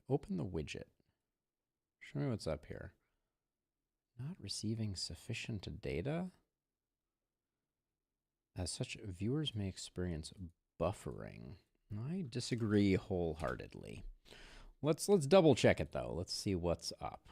open the widget. Show me what's up here. Not receiving sufficient data? As such, viewers may experience buffering. I disagree wholeheartedly. Let's double check it though. Let's see what's up.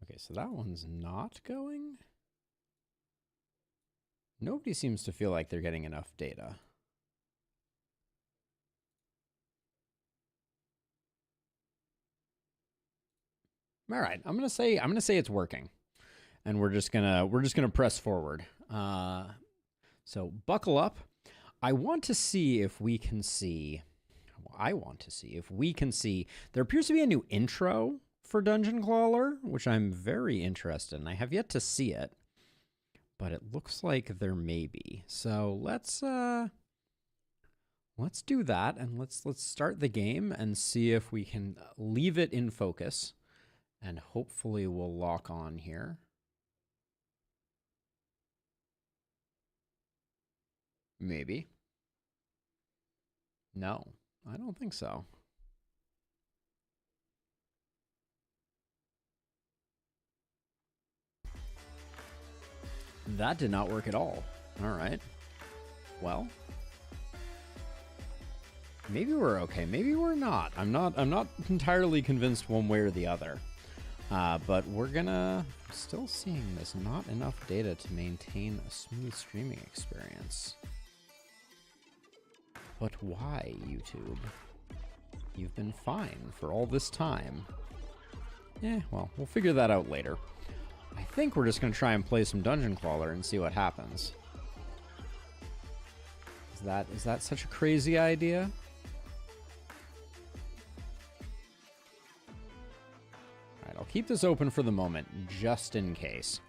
Okay, so that one's not going. Nobody seems to feel like they're getting enough data. All right, I'm gonna say it's working, and we're just gonna press forward. So buckle up. I want to see if we can see. I want to see if we can see. There appears to be a new intro for Dungeon Clawler, which I'm very interested in. I have yet to see it, but it looks like there may be. So let's do that, and let's start the game and see if we can leave it in focus, and hopefully we'll lock on here. Maybe. No, I don't think so. That did not work at all. All right. Well, maybe we're okay. Maybe we're not. I'm not entirely convinced one way or the other. But we're gonna still seeing this. Not enough data to maintain a smooth streaming experience. But why, YouTube? You've been fine for all this time. Well, we'll figure that out later. I think we're just going to try and play some Dungeon Clawler and see what happens. Is that such a crazy idea? All right, I'll keep this open for the moment, just in case.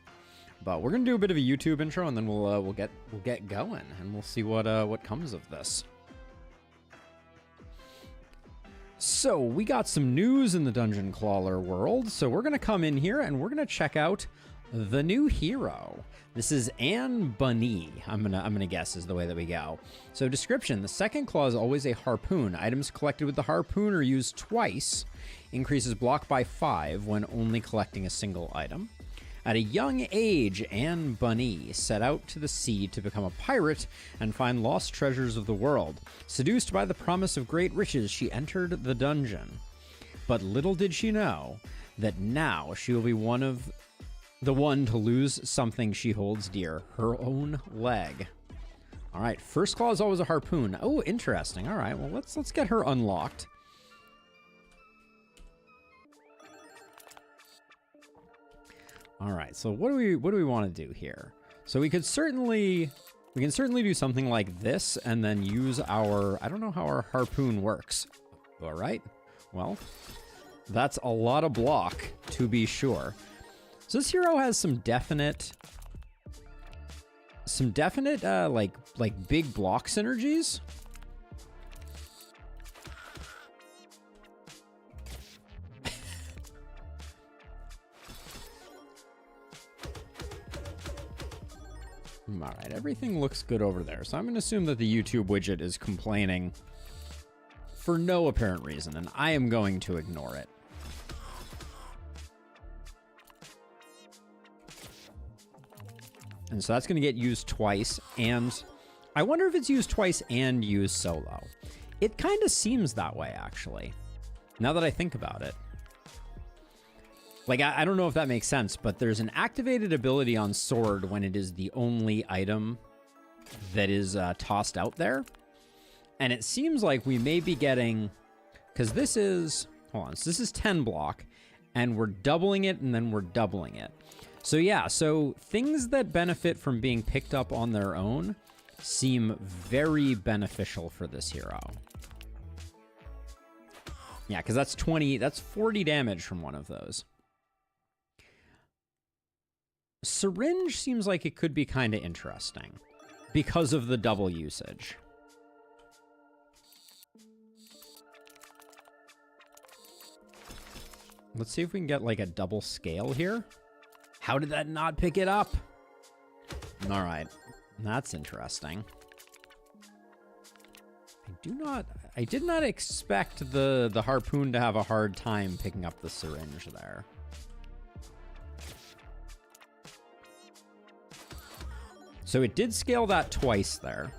But we're going to do a bit of a YouTube intro, and then we'll get going, and we'll see what comes of this. So we got some news in the Dungeon Clawler world. So we're going to come in here and we're going to check out the new hero. This is Anne Bunny. I'm gonna guess is the way that we go. So description: the second claw is always a harpoon. Items collected with the harpoon are used twice. Increases block by 5 when only collecting a single item. At a young age, Anne Bunny set out to the sea to become a pirate and find lost treasures of the world. Seduced by the promise of great riches, she entered the dungeon. But little did she know that now she will be the one to lose something she holds dear, her own leg. All right, first claw is always a harpoon. Oh, interesting. All right, well, let's get her unlocked. All right, so what do we want to do here? So we can certainly do something like this and then use our, I don't know how our harpoon works. All right, well, that's a lot of block to be sure. So this hero has some definite like big block synergies. All right, everything looks good over there. So I'm going to assume that the YouTube widget is complaining for no apparent reason, and I am going to ignore it. And so that's going to get used twice, and I wonder if it's used twice and used solo. It kind of seems that way, actually, now that I think about it. Like, I don't know if that makes sense, but there's an activated ability on Sword when it is the only item that is tossed out there. And it seems like we may be getting, because this is, hold on, so this is 10 block, and we're doubling it, and then we're doubling it. So yeah, so things that benefit from being picked up on their own seem very beneficial for this hero. Yeah, because that's 40 damage from one of those. Syringe seems like it could be kind of interesting because of the double usage. Let's see if we can get like a double scale here. How did that not pick it up? All right, that's interesting. I did not expect the harpoon to have a hard time picking up the syringe there. So it did scale that twice there.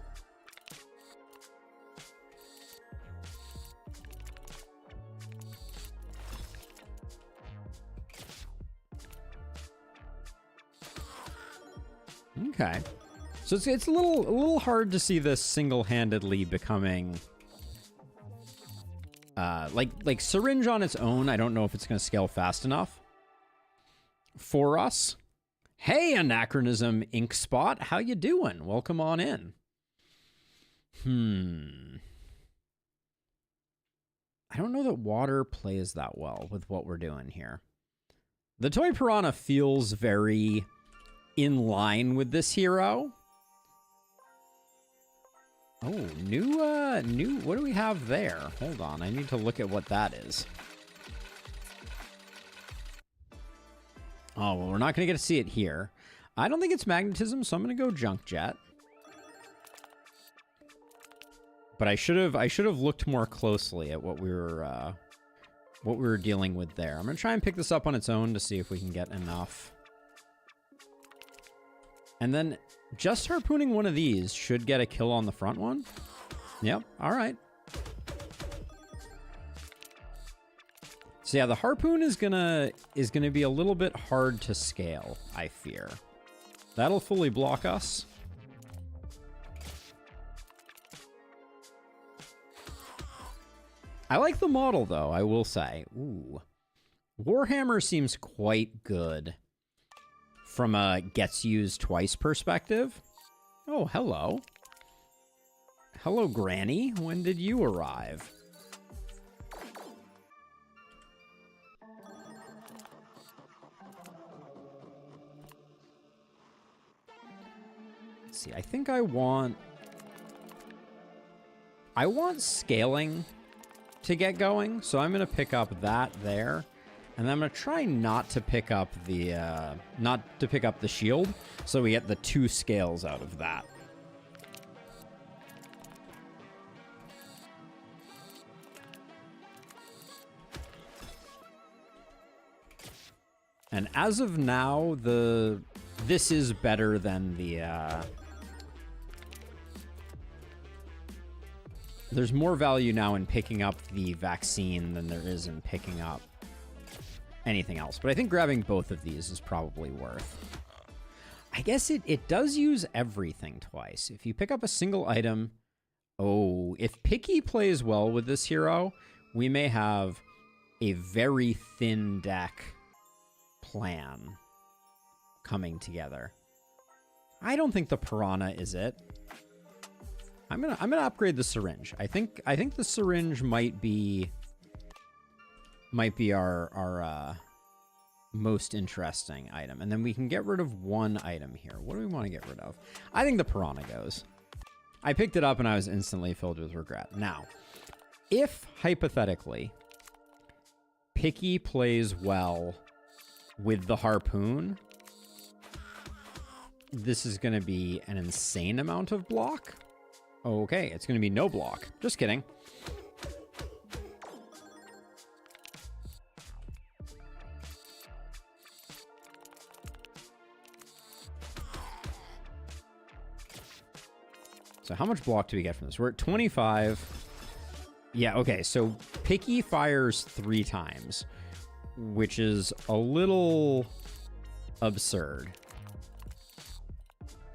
Okay. So it's a little hard to see this single-handedly becoming like syringe on its own. I don't know if it's going to scale fast enough for us. Hey, Anachronism Ink Spot, how you doing? Welcome on in. I don't know that water plays that well with what we're doing here. The Toy Piranha feels very in line with this hero. Oh, new, what do we have there? Hold on, I need to look at what that is. Oh, well, we're not going to get to see it here. I don't think it's magnetism, so I'm going to go junk jet. But I should have looked more closely at what we were dealing with there. I'm going to try and pick this up on its own to see if we can get enough. And then just harpooning one of these should get a kill on the front one. Yep, all right. So yeah, the harpoon is gonna be a little bit hard to scale, I fear. That'll fully block us. I like the model though, I will say. Ooh. Warhammer seems quite good from a gets used twice perspective. Oh, hello. Hello, Granny. When did you arrive? Let's see, I think I want scaling to get going, so I'm going to pick up that there. And then I'm going to try not to pick up the shield, so we get the 2 scales out of that. And as of now, this is better than the there's more value now in picking up the vaccine than there is in picking up anything else. But I think grabbing both of these is probably worth. I guess it does use everything twice. If you pick up a single item... Oh, if Picky plays well with this hero, we may have a very thin deck plan coming together. I don't think the Piranha is it. I'm gonna upgrade the syringe. I think the syringe might be our most interesting item. And then we can get rid of one item here. What do we want to get rid of? I think the Piranha goes. I picked it up and I was instantly filled with regret. Now, if hypothetically Picky plays well with the harpoon, this is going to be an insane amount of block. Okay, it's going to be no block. Just kidding. So how much block do we get from this? We're at 25. Yeah, okay, so Picky fires 3 times, which is a little absurd.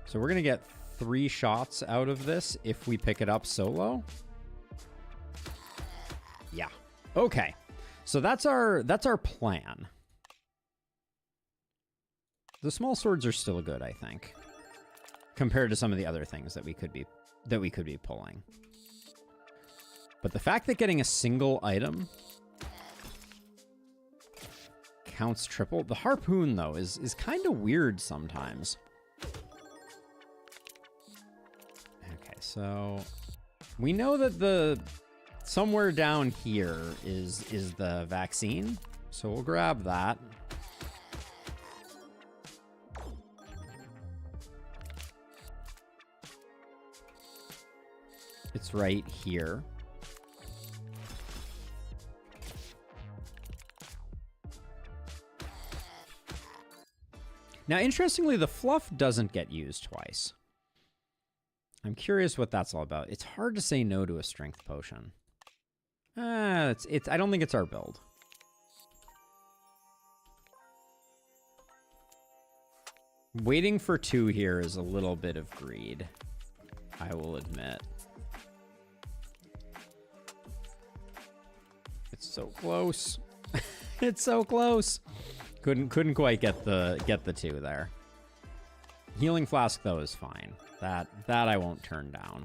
So we're going to get 3 shots out of this if we pick it up solo. Yeah. Okay. So that's our plan. The small swords are still good, I think, compared to some of the other things that we could be pulling. But the fact that getting a single item counts triple. The harpoon though is kind of weird sometimes. So we know that somewhere down here is the vaccine. So we'll grab that. It's right here. Now, interestingly, the fluff doesn't get used twice. I'm curious what that's all about. It's hard to say no to a strength potion. I don't think it's our build. Waiting for 2 here is a little bit of greed, I will admit. It's so close. It's so close. Couldn't quite get the 2 there. Healing flask though is fine. That I won't turn down.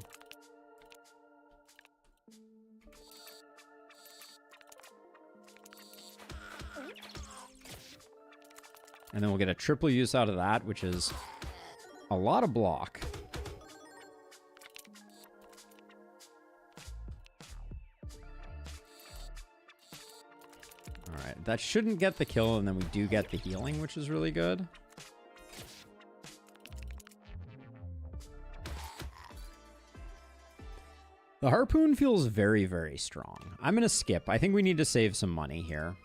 And then we'll get a triple use out of that, which is a lot of block. All right, that shouldn't get the kill, and then we do get the healing, which is really good. The harpoon feels very, very strong. I'm going to skip. I think we need to save some money here.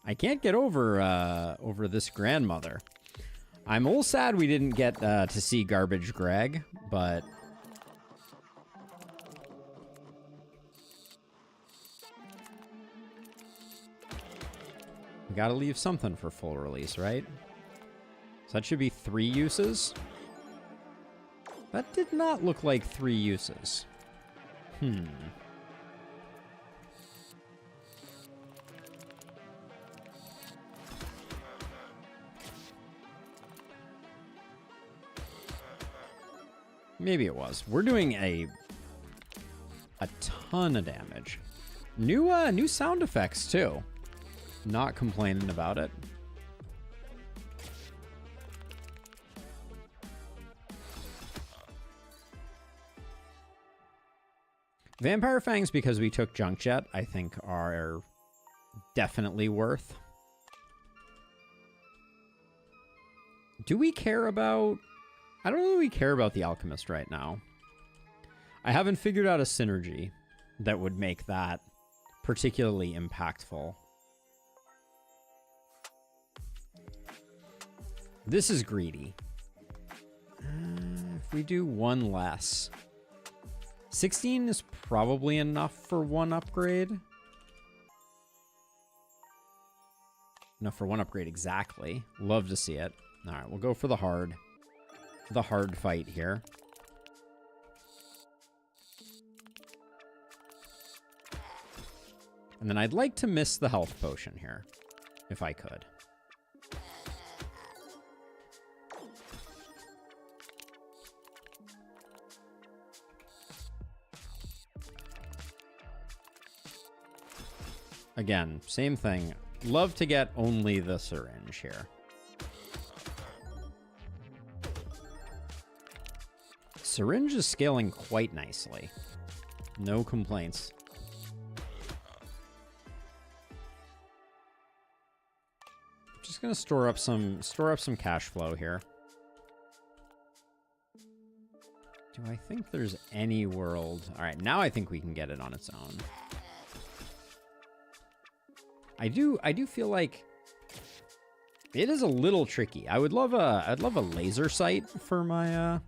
I can't get over this grandmother. I'm a little sad we didn't get to see Garbage Greg, but we gotta leave something for full release, right? So that should be 3 uses. That did not look like 3 uses. Maybe it was. We're doing a ton of damage. New sound effects too. Not complaining about it. Vampire Fangs, because we took Junk Jet, I think are definitely worth. Do we care about... I don't really care about the Alchemist right now. I haven't figured out a synergy that would make that particularly impactful. This is greedy. If we do 1 less... 16 is probably enough for 1 upgrade. Enough for 1 upgrade exactly. Love to see it. All right, we'll go for the hard fight here. And then I'd like to miss the health potion here, if I could. Again, same thing. Love to get only the syringe here. Syringe is scaling quite nicely. No complaints. Just gonna store up some cash flow here. Do I think there's any world? All right, now I think we can get it on its own. I do feel like it is a little tricky. I'd love a laser sight for my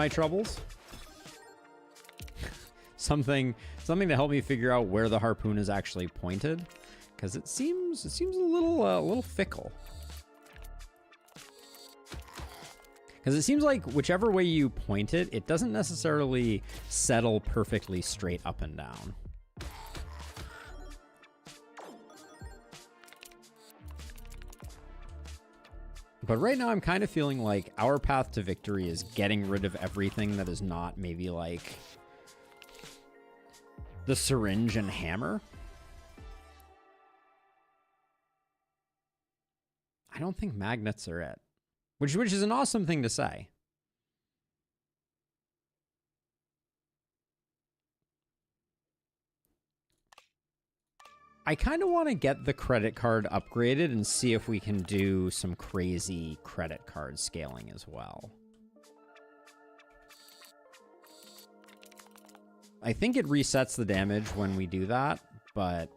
troubles. something to help me figure out where the harpoon is actually pointed, because it seems a little fickle. Because it seems like whichever way you point it, it doesn't necessarily settle perfectly straight up and down. But right now I'm kind of feeling like our path to victory is getting rid of everything that is not maybe like the syringe and hammer. I don't think magnets are it, which is an awesome thing to say. I kind of want to get the credit card upgraded and see if we can do some crazy credit card scaling as well. I think it resets the damage when we do that, but...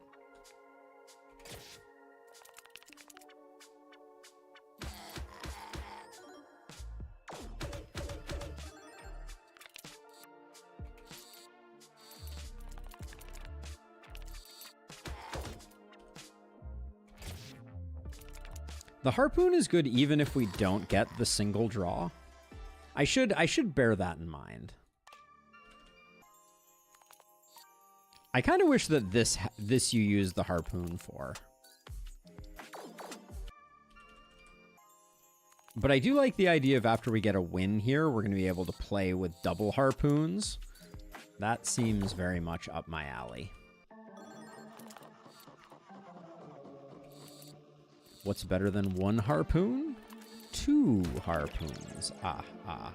The harpoon is good even if we don't get the single draw. I should bear that in mind. I kind of wish that this you use the harpoon for. But I do like the idea of after we get a win here, we're going to be able to play with double harpoons. That seems very much up my alley. What's better than one harpoon? 2 harpoons. Ah, ah.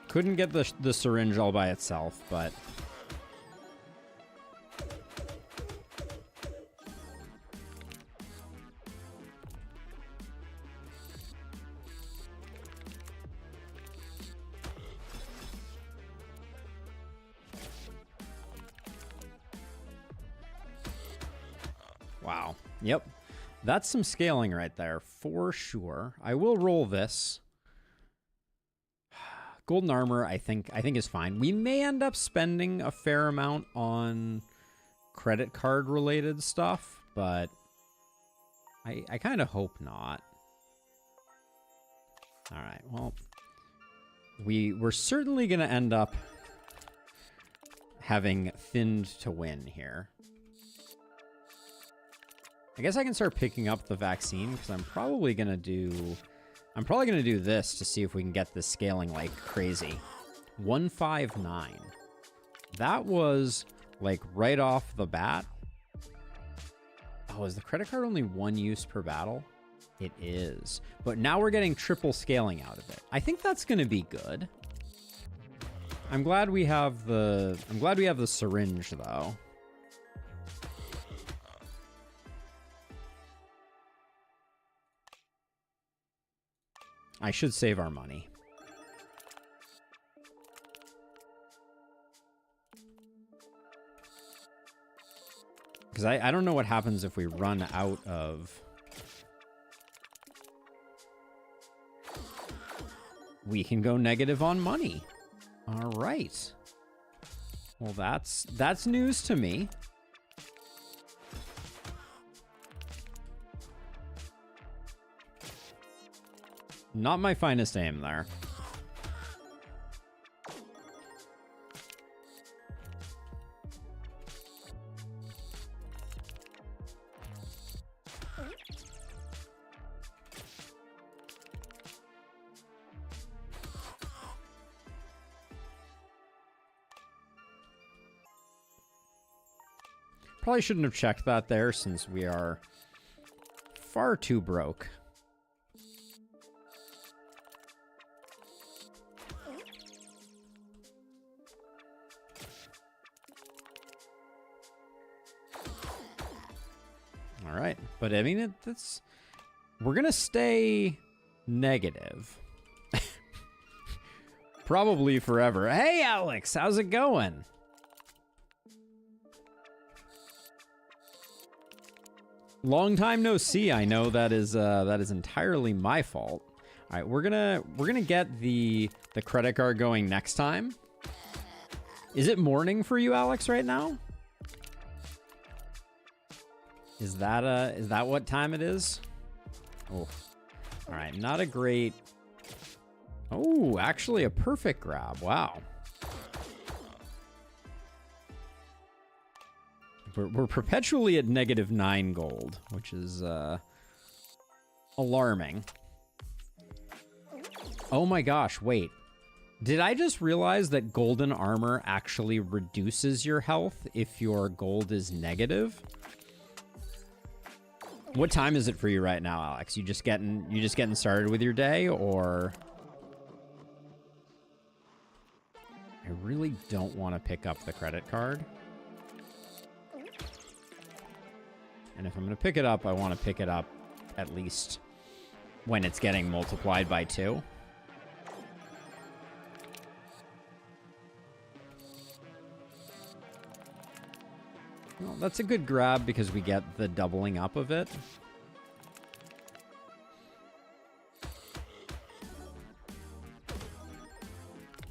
Couldn't get the syringe all by itself, but... Wow. Yep. That's some scaling right there, for sure. I will roll this. Golden armor, I think is fine. We may end up spending a fair amount on credit card related stuff, but I kind of hope not. All right, well, we're certainly going to end up having thinned to win here. I guess I can start picking up the vaccine because I'm probably going to do this to see if we can get this scaling like crazy. 159. That was like right off the bat. Oh, is the credit card only 1 use per battle? It is. But now we're getting triple scaling out of it. I think that's going to be good. I'm glad we have the syringe though. I should save our money. Because I don't know what happens if we run out of... We can go negative on money. All right. Well, that's news to me. Not my finest aim there. Probably shouldn't have checked that there since we are far too broke. All right, but I mean, we're gonna stay negative. Probably forever. Hey, Alex, how's it going? Long time no see. I know that is entirely my fault. All right, we're gonna get the credit card going next time. Is it morning for you, Alex, right now? Is that what time it is? Oh, all right, not a great. Oh, actually a perfect grab. Wow. We're perpetually at -9 gold, which is alarming. Oh my gosh, wait. Did I just realize that golden armor actually reduces your health if your gold is negative? What time is it for you right now, Alex? You just getting started with your day, or? I really don't want to pick up the credit card. And if I'm going to pick it up, I want to pick it up at least when it's getting multiplied by 2. Well, that's a good grab because we get the doubling up of it.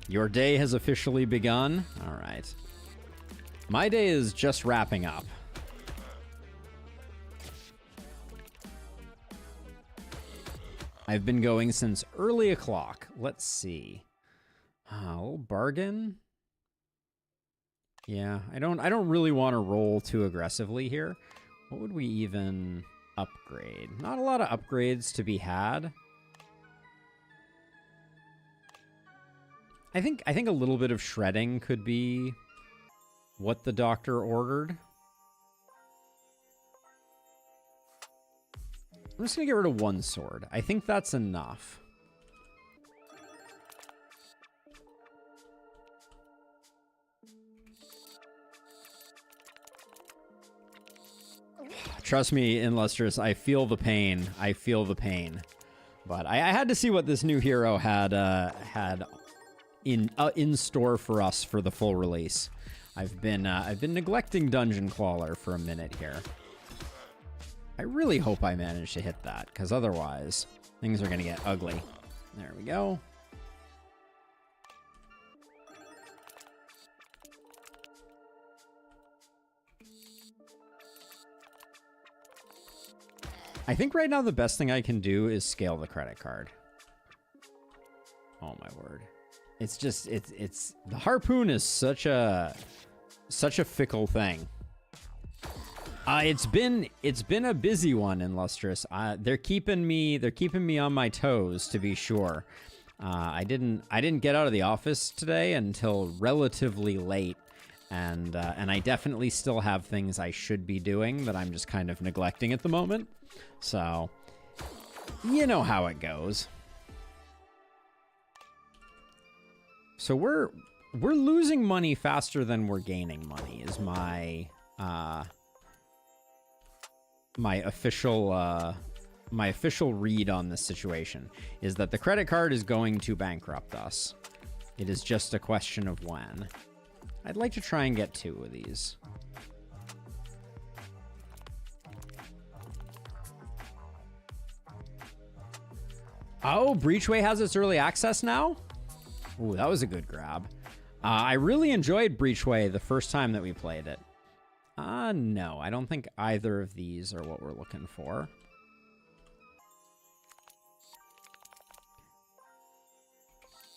Your day has officially begun. All right. My day is just wrapping up. I've been going since early o'clock. Let's see. A little bargain. Yeah, I don't really want to roll too aggressively here. What would we even upgrade? Not a lot of upgrades to be had. I think a little bit of shredding could be what the doctor ordered. I'm just gonna get rid of 1 sword. I think that's enough. Trust me, Illustrious, I feel the pain. I feel the pain. But I had to see what this new hero had in store for us for the full release. I've been neglecting Dungeon Clawler for a minute here. I really hope I manage to hit that, because otherwise things are going to get ugly. There we go. I think right now the best thing I can do is scale the credit card. Oh my word. It's just, it's the harpoon is such a fickle thing. It's been a busy one, Illustrious. They're keeping me on my toes, to be sure. I didn't get out of the office today until relatively late, and I definitely still have things I should be doing that I'm just kind of neglecting at the moment. So, you know how it goes. So we're losing money faster than we're gaining money is my my official read on this situation, is that the credit card is going to bankrupt us. It is just a question of when. I'd like to try and get 2 of these. Oh, Breachway has its early access now? Ooh, that was a good grab. I really enjoyed Breachway the first time that we played it. No, I don't think either of these are what we're looking for.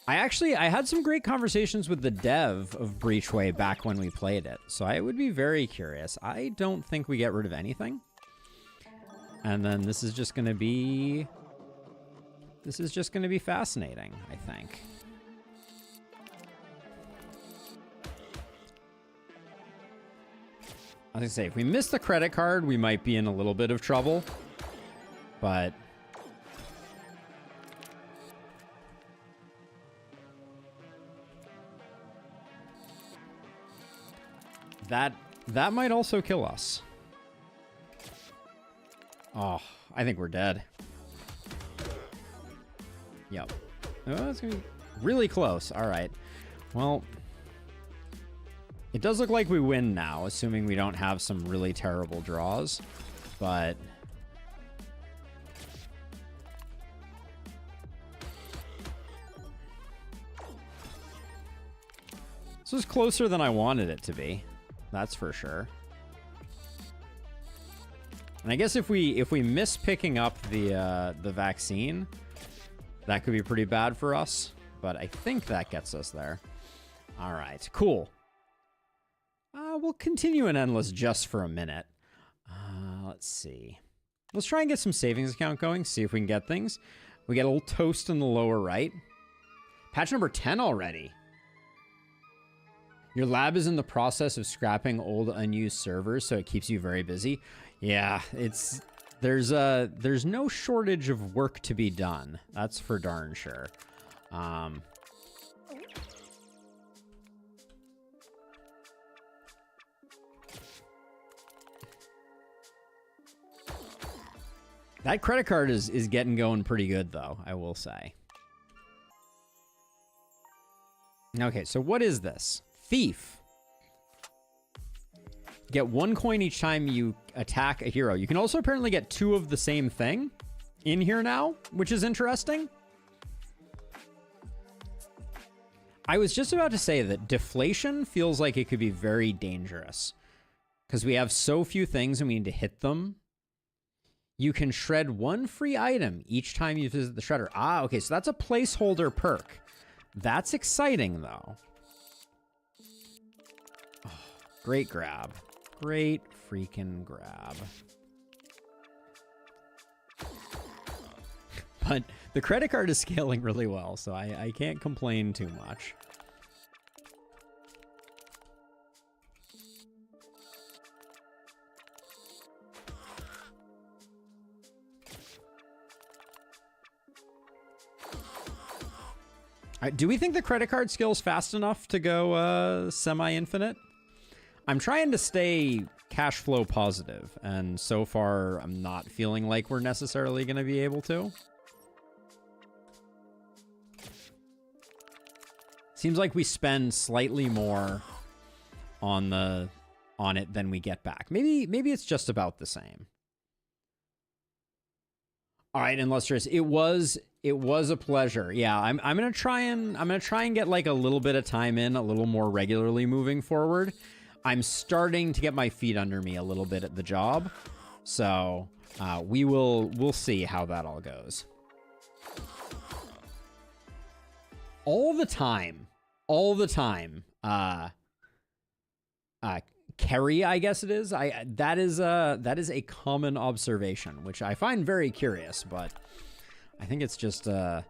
I had some great conversations with the dev of Breachway back when we played it, so I would be very curious. I don't think we get rid of anything. And then this is just going to be fascinating, I think. I was gonna say, if we miss the credit card, we might be in a little bit of trouble. But that might also kill us. Oh, I think we're dead. Yep. Oh, it's gonna be really close. All right. Well, it does look like we win now, assuming we don't have some really terrible draws. But this was closer than I wanted it to be. That's for sure. And I guess if we miss picking up the vaccine, that could be pretty bad for us. But I think that gets us there. All right, cool. We'll continue in Endless just for a minute. Let's see. Let's try and get some savings account going, see if we can get things. We get a little toast in the lower right. Patch number 10 already. Your lab is in the process of scrapping old unused servers, so it keeps you very busy. Yeah, it's There's no shortage of work to be done. That's for darn sure. That credit card is getting going pretty good, though, I will say. Okay, so what is this? Thief. Get 1 coin each time you attack a hero. You can also apparently get 2 of the same thing in here now, which is interesting. I was just about to say that deflation feels like it could be very dangerous because we have so few things and we need to hit them. You can shred 1 free item each time you visit the shredder. Ah, okay, so that's a placeholder perk. That's exciting, though. Oh, great grab. Great freaking grab. But the credit card is scaling really well, so I can't complain too much. Do we think the credit card scales fast enough to go semi-infinite? I'm trying to stay cash flow positive, and so far I'm not feeling like we're necessarily going to be able to. Seems like we spend slightly more on it than we get back. Maybe it's just about the same. All right, Illustrious, it was a pleasure. Yeah, I'm gonna try and get like a little bit of time in, a little more regularly moving forward. I'm starting to get my feet under me a little bit at the job, so we'll see how that all goes. All the time. Kerry, I guess it is. That is a common observation, which I find very curious, but I think it's just I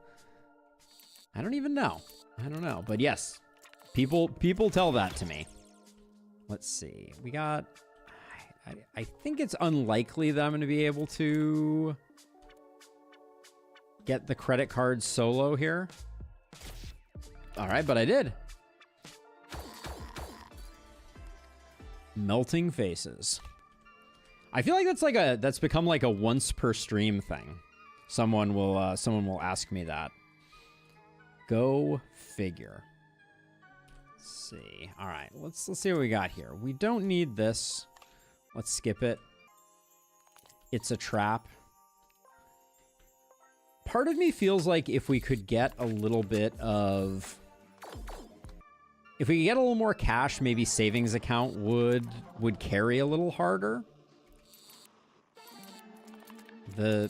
don't even know. I don't know, but yes, people tell that to me. Let's see. We got I think it's unlikely that I'm going to be able to get the credit card solo here. All right, but I did. Melting faces. I feel like that's become like a once per stream thing. Someone will ask me that. Go figure. Let's see. All right, let's see what we got here. We don't need this. Let's skip it. It's a trap. Part of me feels like if we could get a little bit of... If we could get a little more cash, maybe savings account would carry a little harder. The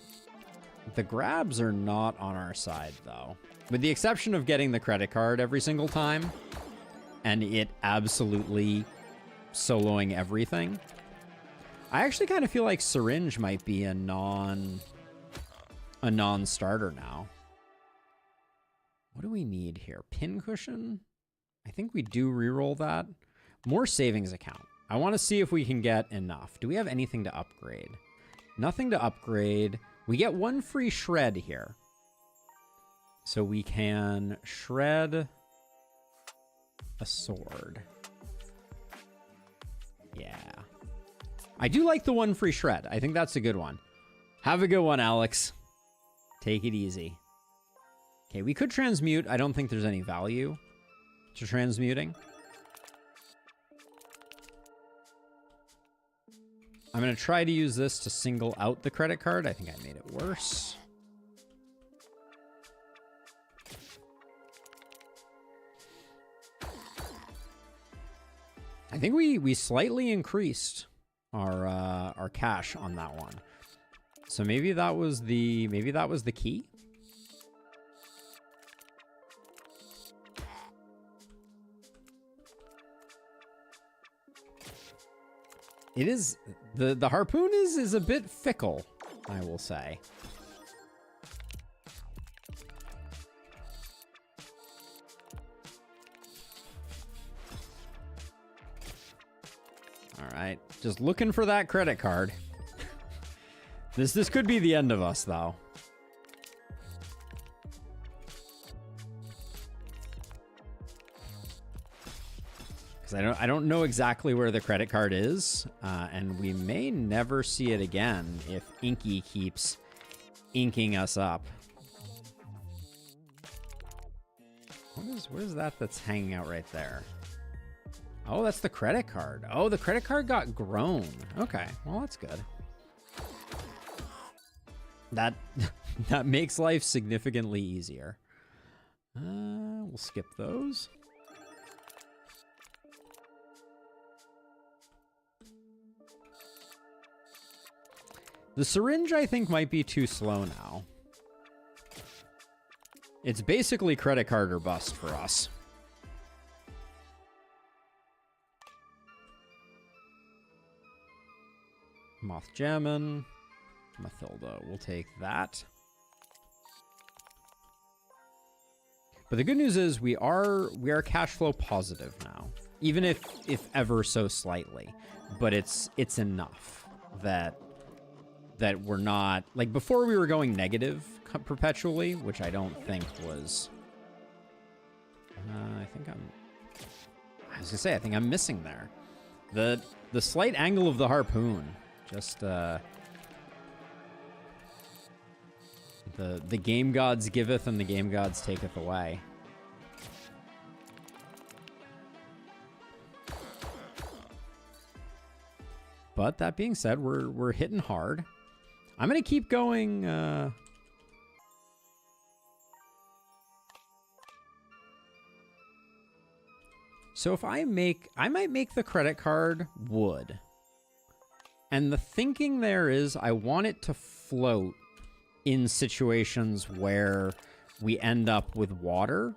grabs are not on our side, though. With the exception of getting the credit card every single time, and it absolutely soloing everything. I actually kind of feel like Syringe might be a non-starter now. What do we need here? Pincushion? I think we do reroll that. More savings account. I want to see if we can get enough. Do we have anything to upgrade? Nothing to upgrade. We get 1 free shred here. So we can shred a sword. Yeah. I do like the 1 free shred. I think that's a good one. Have a good one, Alex. Take it easy. Okay, we could transmute. I don't think there's any value to transmuting. I'm going to try to use this to single out the credit card. I think I made it worse. I think we slightly increased our cash on that one. So maybe that was the key. It is the harpoon is a bit fickle, I will say. All right, just looking for that credit card. This could be the end of us, though. Because I don't know exactly where the credit card is, and we may never see it again if Inky keeps inking us up. What is that that's hanging out right there? Oh, that's the credit card. Oh, the credit card got grown. Okay, well, that's good. That makes life significantly easier. We'll skip those. The syringe, I think, might be too slow now. It's basically credit card or bust for us. Moth Jammin'. Mathilda, we'll take that. But the good news is we are cash flow positive now, even if ever so slightly. But it's enough that we're not, like, before we were going negative perpetually, which I don't think was. I was gonna say I think I'm missing there. The slight angle of the harpoon, just the game gods giveth and the game gods taketh away. But that being said, we're hitting hard. I'm gonna keep going. So if I might make the credit card wood. And the thinking there is I want it to float in situations where we end up with water.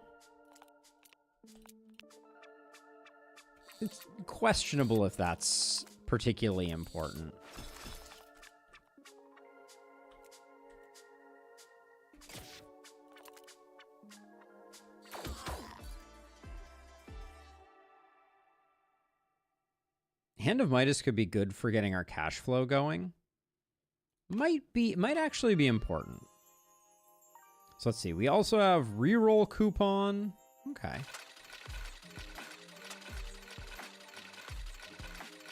It's questionable if that's particularly important. Hand of Midas could be good for getting our cash flow going. Might actually be important. So let's see. We also have reroll coupon. Okay.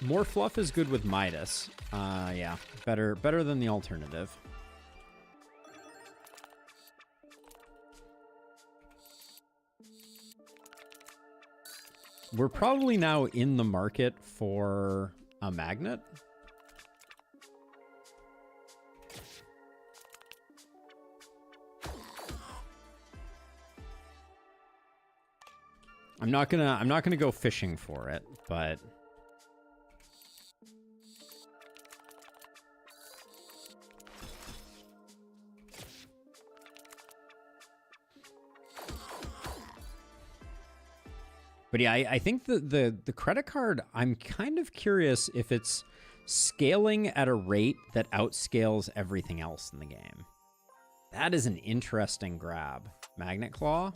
More fluff is good with Midas. Yeah, better than the alternative. We're probably now in the market for a magnet. I'm not gonna go fishing for it, but yeah, I think the credit card, I'm kind of curious if it's scaling at a rate that outscales everything else in the game. That is an interesting grab. Magnet Claw.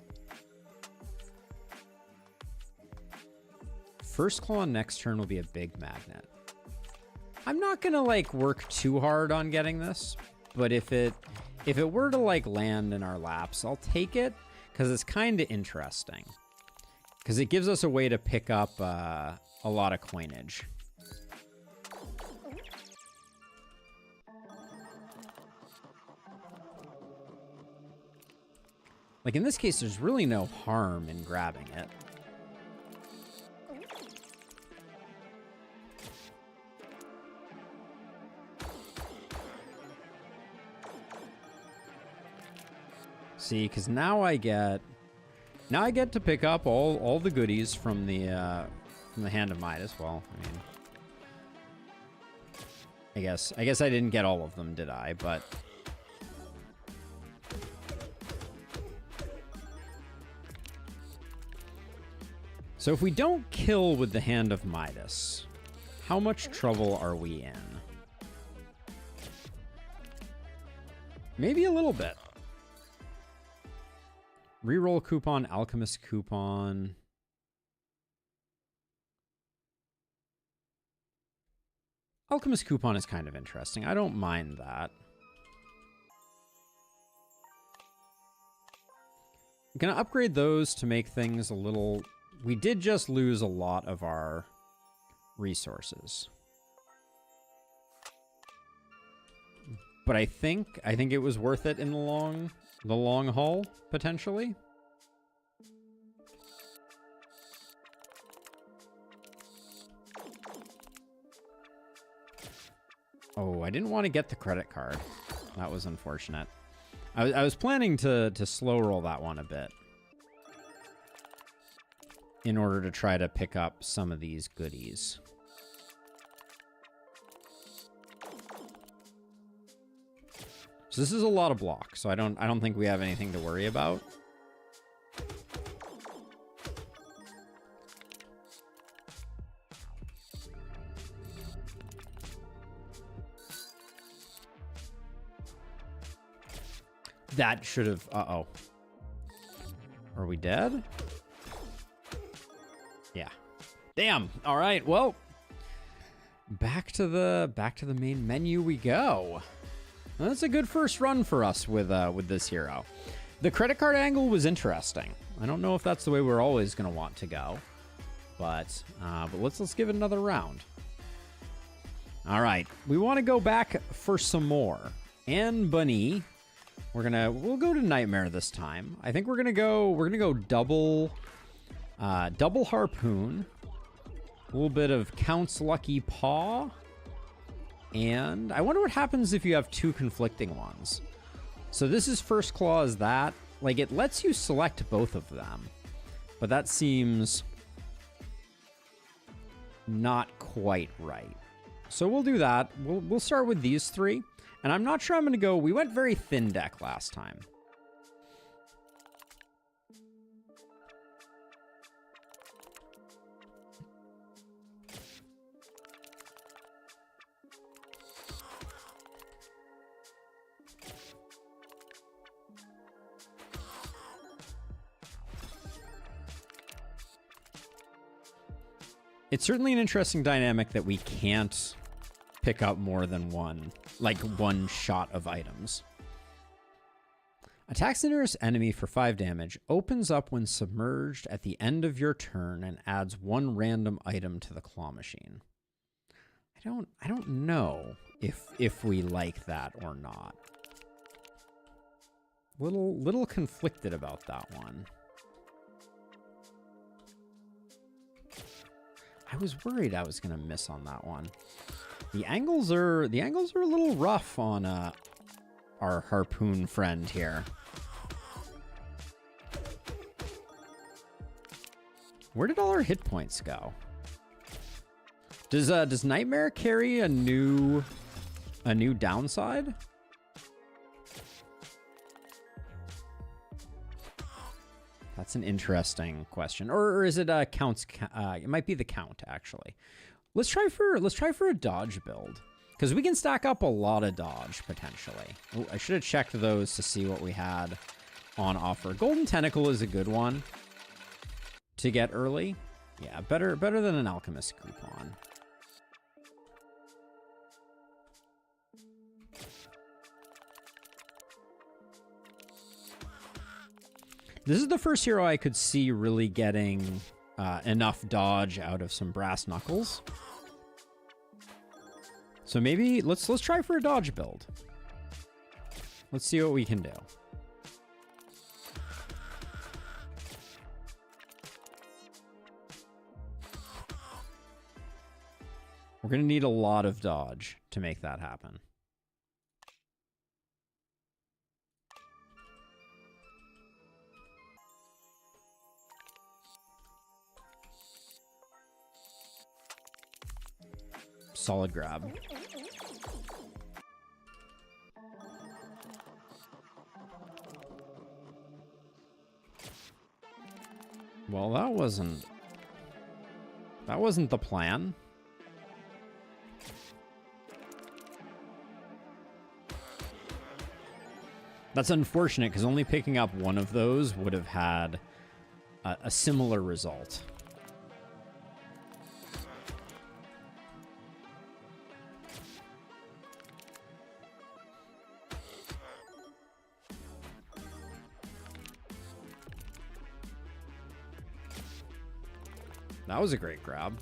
First claw next turn will be a big magnet. I'm not gonna like work too hard on getting this, but if it were to like land in our laps, I'll take it because it's kind of interesting. Because it gives us a way to pick up a lot of coinage. Like in this case, there's really no harm in grabbing it. See, because now I get to pick up all the goodies from the Hand of Midas. Well, I mean, I guess I didn't get all of them, did I? But so if we don't kill with the Hand of Midas, how much trouble are we in? Maybe a little bit. Reroll coupon, alchemist coupon. Alchemist coupon is kind of interesting. I don't mind that. I'm going to upgrade those to make things a little... We did just lose a lot of our resources. But I think it was worth it in the long haul, potentially. Oh, I didn't want to get the credit card. That was unfortunate. I was planning to slow roll that one a bit in order to try to pick up some of these goodies. So this is a lot of blocks, so I don't think we have anything to worry about. That should have... Uh-oh. Are we dead? Yeah. Damn. All right. Well, back to the main menu we go. Well, that's a good first run for us with this hero. The credit card angle was interesting. I don't know if that's the way we're always going to want to go, but let's give it another round. All right. We want to go back for some more. Anne Bunny. We'll go to Nightmare this time. I think we're gonna go double harpoon, a little bit of Count's Lucky Paw, and I wonder what happens if you have two conflicting ones. So this is first claw is that, like, it lets you select both of them, but that seems not quite right. So we'll do that. We'll start with these three. And I'm not sure I'm going to go... We went very thin deck last time. It's certainly an interesting dynamic that we can't pick up more than one shot of items. Attacks the nearest enemy for 5 damage, opens up when submerged at the end of your turn, and adds 1 random item to the claw machine. I don't know if we like that or not. Little conflicted about that one. I was worried I was gonna miss on that one. The angles are a little rough on our harpoon friend here. Where did all our hit points go? Does Nightmare carry a new downside? That's an interesting question. Or is it counts? It might be the count actually. Let's try for a dodge build, because we can stack up a lot of dodge potentially. Ooh, I should have checked those to see what we had on offer. Golden Tentacle is a good one to get early. Yeah, better than an Alchemist coupon. This is the first hero I could see really getting enough dodge out of some brass knuckles. So maybe let's try for a dodge build. Let's see what we can do. We're going to need a lot of dodge to make that happen. Solid grab. Well, that wasn't the plan. That's unfortunate, because only picking up one of those would have had a similar result. That was a great grab.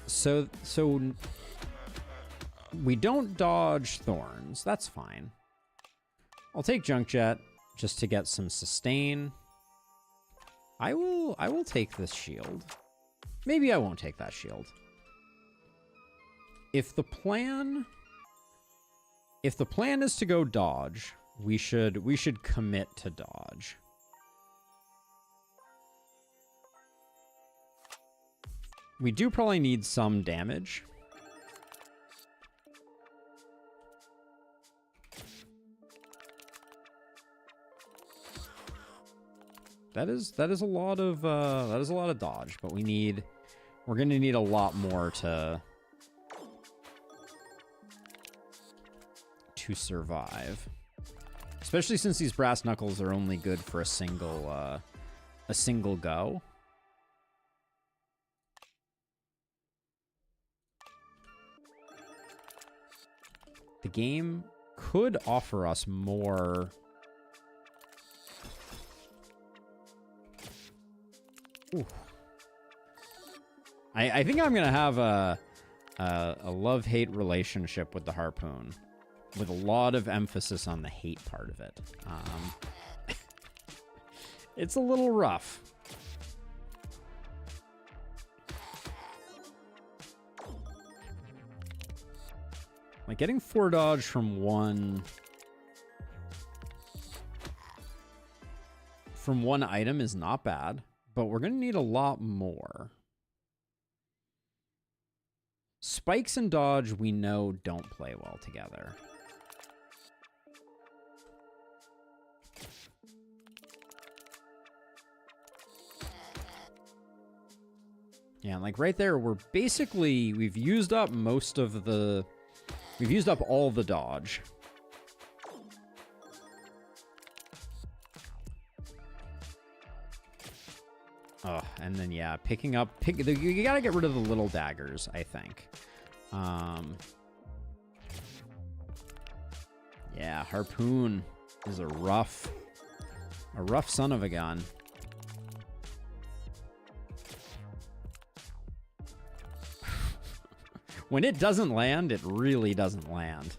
So we don't dodge thorns. That's fine. I'll take Junk Jet just to get some sustain. I will take this shield. Maybe I won't take that shield. If the plan is to go dodge, we should commit to dodge. We do probably need some damage. That is a lot of dodge, but we're gonna need a lot more to survive. Especially since these brass knuckles are only good for a single go. The game could offer us more. Ooh. I think I'm gonna have a love-hate relationship with the harpoon, with a lot of emphasis on the hate part of it. It's a little rough. Like, getting 4 dodge from one item is not bad, but we're going to need a lot more. Spikes and dodge, we know, don't play well together. Yeah, like right there, we've used up most of the... We've used up all the dodge. Oh, and then, yeah, you gotta get rid of the little daggers, I think. Yeah, harpoon is a rough son of a gun. When it doesn't land, it really doesn't land.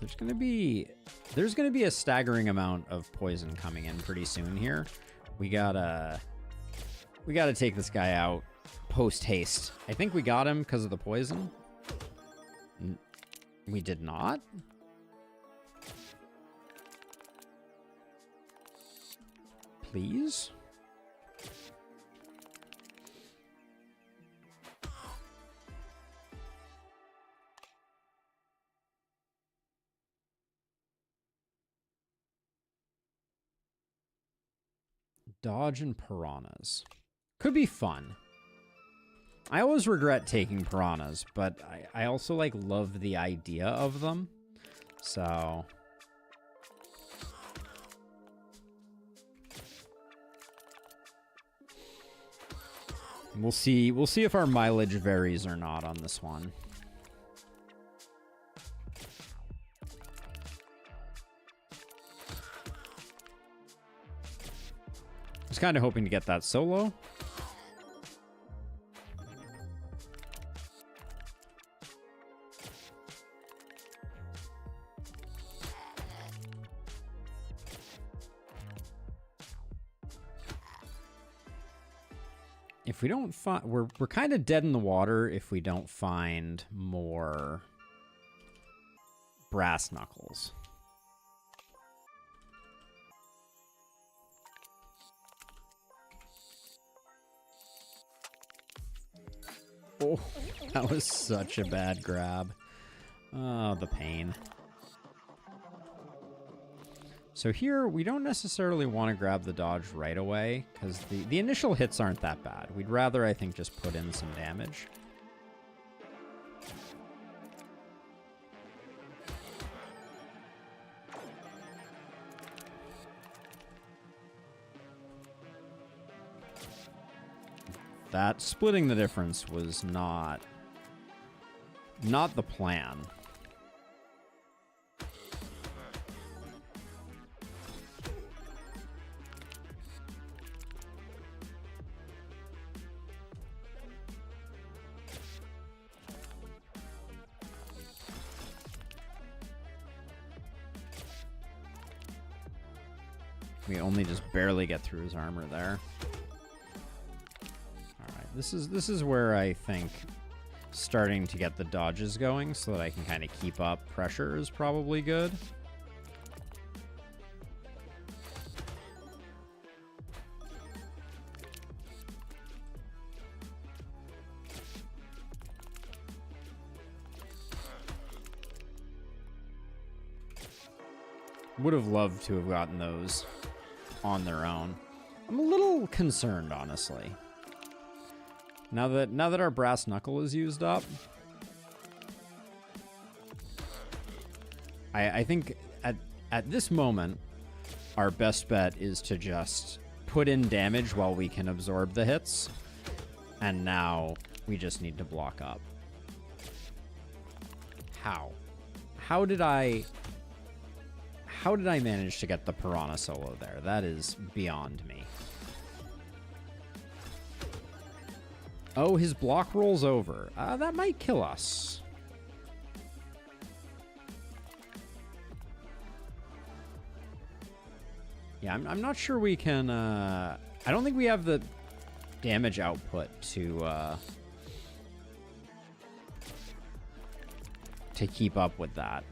There's gonna be a staggering amount of poison coming in pretty soon here. We gotta take this guy out post haste. I think we got him because of the poison. We did not. Please. Dodge and piranhas. Could be fun. I always regret taking piranhas, but I also, like, love the idea of them. So... We'll see if our mileage varies or not on this one. I was kind of hoping to get that solo. If we don't find... We're kind of dead in the water if we don't find more brass knuckles. Oh, that was such a bad grab. Oh, the pain. So here, we don't necessarily want to grab the dodge right away, because the initial hits aren't that bad. We'd rather, I think, just put in some damage. That splitting the difference was not the plan. We only just barely get through his armor there. Alright, this is where I think starting to get the dodges going so that I can kind of keep up pressure is probably good. Would have loved to have gotten those on their own. I'm a little concerned, honestly. Now that our brass knuckle is used up, I think at this moment, our best bet is to just put in damage while we can absorb the hits, and now we just need to block up. How did I manage to get the piranha solo there? That is beyond me. Oh, his block rolls over. That might kill us. Yeah, I'm not sure we can... I don't think we have the damage output to keep up with that.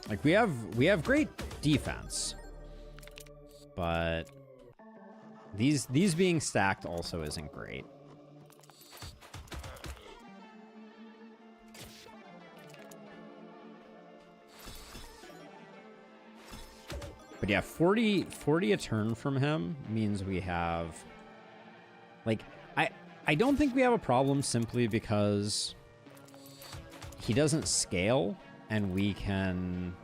Like, we have great defense, but these being stacked also isn't great. But yeah, 40 a turn from him means we have, like, I don't think we have a problem simply because he doesn't scale and we can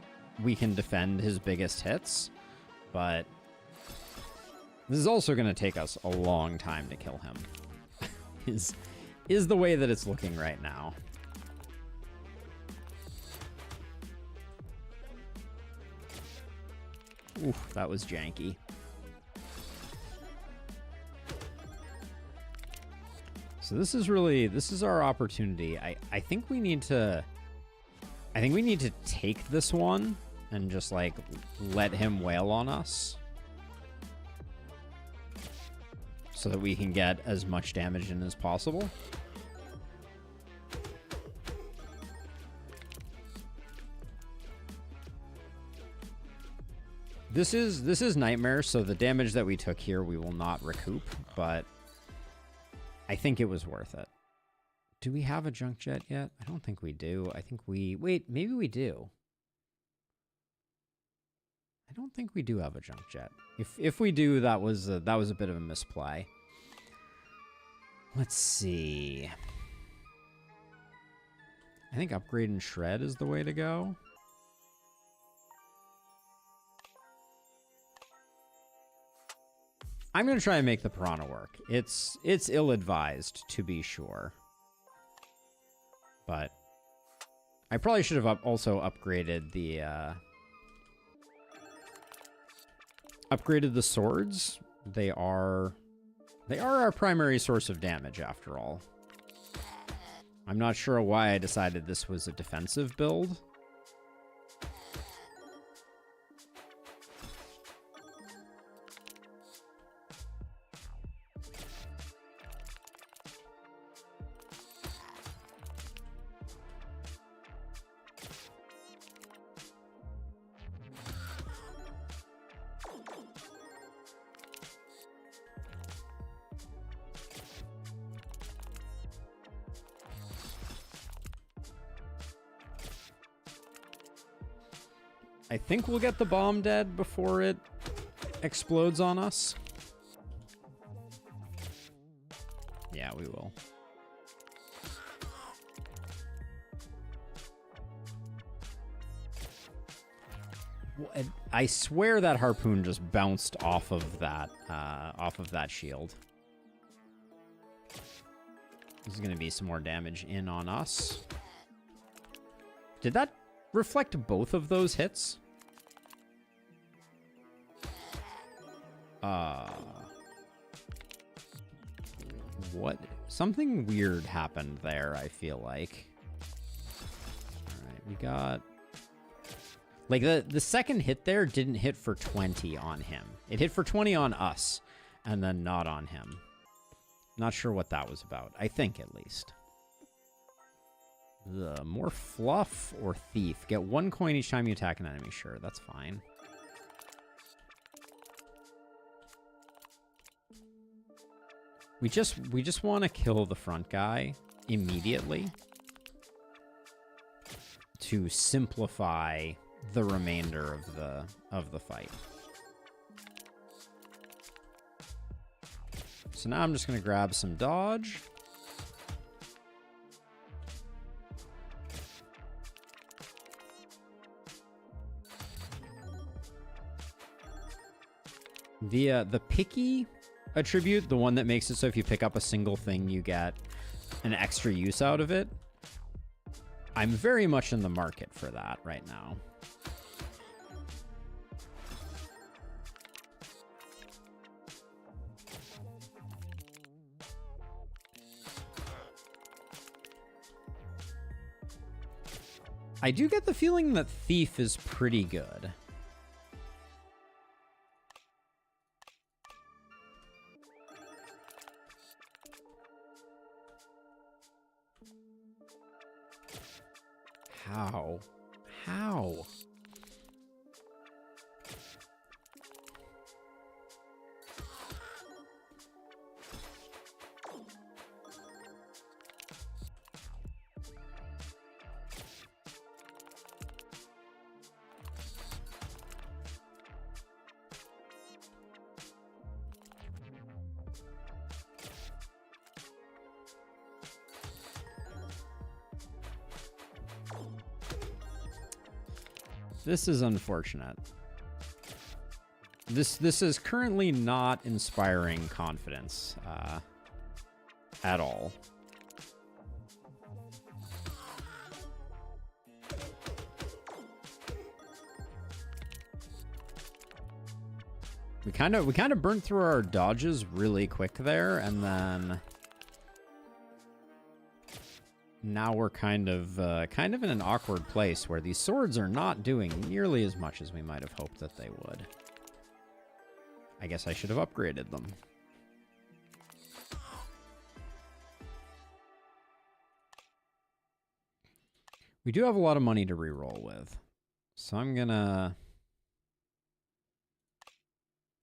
defend his biggest hits, but this is also going to take us a long time to kill him. is the way that it's looking right now. Oof, that was janky. So this is our opportunity. I think we need to take this one and just, like, let him wail on us so that we can get as much damage in as possible. This is Nightmare, so the damage that we took here we will not recoup, but I think it was worth it. Do we have a junk jet yet? I don't think we do. I think wait, maybe we do. I don't think we do have a junk jet. If we do, that was a bit of a misplay. Let's see. I think upgrade and shred is the way to go. I'm going to try and make the piranha work. It's ill-advised, to be sure. But I probably should have also upgraded the swords. They are our primary source of damage, after all. I'm not sure why I decided this was a defensive build. I think we'll get the bomb dead before it explodes on us. Yeah, we will. I swear that harpoon just bounced off of that shield. There's going to be some more damage in on us. Did that reflect both of those hits? What? Something weird happened there, I feel like. Alright, we got... Like, the second hit there didn't hit for 20 on him. It hit for 20 on us, and then not on him. Not sure what that was about. I think, at least. More fluff or thief. Get 1 coin each time you attack an enemy. Sure, that's fine. We just want to kill the front guy immediately to simplify the remainder of the fight. So now I'm just going to grab some dodge. The picky attribute, the one that makes it so if you pick up a single thing, you get an extra use out of it. I'm very much in the market for that right now. I do get the feeling that Thief is pretty good. How? How? This is unfortunate. This is currently not inspiring confidence at all. We kind of burnt through our dodges really quick there, and then now we're kind of in an awkward place where these swords are not doing nearly as much as we might have hoped that they would. I guess I should have upgraded them. We do have a lot of money to reroll with, so I'm gonna...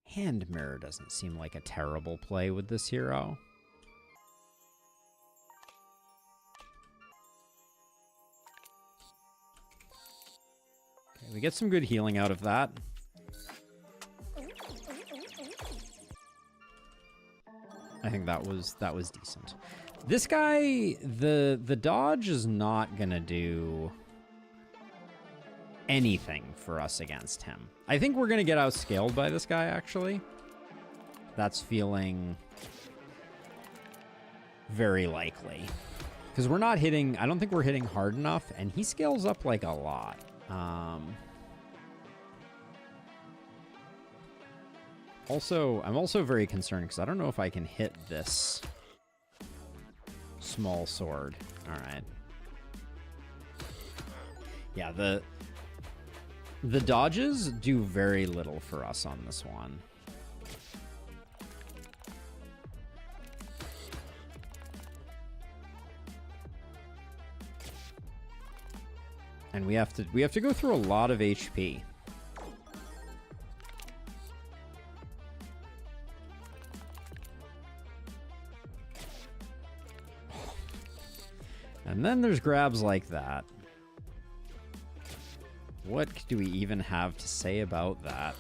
Hand Mirror doesn't seem like a terrible play with this hero. We get some good healing out of that. I think that was decent. This guy, the dodge is not gonna do anything for us against him. I think we're gonna get outscaled by this guy, actually. That's feeling very likely. Because we're not hitting, I don't think we're hitting hard enough, and he scales up like a lot. Also, I'm also very concerned because I don't know if I can hit this small sword. All right. Yeah, the dodges do very little for us on this one. And we have to go through a lot of HP. And then there's grabs like that. What do we even have to say about that?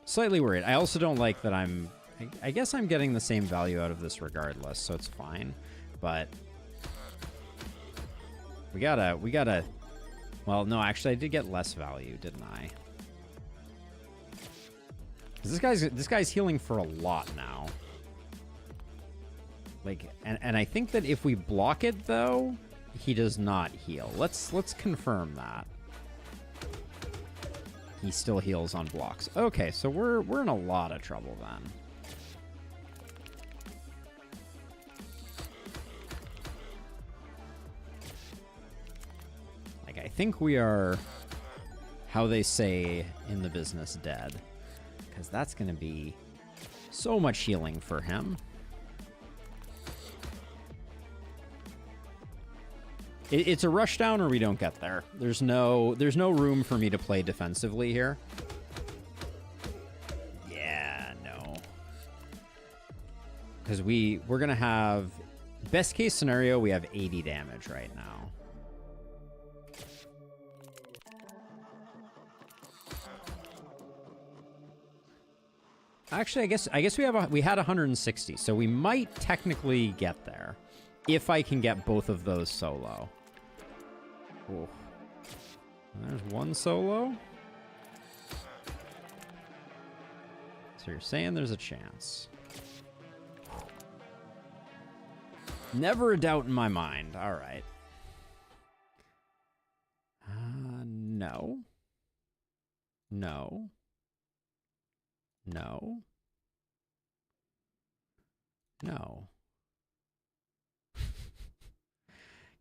Slightly worried. I also don't like that I guess I'm getting the same value out of this regardless, so it's fine. But we gotta, well, no, actually I did get less value, didn't I? This guy's healing for a lot now. Like, and I think that if we block it though, he does not heal. Let's confirm that. He still heals on blocks. Okay, so we're in a lot of trouble then. Like, I think we are, how they say in the business, dead. Because that's going to be so much healing for him. It's a rush down or we don't get there. There's no room for me to play defensively here. Yeah, no. Because we're going to have, best case scenario, we have 80 damage right now. Actually, I guess we had 160, so we might technically get there if I can get both of those solo. Ooh. There's one solo. So you're saying there's a chance. Never a doubt in my mind. All right. No. No. No. No.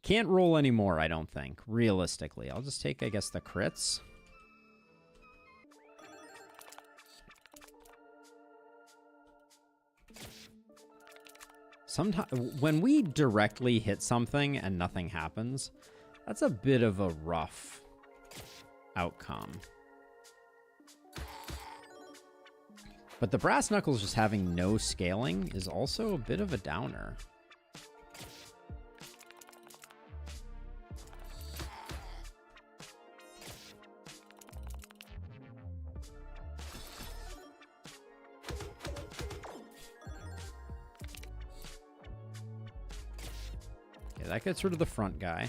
Can't roll anymore, I don't think, realistically. I'll just take, I guess, the crits. Sometimes, when we directly hit something and nothing happens, that's a bit of a rough outcome. But the brass knuckles just having no scaling is also a bit of a downer. Okay, that gets rid of the front guy.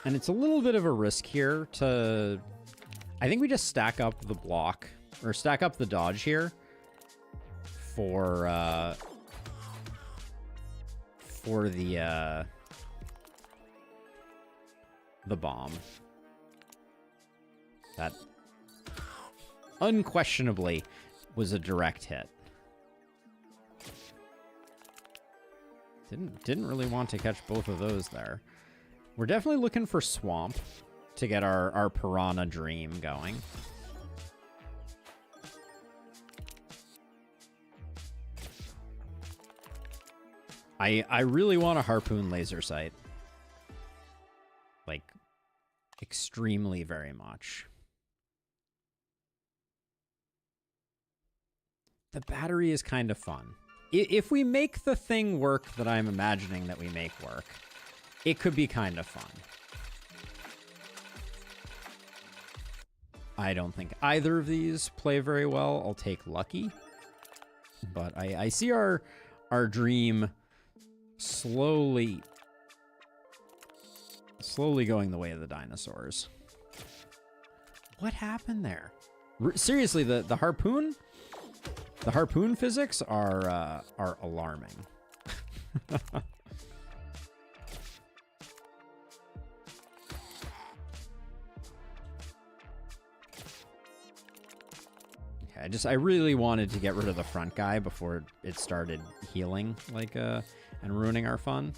And it's a little bit of a risk here to... I think we just stack up the block, or stack up the dodge here for the bomb. That unquestionably was a direct hit. Didn't really want to catch both of those there. We're definitely looking for Swamp to get our Piranha Dream going. I really want a Harpoon Laser Sight. Like, extremely very much. The battery is kind of fun. If we make the thing work that I'm imagining that we make work, it could be kind of fun. I don't think either of these play very well. I'll take Lucky. But I see our dream slowly going the way of the dinosaurs. What happened there? Seriously, the harpoon? The harpoon physics are alarming. I really wanted to get rid of the front guy before it started healing, like, and ruining our fun.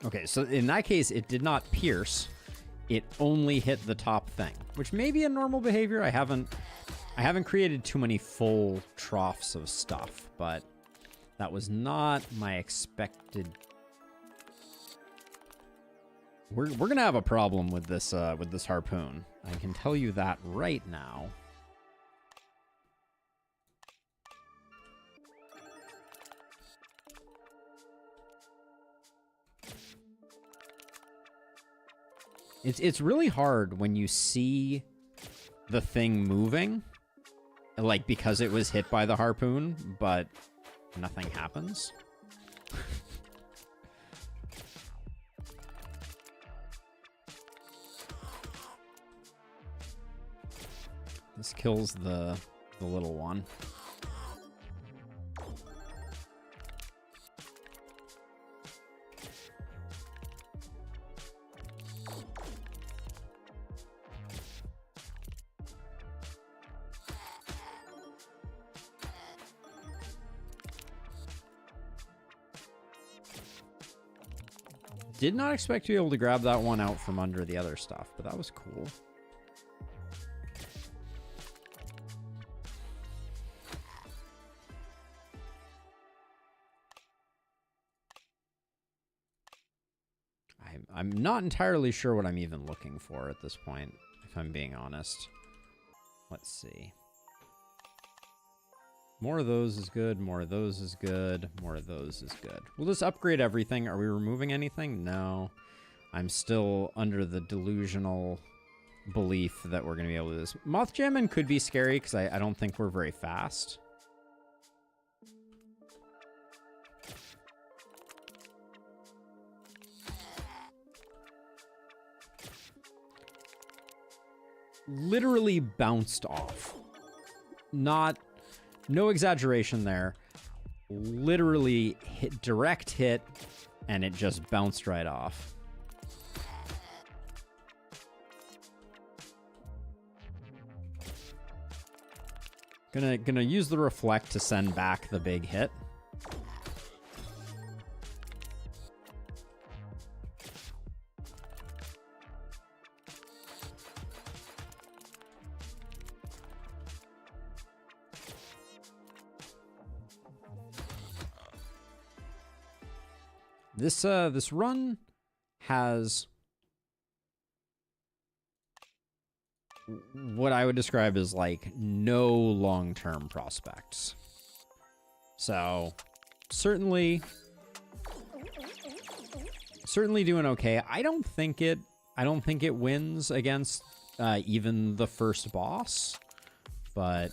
Okay, so in that case, it did not pierce. It only hit the top thing, which may be a normal behavior. I haven't created too many full troughs of stuff, but that was not my expected. We're gonna have a problem with this harpoon. I can tell you that right now. It's really hard when you see the thing moving, like because it was hit by the harpoon, but nothing happens. This kills the little one. Did not expect to be able to grab that one out from under the other stuff, but that was cool. I'm not entirely sure what I'm even looking for at this point, if I'm being honest. Let's see. More of those is good, more of those is good, more of those is good. We'll just upgrade everything. Are we removing anything? No. I'm still under the delusional belief that we're going to be able to do this. Moth Jammin' could be scary because I don't think we're very fast. Literally bounced off. No exaggeration there. Literally hit, direct hit, and it just bounced right off. Gonna use the reflect to send back the big hit. This run has what I would describe as like no long-term prospects. So certainly doing okay. I don't think it wins against even the first boss, but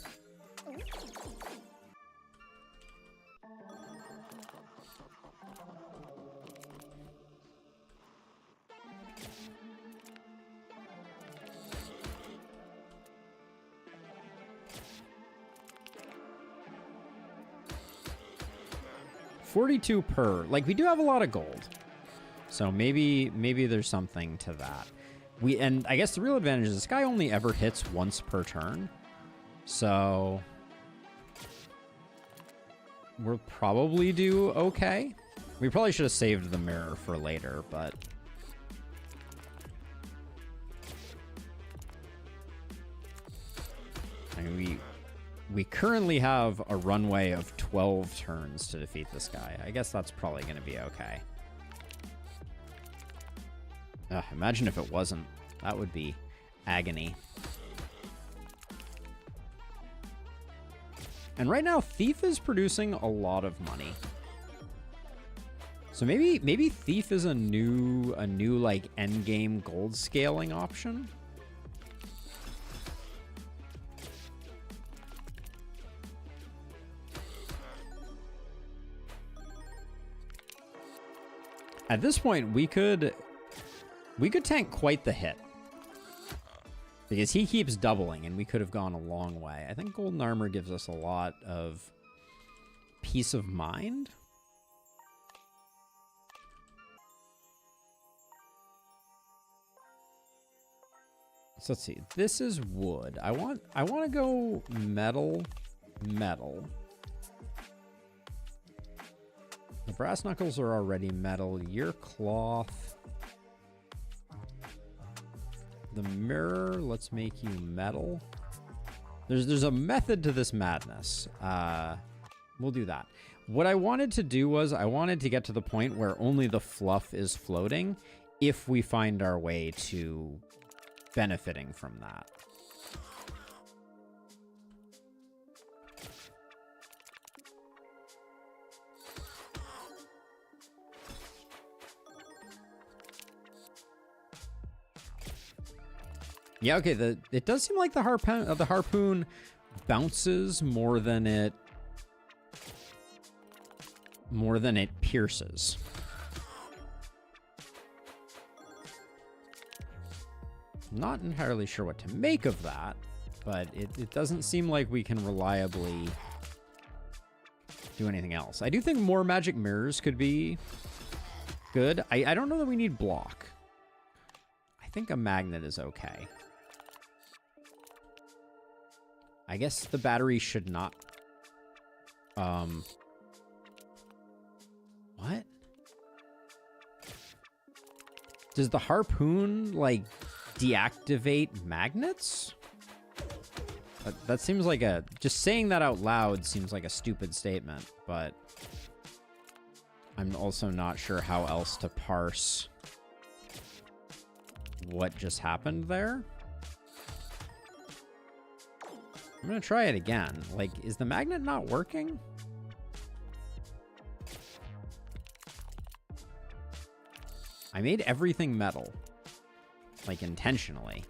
42 per. Like, we do have a lot of gold. So maybe there's something to that. And I guess the real advantage is this guy only ever hits once per turn. So we'll probably do okay. We probably should have saved the mirror for later, but I mean, we currently have a runway of 12 turns to defeat this guy. I guess that's probably going to be okay. Imagine if it wasn't. That would be agony. And right now, Thief is producing a lot of money. So maybe Thief is a new like end game gold scaling option. At this point, we could tank quite the hit. Because he keeps doubling, and we could have gone a long way. I think golden armor gives us a lot of peace of mind. So let's see. This is wood. I want to go metal. The brass knuckles are already metal. Your cloth. The mirror, let's make you metal. There's a method to this madness. We'll do that. What I wanted to do was I wanted to get to the point where only the fluff is floating if we find our way to benefiting from that. Yeah, okay, it does seem like the harpoon bounces more than it pierces. Not entirely sure what to make of that, but it doesn't seem like we can reliably do anything else. I do think more magic mirrors could be good. I don't know that we need block. I think a magnet is okay. I guess the battery should not... What? Does the harpoon, like, deactivate magnets? That seems like a... Just saying that out loud seems like a stupid statement, but... I'm also not sure how else to parse what just happened there. I'm gonna try it again. Like, is the magnet not working? I made everything metal. Like, intentionally.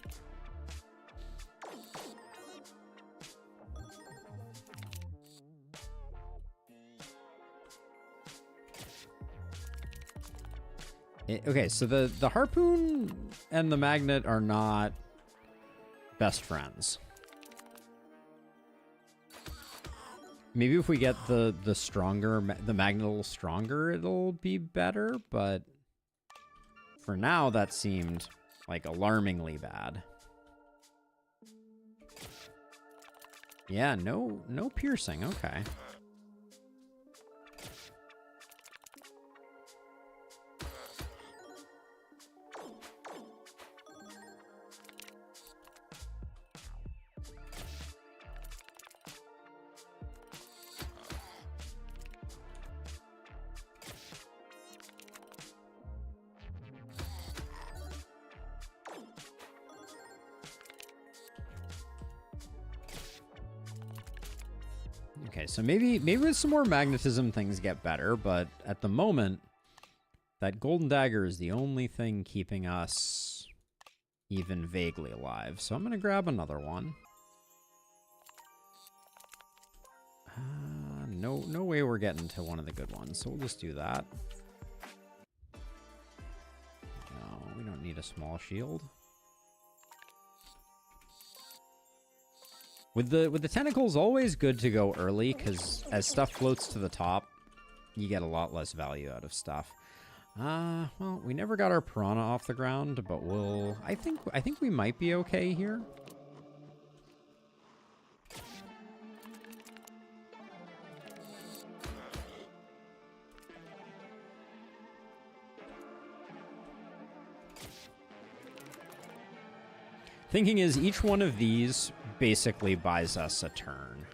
Okay, so the harpoon and the magnet are not best friends. Maybe if we get the magnet a little stronger, it'll be better, but for now that seemed like alarmingly bad. Yeah, no piercing, okay. Okay, so maybe with some more magnetism things get better, but at the moment, that golden dagger is the only thing keeping us even vaguely alive. So I'm going to grab another one. No way we're getting to one of the good ones, so we'll just do that. No, we don't need a small shield. With the tentacles, always good to go early, because as stuff floats to the top, you get a lot less value out of stuff. Well, we never got our piranha off the ground, but I think we might be okay here. Thinking is each one of these basically buys us a turn.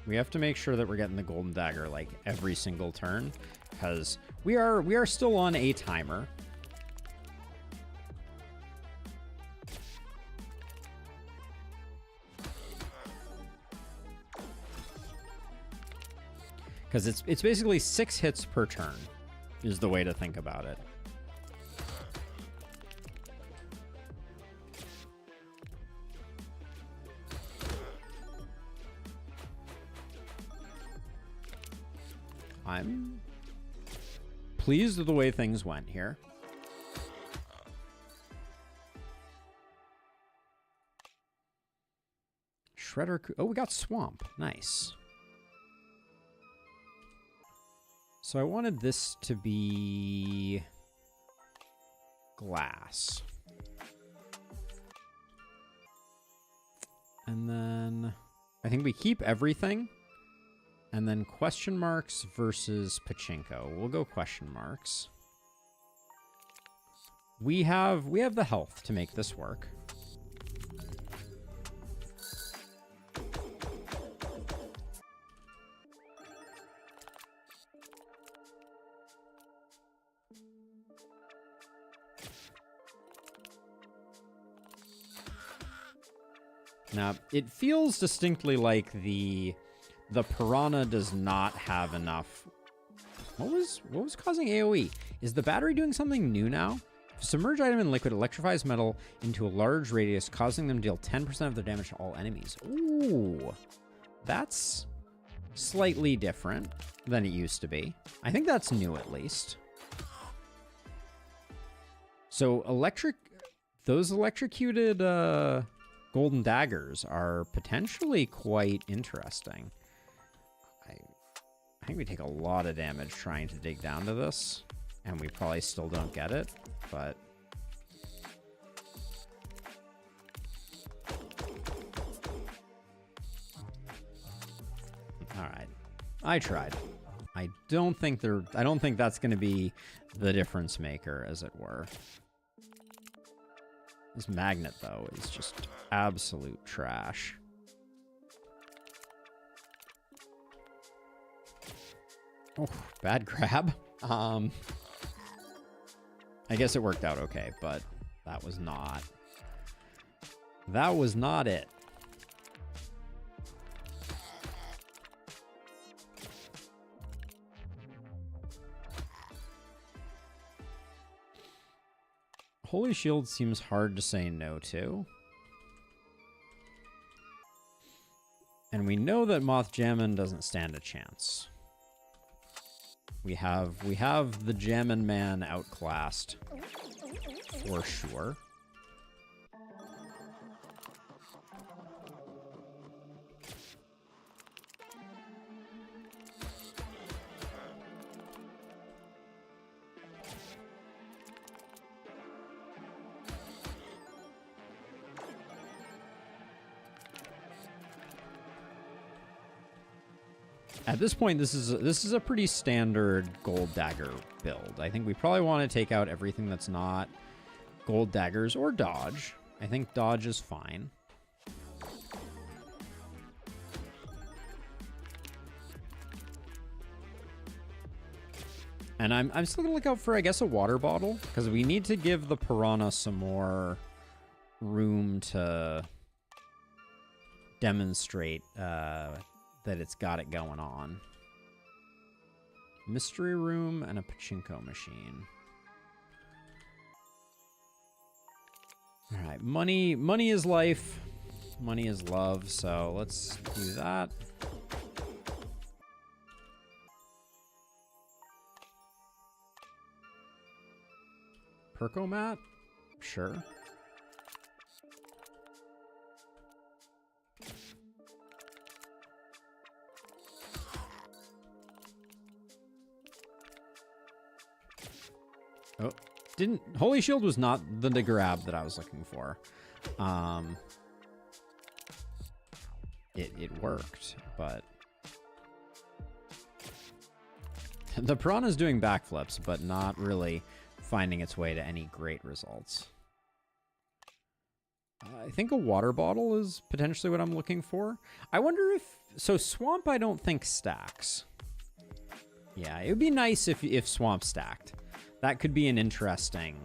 We have to make sure that we're getting the golden dagger like every single turn, because we are still on a timer. Because it's basically 6 hits per turn is the way to think about it. I'm pleased with the way things went here. Shredder... Oh, we got Swamp. Nice. So I wanted this to be glass. And then I think we keep everything. And then question marks versus pachinko. We'll go question marks. We have the health to make this work. Now, it feels distinctly like the Piranha does not have enough. What was causing AoE? Is the battery doing something new now? Submerge item in liquid electrifies metal into a large radius, causing them to deal 10% of their damage to all enemies. Ooh, that's slightly different than it used to be. I think that's new at least. So those electrocuted golden daggers are potentially quite interesting. I think we take a lot of damage trying to dig down to this, and we probably still don't get it, but... Alright. I tried. I don't think that's going to be the difference maker, as it were. This magnet, though, is just absolute trash. Oh, bad grab. I guess it worked out okay, but that was not it. Holy Shield seems hard to say no to. And we know that Moth Jammin doesn't stand a chance. We have the Jammin Man outclassed for sure. At this point, this is a pretty standard gold dagger build. I think we probably want to take out everything that's not gold daggers or dodge. I think dodge is fine. And I'm still gonna look out for, I guess, a water bottle, because we need to give the Piranha some more room to demonstrate that it's got it going on. Mystery room and a pachinko machine. All right, money is life. Money is love, so let's do that. Percomat? Sure. Oh, Holy Shield was not the grab that I was looking for. It worked, but the Piranha's doing backflips, but not really finding its way to any great results. I think a water bottle is potentially what I'm looking for. I wonder if... So Swamp I don't think stacks. Yeah, it would be nice if Swamp stacked. That could be an interesting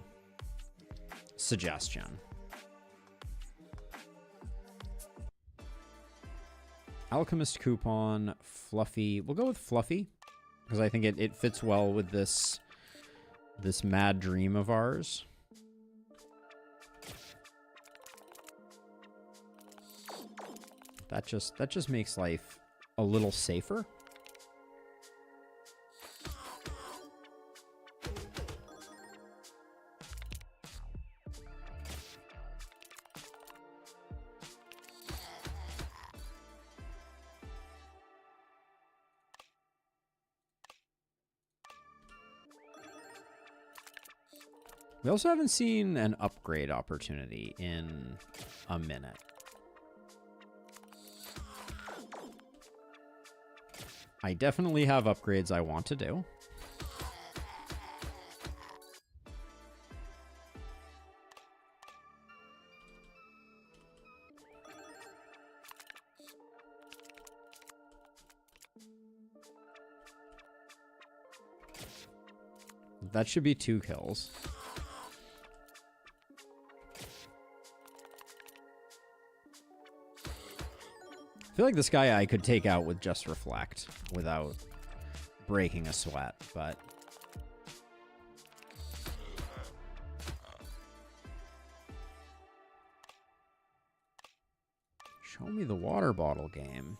suggestion. Alchemist coupon, Fluffy. We'll go with Fluffy, because I think it fits well with this mad dream of ours. That just makes life a little safer. We also haven't seen an upgrade opportunity in a minute. I definitely have upgrades I want to do. That should be 2 kills. I feel like this guy I could take out with just Reflect without breaking a sweat, but... Show me the water bottle game.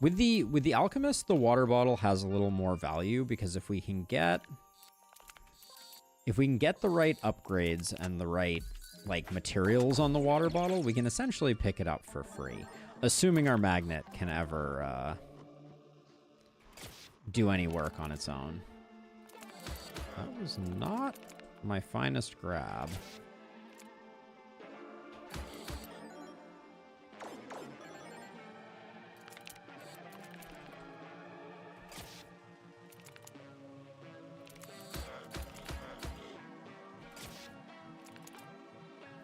With the Alchemist, the water bottle has a little more value because if we can get the right upgrades and the right like materials on the water bottle, we can essentially pick it up for free, assuming our magnet can ever do any work on its own. That was not my finest grab.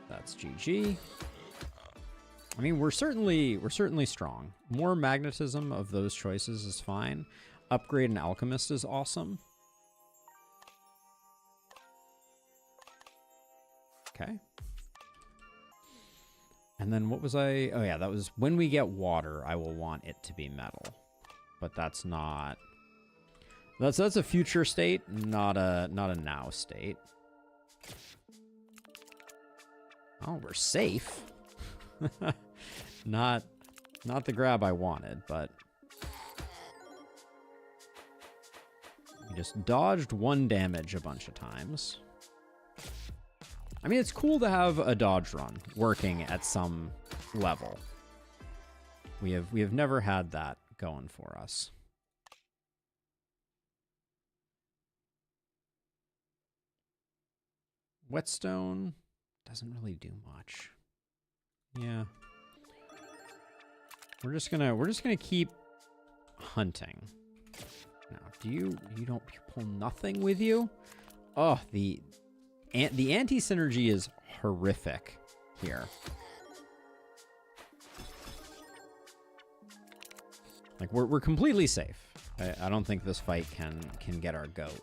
That's GG. I mean, we're certainly strong. More magnetism of those choices is fine. Upgrade an alchemist is awesome. Okay. And then what was I? Oh yeah, that was when we get water, I will want it to be metal. But that's not. That's a future state, not a now state. Oh, we're safe. Not the grab I wanted, but we just dodged 1 damage a bunch of times. I mean, it's cool to have a dodge run working at some level. We have never had that going for us. Whetstone doesn't really do much. Yeah. We're just gonna keep hunting. Now, you pull nothing with you? Oh, the anti-synergy is horrific here. Like we're completely safe. I don't think this fight can get our goat,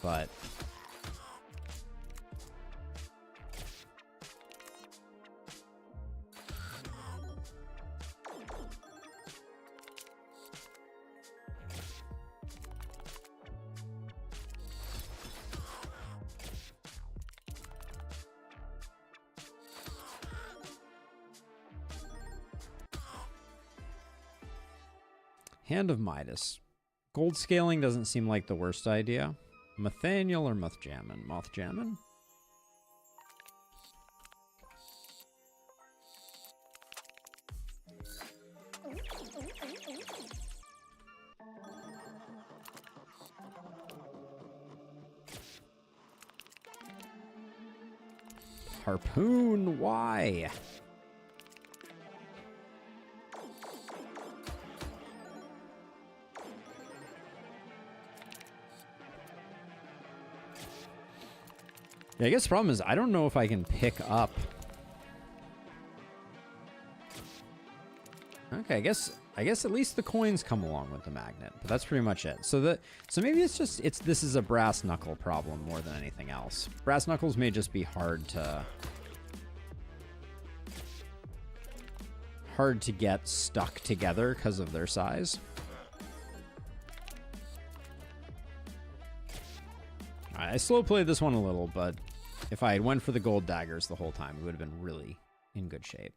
but Hand of Midas. Gold scaling doesn't seem like the worst idea. Nathaniel or Mothjamin? Mothjamin? Harpoon, why? Yeah, I guess the problem is I don't know if I can pick up. Okay, I guess at least the coins come along with the magnet, but that's pretty much it. So maybe this is a brass knuckle problem more than anything else. Brass knuckles may just be hard to get stuck together because of their size. I slow played this one a little, but if I had went for the gold daggers the whole time, it would have been really in good shape.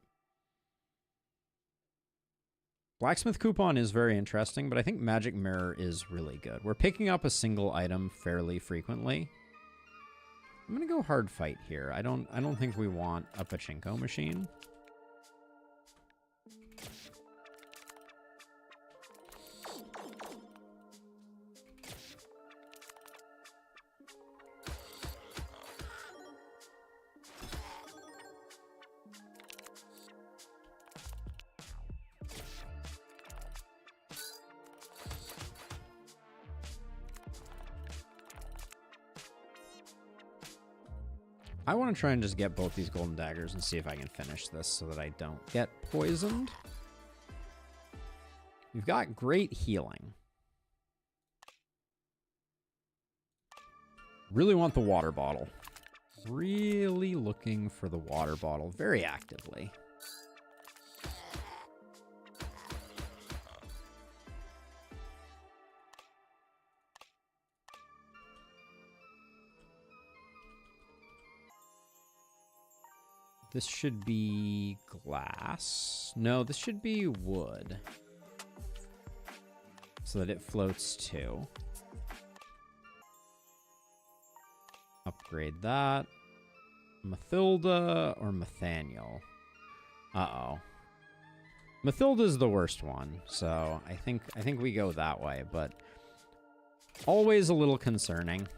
Blacksmith coupon is very interesting, but I think Magic Mirror is really good. We're picking up a single item fairly frequently. I'm gonna go hard fight here. I don't think we want a pachinko machine. I want to try and just get both these golden daggers and see if I can finish this so that I don't get poisoned. We've got great healing. Really want the water bottle. Really looking for the water bottle very actively. This should be glass. No, this should be wood. So that it floats too. Upgrade that. Mathilda or Nathaniel? Uh-oh. Mathilda's the worst one, so I think we go that way, but always a little concerning.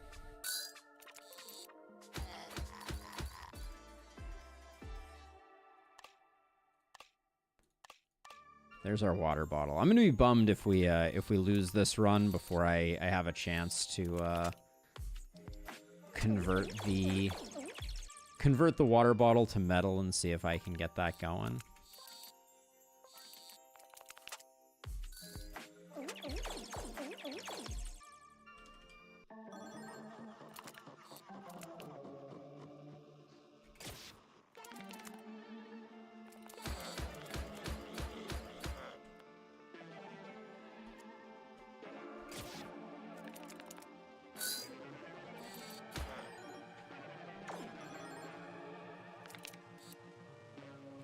There's our water bottle. I'm gonna be bummed if we lose this run before I have a chance to convert the water bottle to metal and see if I can get that going.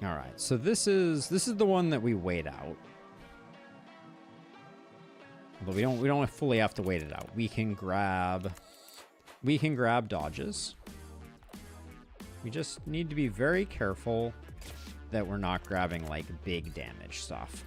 All right, so this is the one that we wait out. Although we don't fully have to wait it out. We can grab dodges. We just need to be very careful that we're not grabbing like big damage stuff.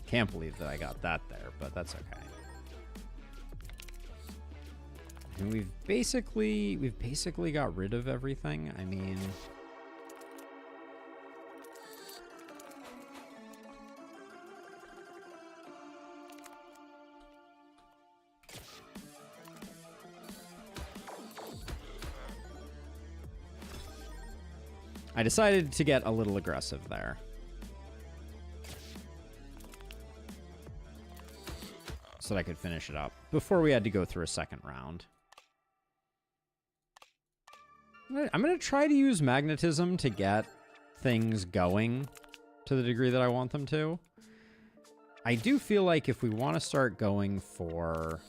Can't believe that I got that there, but that's okay. And we've basically got rid of everything. I mean, I decided to get a little aggressive there. So that I could finish it up before we had to go through a second round. I'm going to try to use magnetism to get things going to the degree that I want them to. I do feel like if we want to start going for...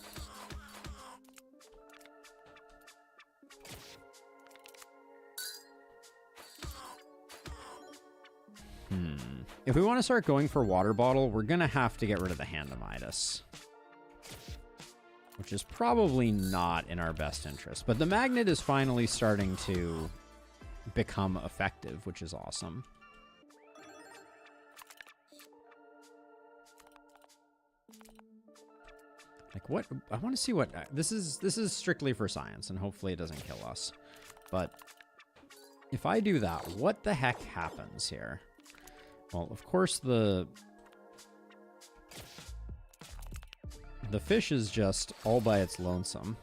If we want to start going for water bottle, we're going to have to get rid of the Hand of Midas, which is probably not in our best interest. But the magnet is finally starting to become effective, which is awesome. Like what? I want to see what this is strictly for science, and hopefully it doesn't kill us. But if I do that, what the heck happens here? Well, of course the fish is just all by its lonesome.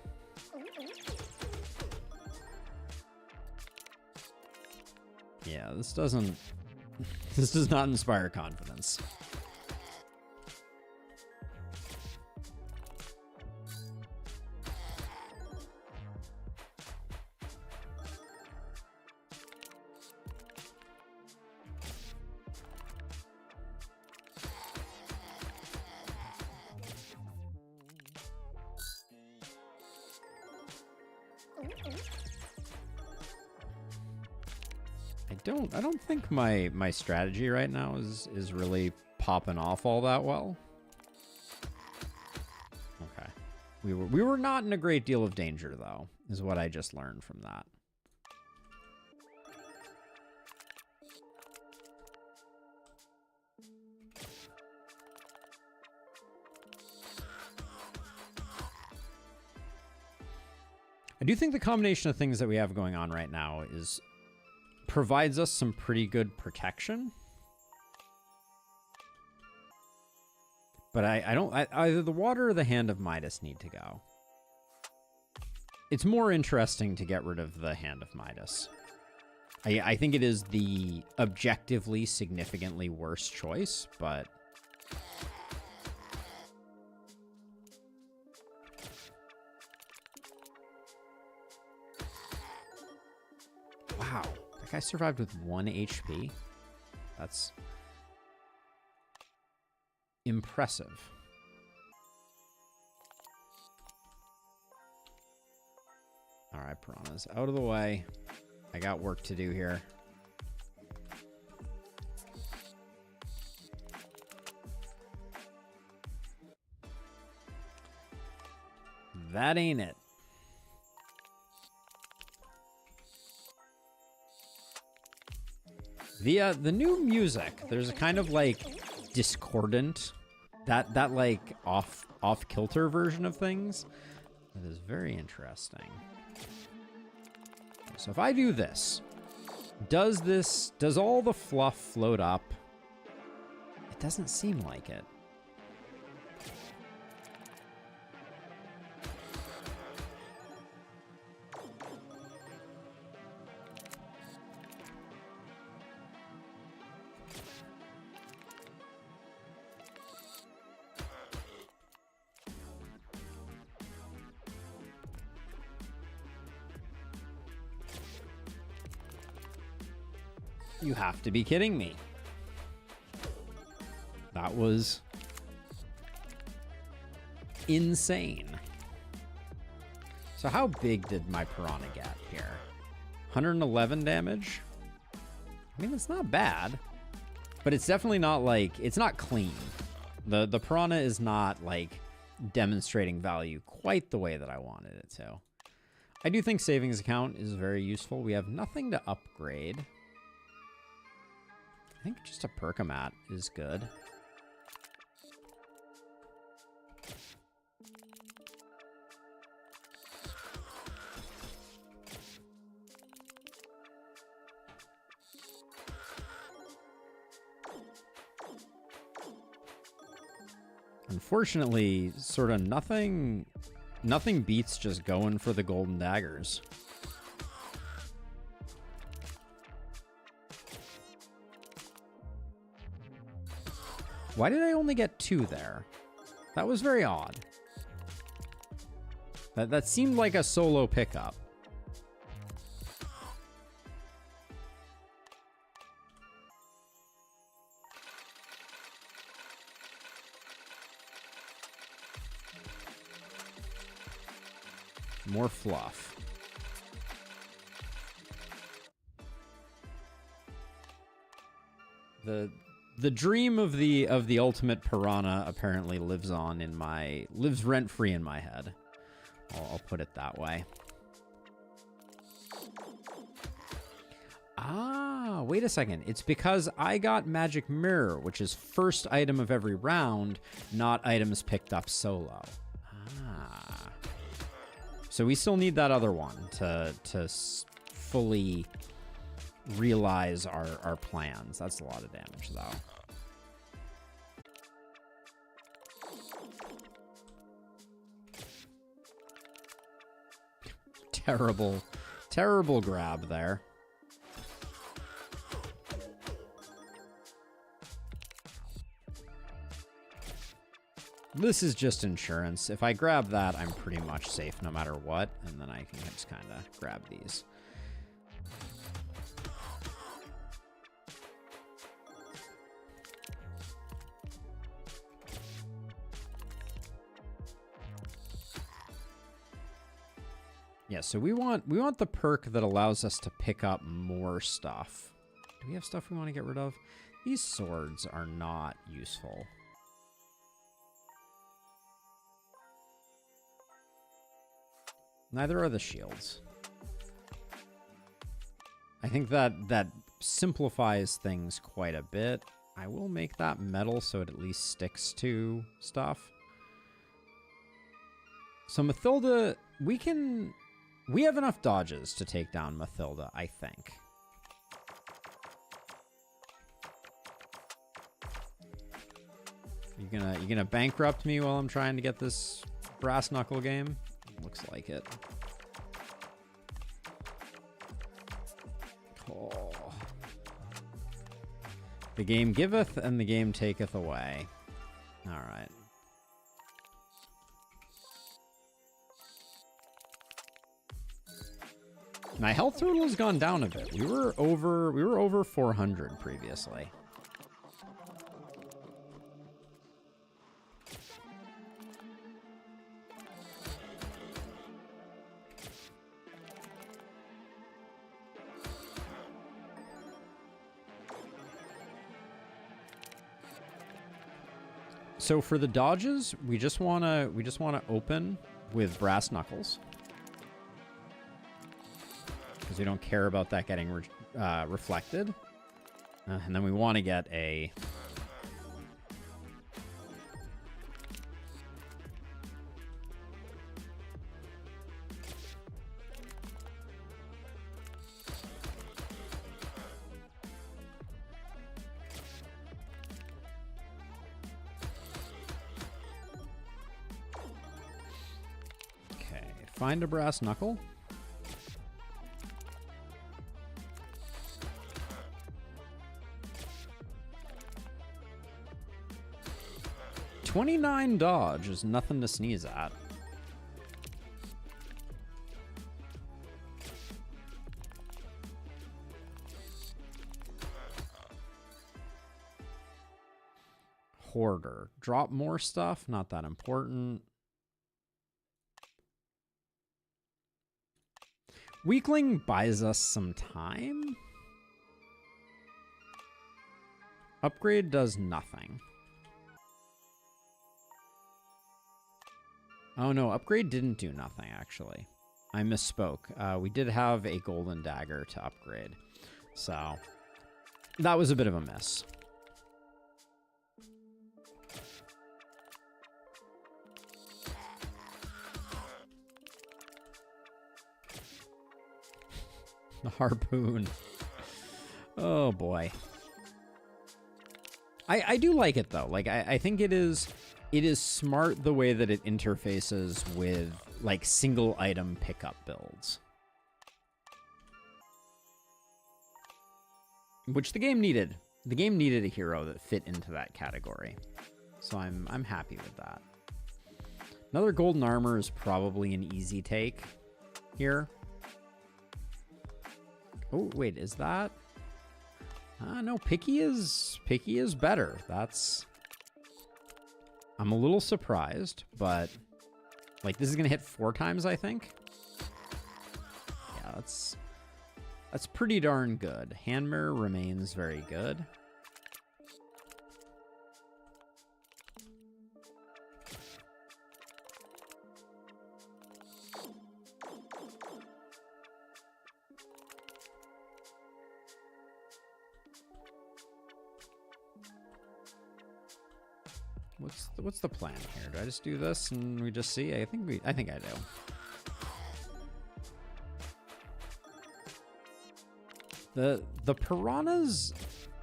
Yeah, this does not inspire confidence. I don't think my strategy right now is really popping off all that well. Okay. We were not in a great deal of danger though, is what I just learned from that. I do think the combination of things that we have going on right now provides us some pretty good protection. But either the water or the Hand of Midas need to go. It's more interesting to get rid of the Hand of Midas. I think it is the objectively significantly worse choice, but... Wow, that guy survived with 1 HP. That's impressive. All right, piranhas, out of the way. I got work to do here. That ain't it. The new music, there's a kind of like discordant, that like off kilter version of things. That is very interesting. So if I do this, does all the fluff float up? It doesn't seem like it. You have to be kidding me. That was insane. So how big did my piranha get here? 111 damage? I mean, it's not bad, but it's definitely not like, it's not clean. The piranha is not like demonstrating value quite the way that I wanted it to. I do think savings account is very useful. We have nothing to upgrade. I think just a Perkamat is good. Unfortunately, sort of nothing beats just going for the golden daggers. Why did I only get 2 there? That was very odd. That seemed like a solo pickup. More fluff. The dream of the ultimate piranha apparently lives rent free in my head. I'll put it that way. Ah, wait a second. It's because I got Magic Mirror, which is first item of every round, not items picked up solo. Ah. So we still need that other one to fully realize our plans. That's a lot of damage, though. Terrible grab there. This is just insurance. If I grab that, I'm pretty much safe no matter what, and then I can just kind of grab these. Yeah, so we want the perk that allows us to pick up more stuff. Do we have stuff we want to get rid of? These swords are not useful. Neither are the shields. I think that simplifies things quite a bit. I will make that metal so it at least sticks to stuff. So Mathilda, we have enough dodges to take down Mathilda, I think. You gonna bankrupt me while I'm trying to get this brass knuckle game? Looks like it. Oh. The game giveth and the game taketh away. All right. My health total has gone down a bit. We were over 400 previously. So for the dodges, we just wanna open with brass knuckles, because we don't care about that getting reflected, and then we want to get a find a brass knuckle. $29 dodge is nothing to sneeze at. Hoarder. Drop more stuff, not that important. Weakling buys us some time. Upgrade does nothing. Oh no, upgrade didn't do nothing, actually. I misspoke. We did have a golden dagger to upgrade. So, that was a bit of a miss. The harpoon. Oh boy. I do like it though. Like I think it is smart the way that it interfaces with like single item pickup builds. Which the game needed. The game needed a hero that fit into that category. So I'm happy with that. Another golden armor is probably an easy take here. Oh, wait, is that? No, picky is better. That's... I'm a little surprised, but... Like, this is going to hit 4 times, I think? Yeah, that's pretty darn good. Hand mirror remains very good. What's the plan here? Do I just do this and we just see? I think I do. The piranha's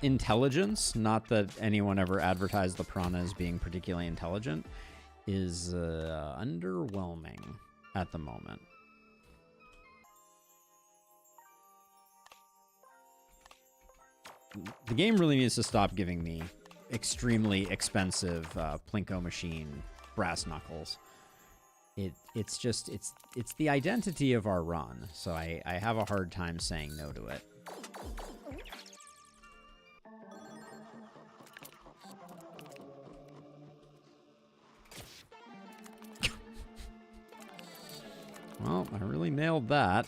intelligence, not that anyone ever advertised the piranha as being particularly intelligent, is underwhelming at the moment. The game really needs to stop giving me extremely expensive Plinko machine brass knuckles. It's the identity of our run, so I have a hard time saying no to it. Well, I really nailed that.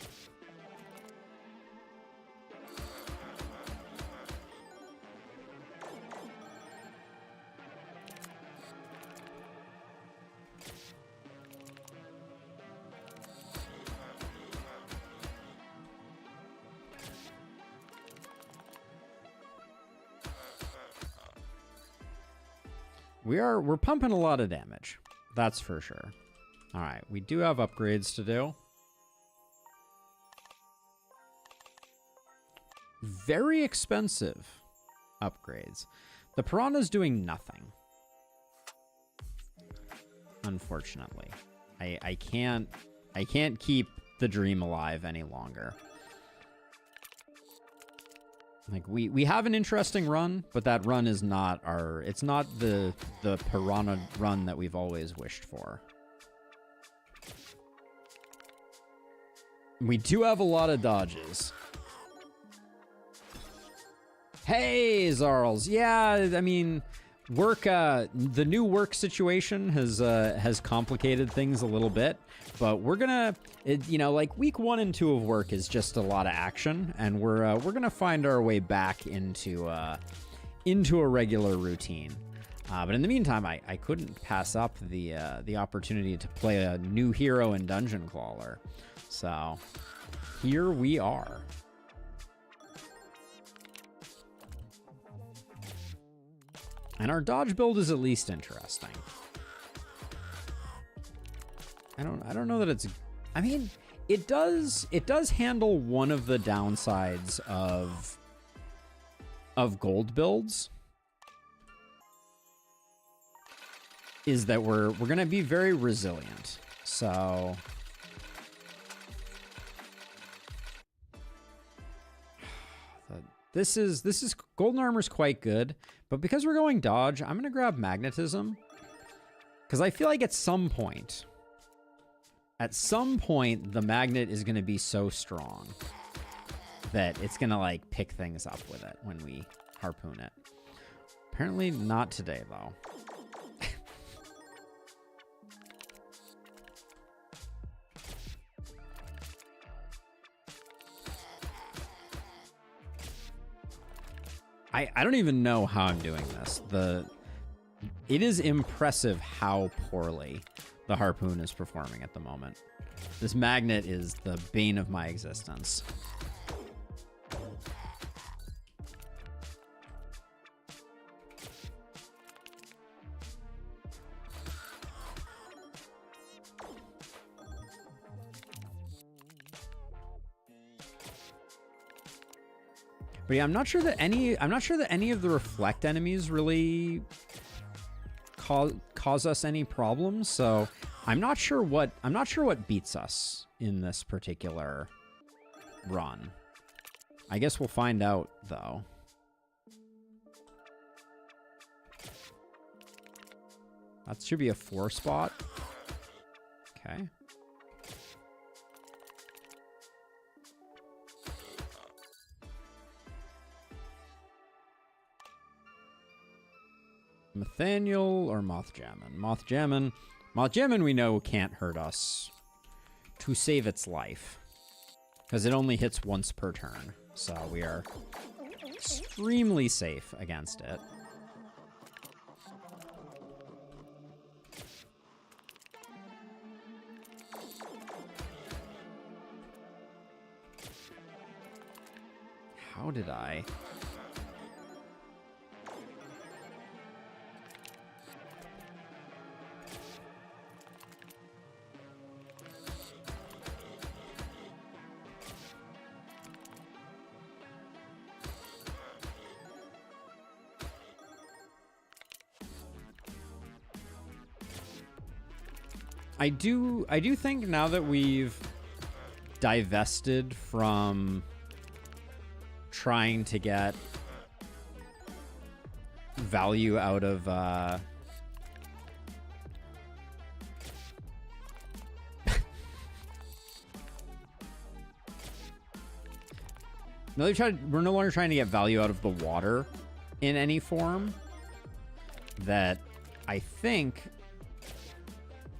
We're pumping a lot of damage. That's for sure. All right, we do have upgrades to do. Very expensive upgrades. The piranha's doing nothing. Unfortunately. I can't keep the dream alive any longer. Like, we have an interesting run, but that run is not it's not the Piranha run that we've always wished for. We do have a lot of dodges. Hey, Zarls. Yeah, I mean, the new work situation has complicated things a little bit, but we're gonna, you know, like week 1 and 2 of work is just a lot of action, and we're gonna find our way back into a regular routine. But in the meantime, I couldn't pass up the opportunity to play a new hero in Dungeon Clawler, so here we are. And our dodge build is at least interesting. I don't know that it's, I mean, it does handle one of the downsides of gold builds, is that we're going to be very resilient. So this is golden armor's quite good. But because we're going dodge, I'm going to grab magnetism. Because I feel like at some point, the magnet is going to be so strong that it's going to, like, pick things up with it when we harpoon it. Apparently not today, though. I don't even know how I'm doing this. It is impressive how poorly the harpoon is performing at the moment. This magnet is the bane of my existence. But yeah, I'm not sure that any of the reflect enemies really cause us any problems. So I'm not sure what beats us in this particular run. I guess we'll find out, though. That should be a 4 spot. Okay. Nathaniel or Mothjamin? Mothjamin we know can't hurt us to save its life, because it only hits once per turn. So we are extremely safe against it. How did I? I do think now that we've divested from trying to get value out of now we're no longer trying to get value out of the water in any form, that I think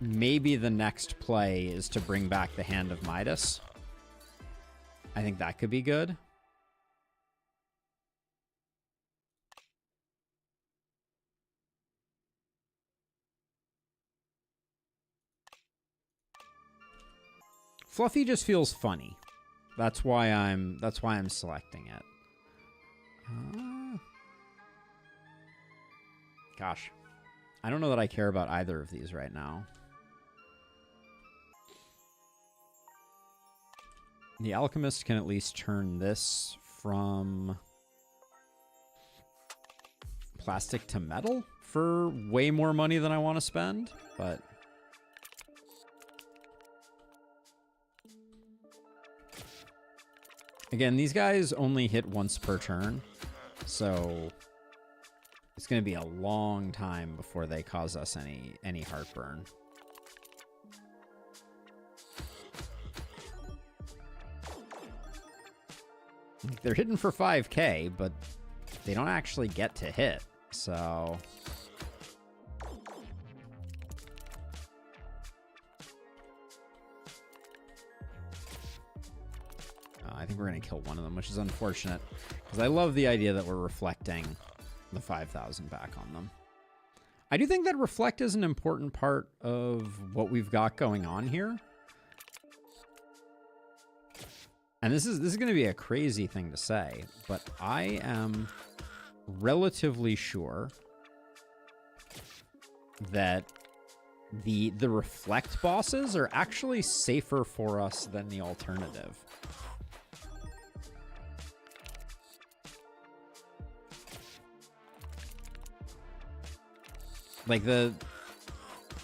maybe the next play is to bring back the Hand of Midas. I think that could be good. Fluffy just feels funny. That's why I'm selecting it. Gosh. I don't know that I care about either of these right now. The Alchemist can at least turn this from plastic to metal for way more money than I want to spend, but Again, these guys only hit once per turn, so it's going to be a long time before they cause us any heartburn. They're hitting for 5k, but they don't actually get to hit, so... I think we're going to kill one of them, which is unfortunate, because I love the idea that we're reflecting the 5,000 back on them. I do think that reflect is an important part of what we've got going on here. And this is going to be a crazy thing to say, but I am relatively sure that the reflect bosses are actually safer for us than the alternative. Like the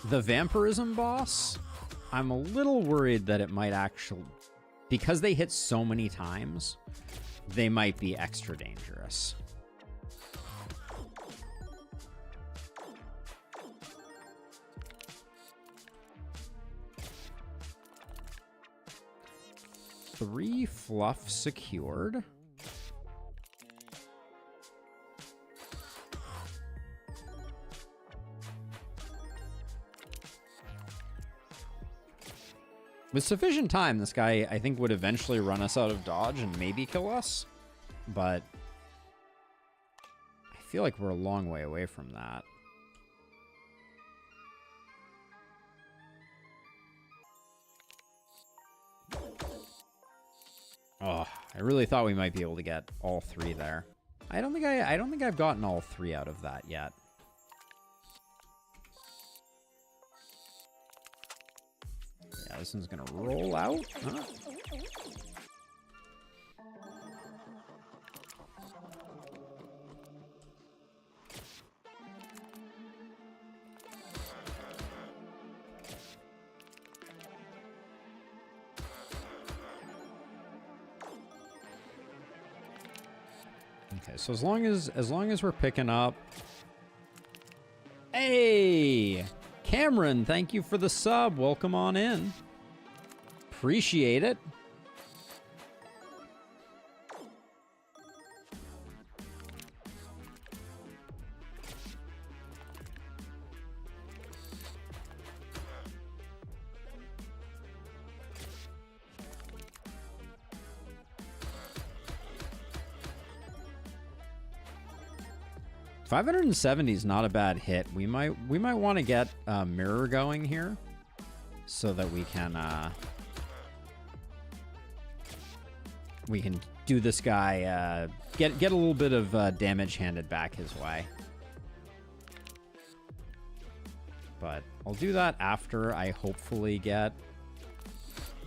vampirism boss, I'm a little worried that it might actually, because they hit so many times, they might be extra dangerous. Three fluff secured. With sufficient time, this guy, I think, would eventually run us out of dodge and maybe kill us. But I feel like we're a long way away from that. Oh, I really thought we might be able to get all three there. I don't think I've gotten all three out of that yet. Yeah, this one's gonna roll out. Huh? Okay, so as long as we're picking up. Hey, Cameron, thank you for the sub. Welcome on in. Appreciate it. $570 is not a bad hit. We might want to get a mirror going here, so that we can do this guy get a little bit of damage handed back his way. But I'll do that after I hopefully get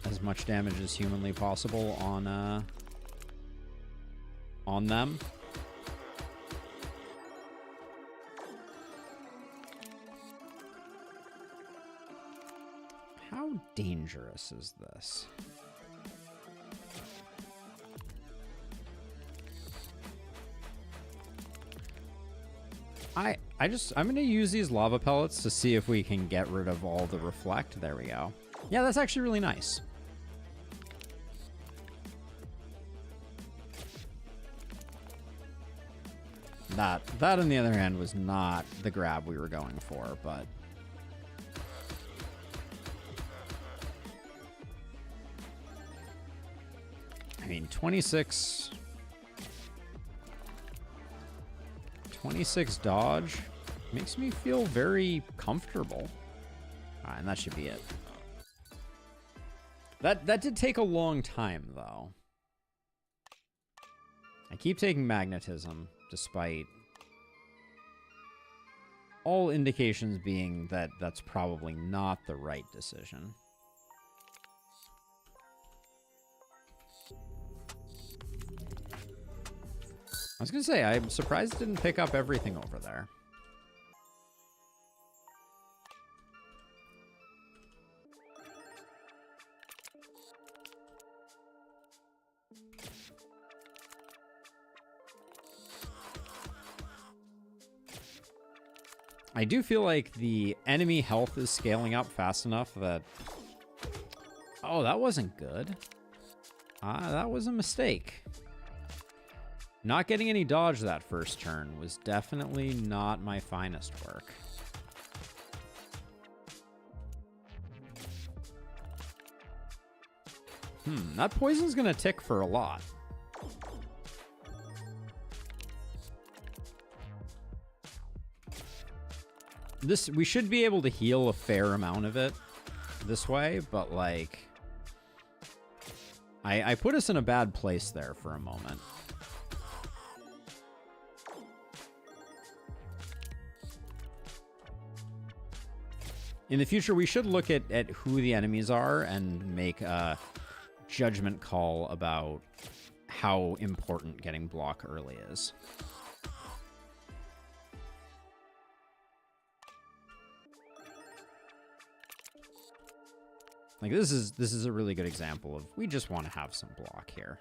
as much damage as humanly possible on them. How dangerous is this? I'm going to use these lava pellets to see if we can get rid of all the reflect. There we go. Yeah, that's actually really nice. That on the other hand was not the grab we were going for, but I mean, 26 dodge makes me feel very comfortable. All right, and that should be it. That did take a long time, though. I keep taking magnetism, despite all indications being that that's probably not the right decision. I was going to say, I'm surprised it didn't pick up everything over there. I do feel like the enemy health is scaling up fast enough that... Oh, that wasn't good. That was a mistake. Not getting any dodge that first turn was definitely not my finest work. That poison's gonna tick for a lot. We should be able to heal a fair amount of it this way, but like... I put us in a bad place there for a moment. In the future, we should look at who the enemies are and make a judgment call about how important getting block early is. Like this is a really good example of we just want to have some block here.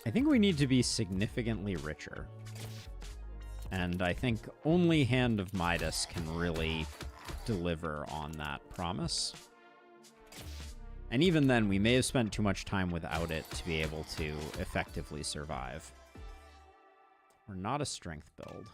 I think we need to be significantly richer. And I think only Hand of Midas can really deliver on that promise. And even then, we may have spent too much time without it to be able to effectively survive. We're not a strength build.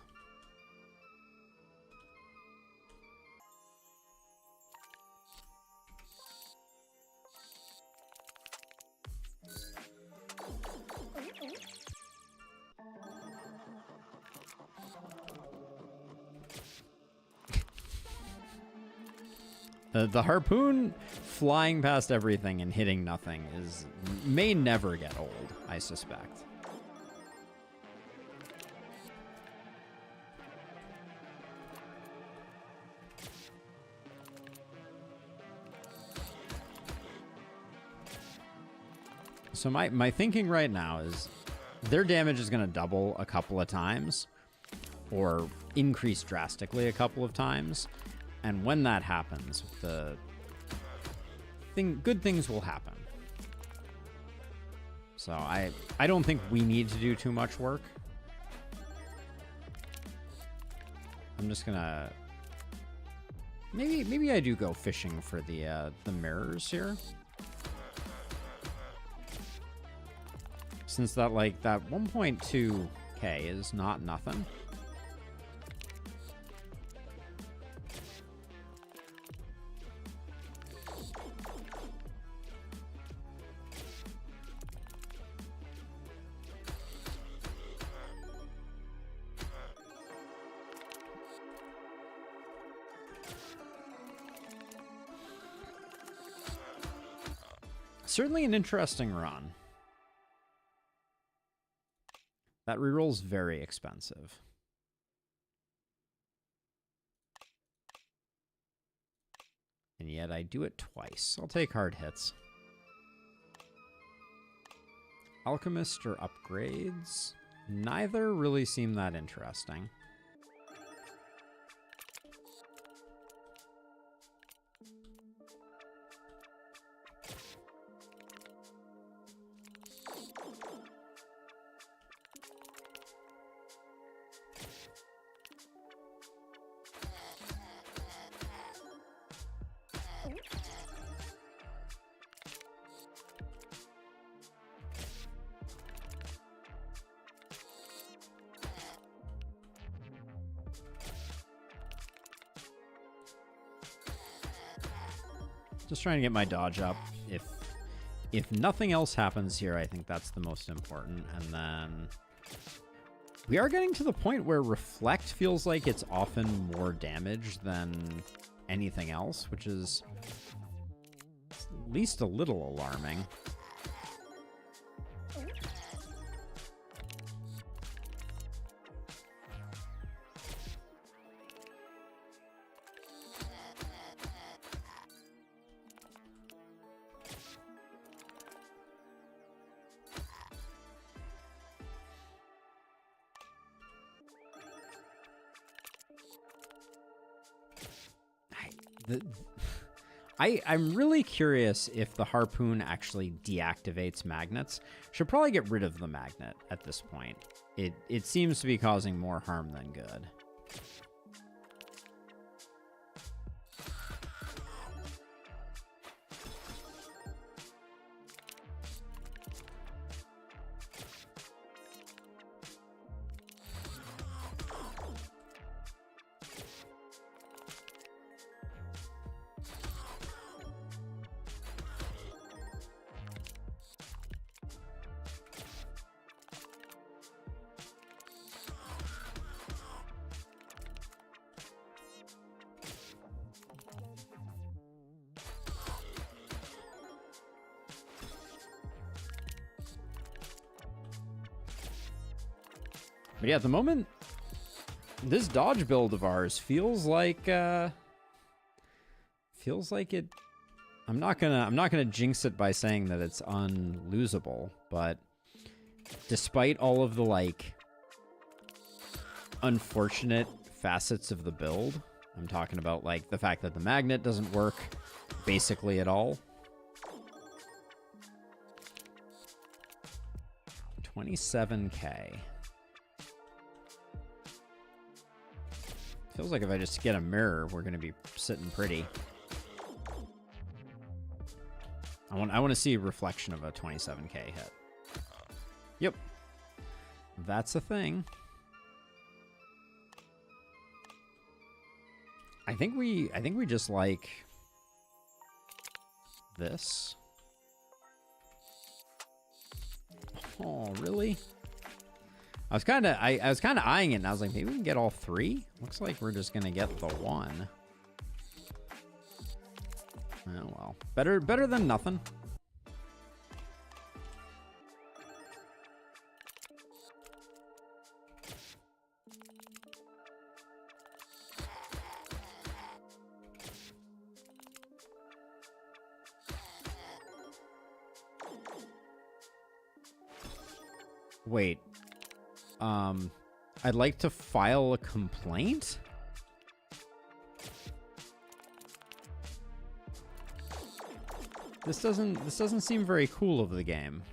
The harpoon flying past everything and hitting nothing may never get old, I suspect. So my thinking right now is their damage is going to double a couple of times or increase drastically a couple of times. And when that happens, good things will happen. So I don't think we need to do too much work. I'm just gonna maybe I do go fishing for the mirrors here. Since that 1.2k is not nothing. Certainly an interesting run. That reroll's very expensive. And yet I do it twice. I'll take hard hits. Alchemist or upgrades? Neither really seem that interesting. Just trying to get my dodge up. If nothing else happens here, I think that's the most important. And then we are getting to the point where Reflect feels like it's often more damage than anything else, which is at least a little alarming. I'm really curious if the harpoon actually deactivates magnets. Should probably get rid of the magnet at this point. It seems to be causing more harm than good. But yeah, at the moment, this dodge build of ours feels like it. I'm not gonna jinx it by saying that it's unlosable, but despite all of the like unfortunate facets of the build, I'm talking about like the fact that the magnet doesn't work basically at all. 27K. Feels like if I just get a mirror, we're gonna be sitting pretty. I want to see a reflection of a 27K hit. Yep, that's a thing. I think we just like this. Oh, really? I was kind of eyeing it, and I was like, maybe we can get all three. Looks like we're just gonna get the one. Oh well, better than nothing. Wait. I'd like to file a complaint? This doesn't seem very cool of the game.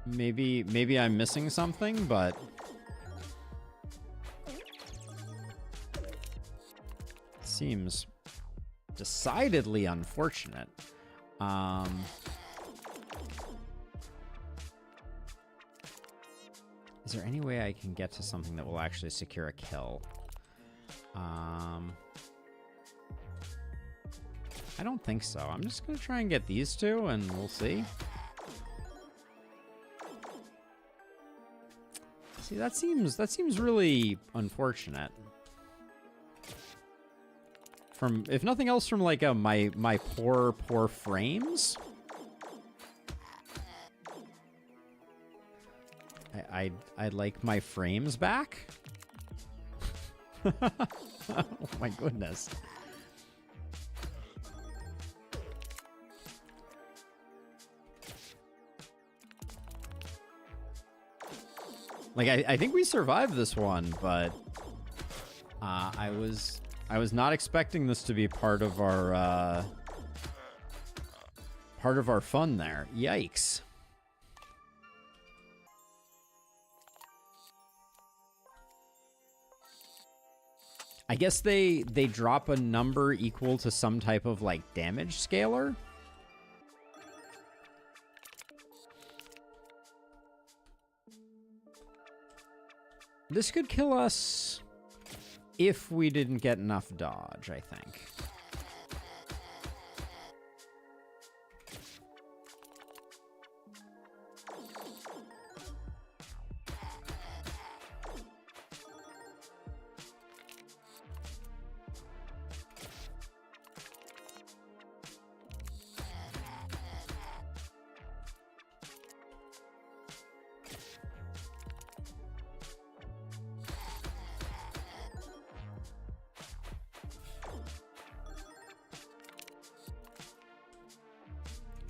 Maybe I'm missing something, but seems decidedly unfortunate. Is there any way I can get to something that will actually secure a kill? I don't think so. I'm just gonna try and get these two, and we'll see. See, that seems really unfortunate. From, if nothing else, from like my poor frames. I'd like my frames back. Oh my goodness. Like I think we survived this one, but I was not expecting this to be part of our fun there. Yikes. I guess they drop a number equal to some type of like damage scaler. This could kill us if we didn't get enough dodge, I think.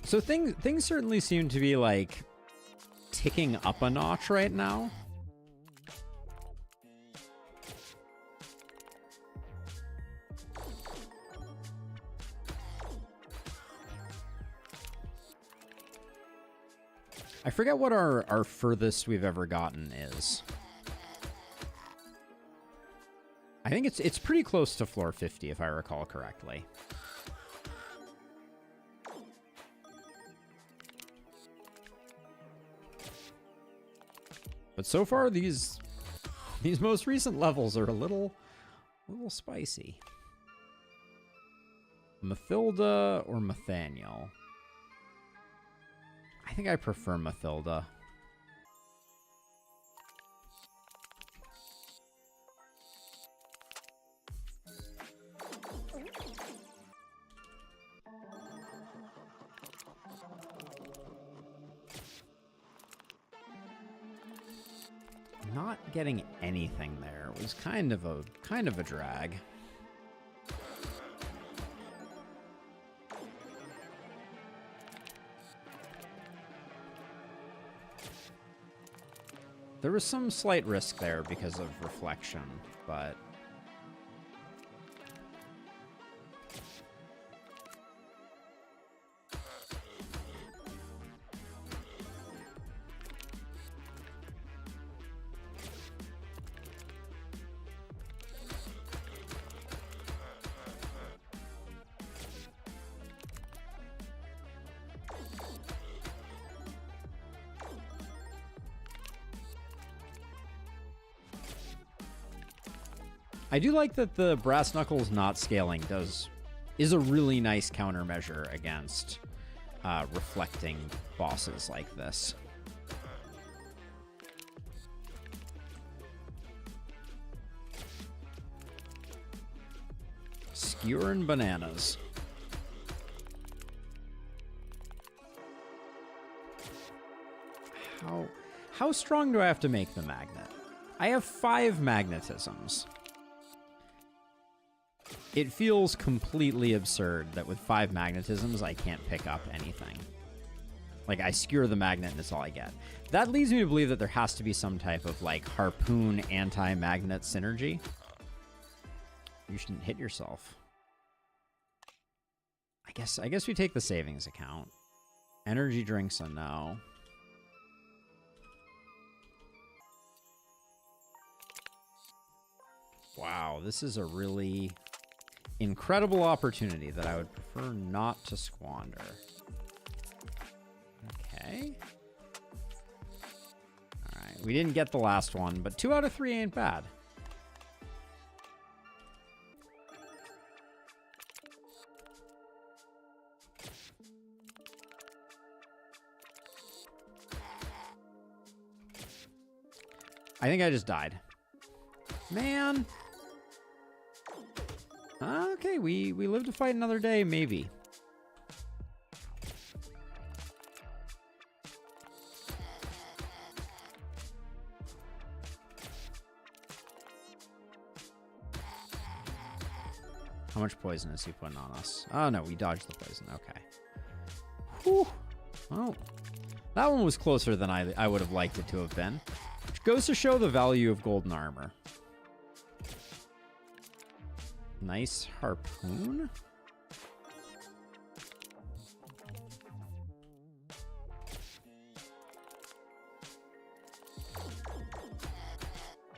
So things certainly seem to be like ticking up a notch right now. I forget what our furthest we've ever gotten is. I think it's pretty close to floor 50, if I recall correctly. But so far, these most recent levels are a little spicy. Mathilda or Nathaniel? I think I prefer Mathilda. Not getting anything there was kind of a drag. There was some slight risk there because of reflection, but I do like that the brass knuckles not scaling is a really nice countermeasure against reflecting bosses like this. Skewering bananas. How strong do I have to make the magnet? I have 5 magnetisms. It feels completely absurd that with 5 magnetisms, I can't pick up anything. Like, I skewer the magnet and that's all I get. That leads me to believe that there has to be some type of, like, harpoon anti-magnet synergy. You shouldn't hit yourself. I guess we take the savings account. Energy drinks, a no. Wow, this is a really incredible opportunity that I would prefer not to squander. Okay. All right, we didn't get the last one, but 2 out of 3 ain't bad. I think I just died. Man. Okay, we live to fight another day, maybe. How much poison is he putting on us? Oh, no, we dodged the poison. Okay. Whew. Well, that one was closer than I would have liked it to have been. Which goes to show the value of golden armor. Nice harpoon.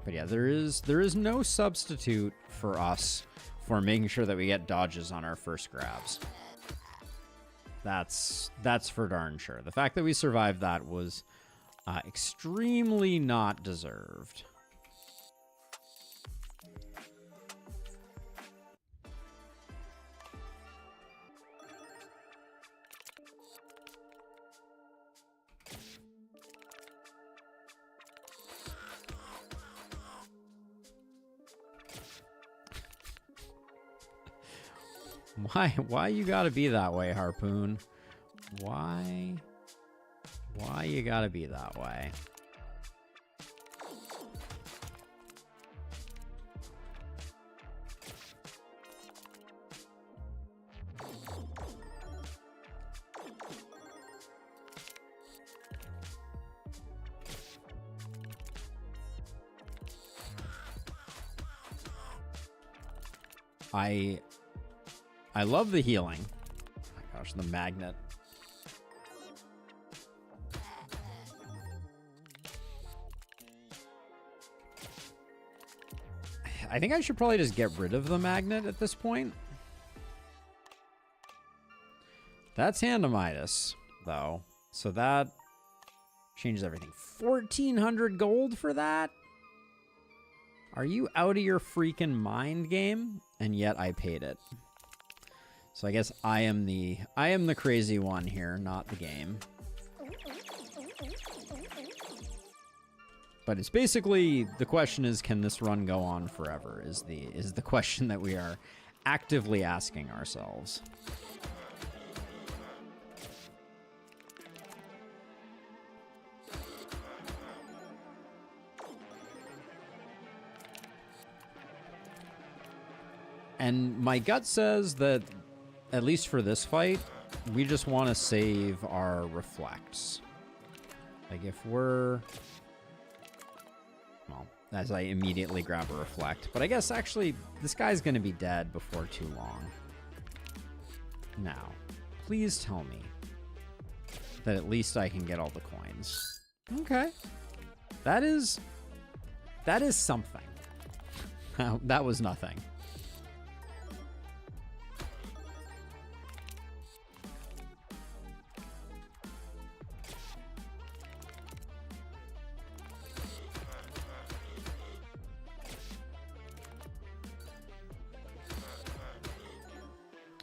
But yeah, there is no substitute for us for making sure that we get dodges on our first grabs. That's for darn sure. The fact that we survived that was extremely not deserved. Why you gotta be that way, Harpoon? Why you gotta be that way? I love the healing. Oh my gosh, the magnet. I think I should probably just get rid of the magnet at this point. That's Handamitis, though. So that changes everything. 1,400 gold for that? Are you out of your freaking mind, game? And yet I paid it. So I guess I am the crazy one here, not the game. But it's basically, the question is, can this run go on forever? Is the question that we are actively asking ourselves. And my gut says that, at least for this fight, we just want to save our reflects. Like, if we're... Well, as I immediately grab a reflect. But I guess, actually, this guy's going to be dead before too long. Now, please tell me that at least I can get all the coins. Okay. That is something. That was nothing.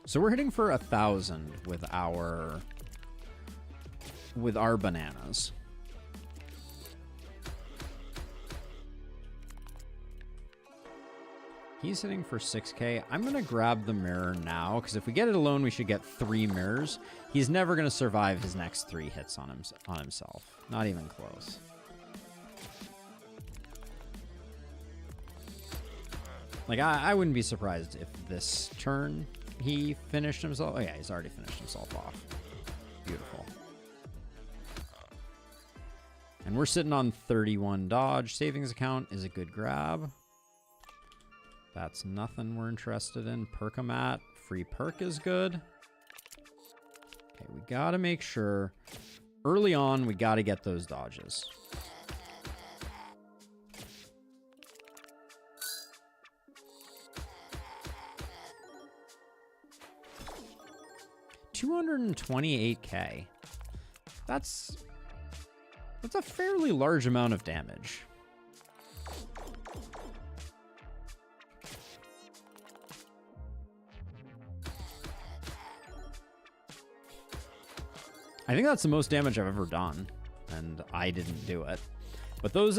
So we're hitting for 1,000 with our bananas. He's hitting for 6K. I'm gonna grab the mirror now, because if we get it alone, we should get 3 mirrors. He's never gonna survive his next 3 hits on himself. Not even close. Like, I wouldn't be surprised if this turn he finished himself. Oh yeah, he's already finished himself off. Beautiful. And we're sitting on 31 dodge. Savings account is a good grab. That's nothing we're interested in. Perkamat, free perk is good. Okay, we gotta make sure early on we gotta get those dodges. $228K. That's a fairly large amount of damage. I think that's the most damage I've ever done, and I didn't do it. But those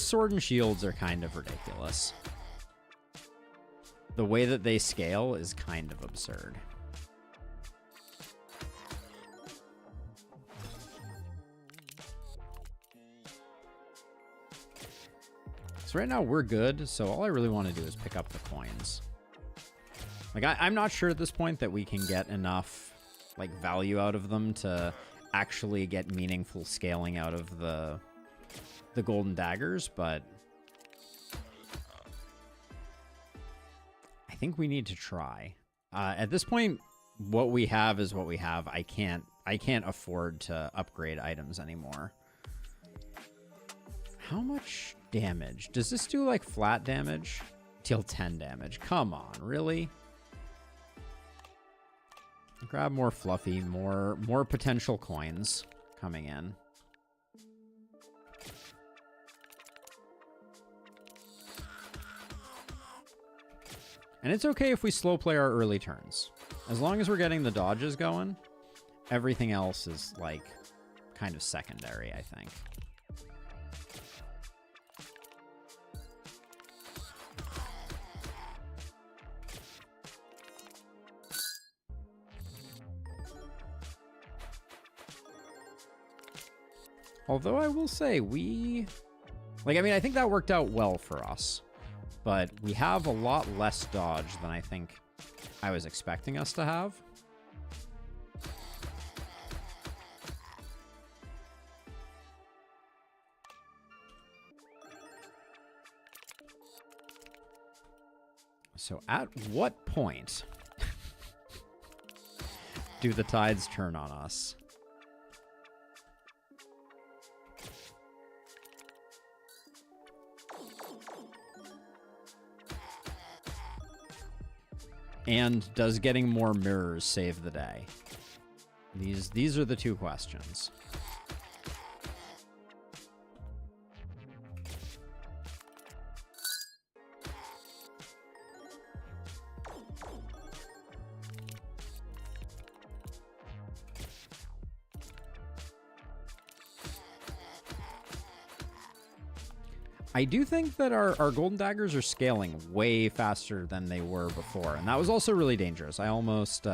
sword and shields are kind of ridiculous. The way that they scale is kind of absurd. So right now we're good, so all I really want to do is pick up the coins. Like, I'm not sure at this point that we can get enough, like, value out of them to actually get meaningful scaling out of the golden daggers, but I think we need to try. At this point, what we have is what we have. I can't afford to upgrade items anymore. How much damage? Does this do, like, flat damage? Deal 10 damage. Come on, really? Grab more fluffy, more potential coins coming in. And it's okay if we slow play our early turns. As long as we're getting the dodges going, everything else is, like, kind of secondary, I think. Although I will say, I mean, I think that worked out well for us. But we have a lot less dodge than I think I was expecting us to have. So at what point do the tides turn on us? And does getting more mirrors save the day? These are the two questions. I do think that our golden daggers are scaling way faster than they were before, and that was also really dangerous. I almost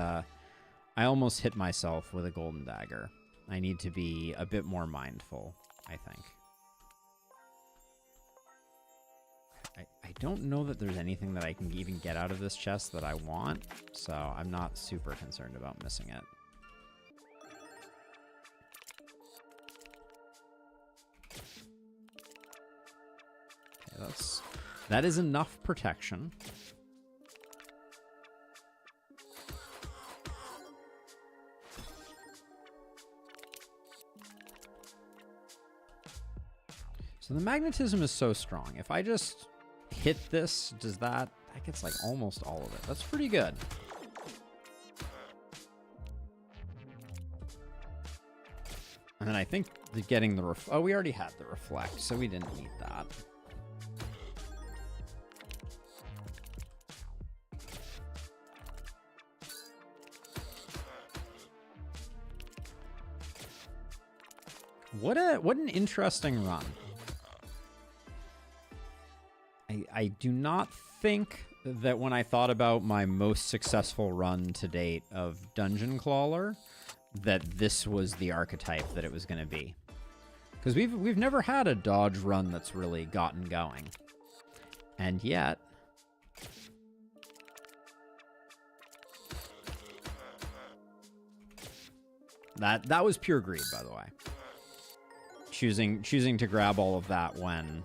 hit myself with a golden dagger. I need to be a bit more mindful, I think. I don't know that there's anything that I can even get out of this chest that I want, so I'm not super concerned about missing it. That is enough protection. So the magnetism is so strong. If I just hit this, does that gets like almost all of it. That's pretty good. And then I think getting the oh, we already had the reflect, so we didn't need that. What an interesting run. I do not think that when I thought about my most successful run to date of Dungeon Clawler, that this was the archetype that it was going to be. Because we've never had a dodge run that's really gotten going. And yet... That was pure greed, by the way. Choosing to grab all of that when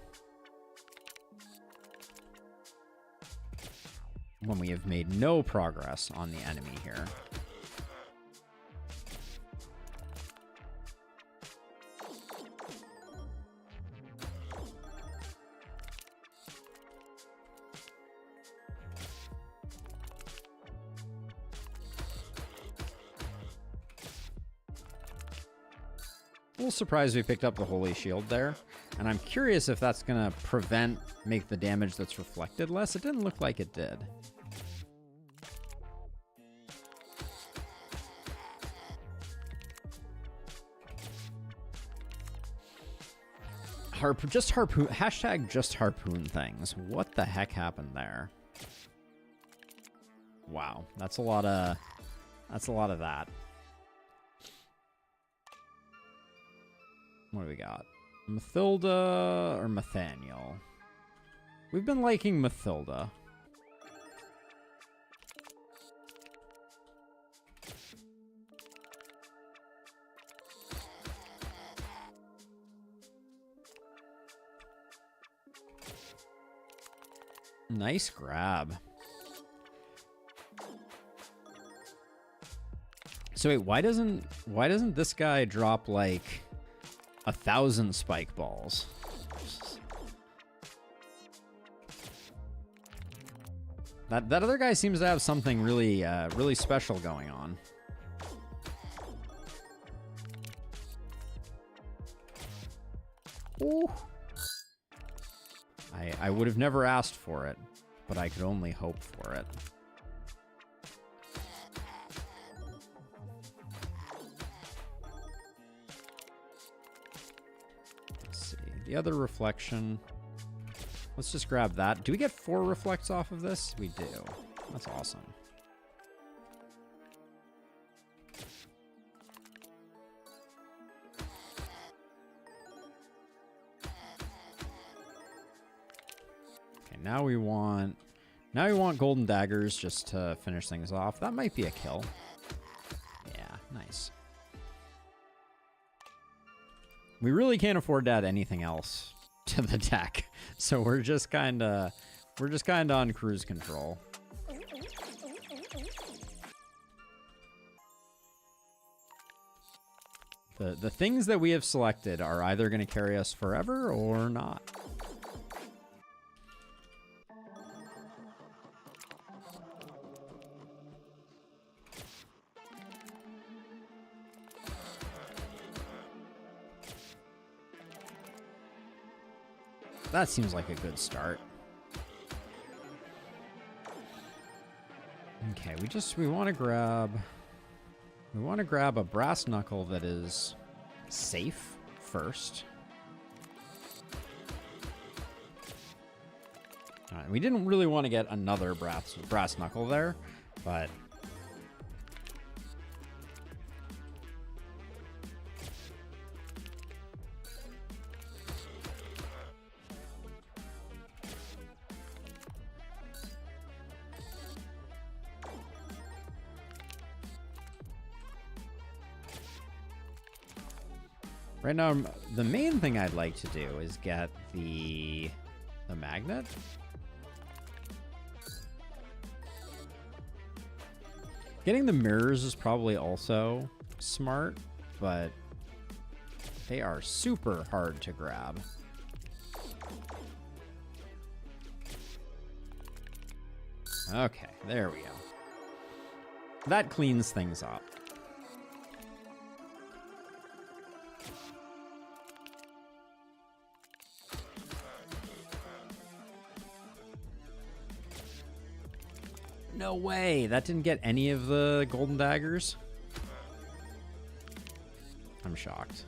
we have made no progress on the enemy here. A little surprised we picked up the Holy Shield there, and I'm curious if that's going to make the damage that's reflected less. It didn't look like it did. Just harpoon, hashtag just harpoon things. What the heck happened there? Wow, that's a lot of that. What do we got? Mathilda or Nathaniel? We've been liking Mathilda. Nice grab. So wait, why doesn't this guy drop like 1,000 spike balls? That other guy seems to have something really really special going on. Ooh. I would have never asked for it, but I could only hope for it. Let's see. The other reflection. Let's just grab that. Do we get 4 reflects off of this? We do. That's awesome. Now we want golden daggers just to finish things off. That might be a kill. Yeah, nice. We really can't afford to add anything else to the deck, so we're just kind of on cruise control. The things that we have selected are either going to carry us forever or not. That seems like a good start. Okay, we want to grab a brass knuckle that is safe first. All right, we didn't really want to get another brass knuckle there, but right now, the main thing I'd like to do is get the magnet. Getting the mirrors is probably also smart, but they are super hard to grab. Okay, there we go. That cleans things up. No way! That didn't get any of the golden daggers? I'm shocked.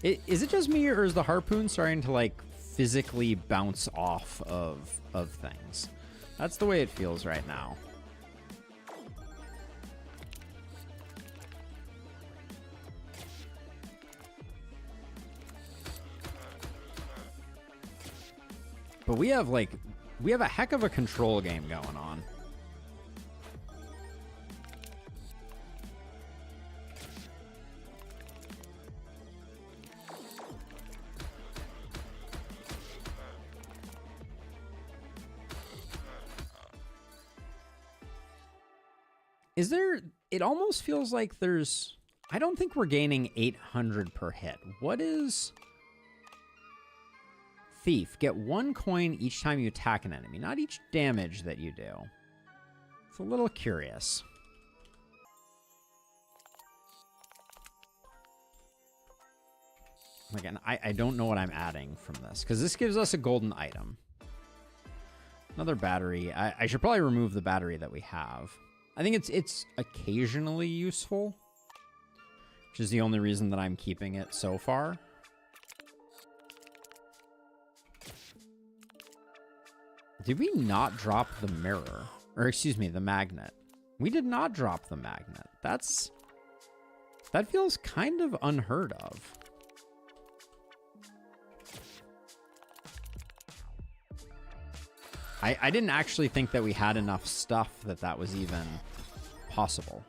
Is it just me, or is the harpoon starting to, like, physically bounce off of things? That's the way it feels right now. But we have a heck of a control game going on. Is there... It almost feels like there's... I don't think we're gaining 800 per hit. What is... Thief. Get 1 coin each time you attack an enemy, not each damage that you do. It's a little curious. Again, I don't know what I'm adding from this, because this gives us a golden item. Another battery. I should probably remove the battery that we have. I think it's occasionally useful, which is the only reason that I'm keeping it so far. Did we not drop the mirror? Or excuse me, the magnet. We did not drop the magnet. That feels kind of unheard of. I didn't actually think that we had enough stuff that was even possible.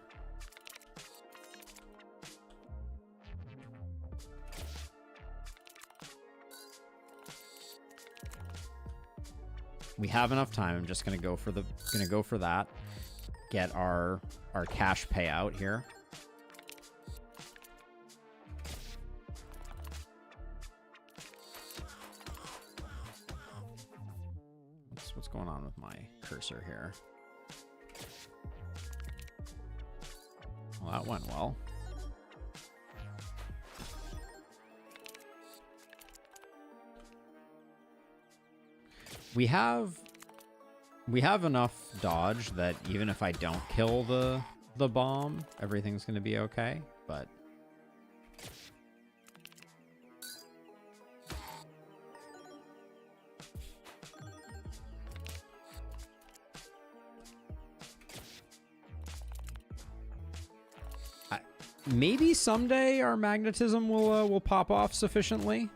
We have enough time. I'm just gonna go for that. Get our cash payout here. What's going on with my cursor here? Well, that went well. We have enough dodge that even if I don't kill the bomb, everything's going to be okay, but maybe someday our magnetism will pop off sufficiently.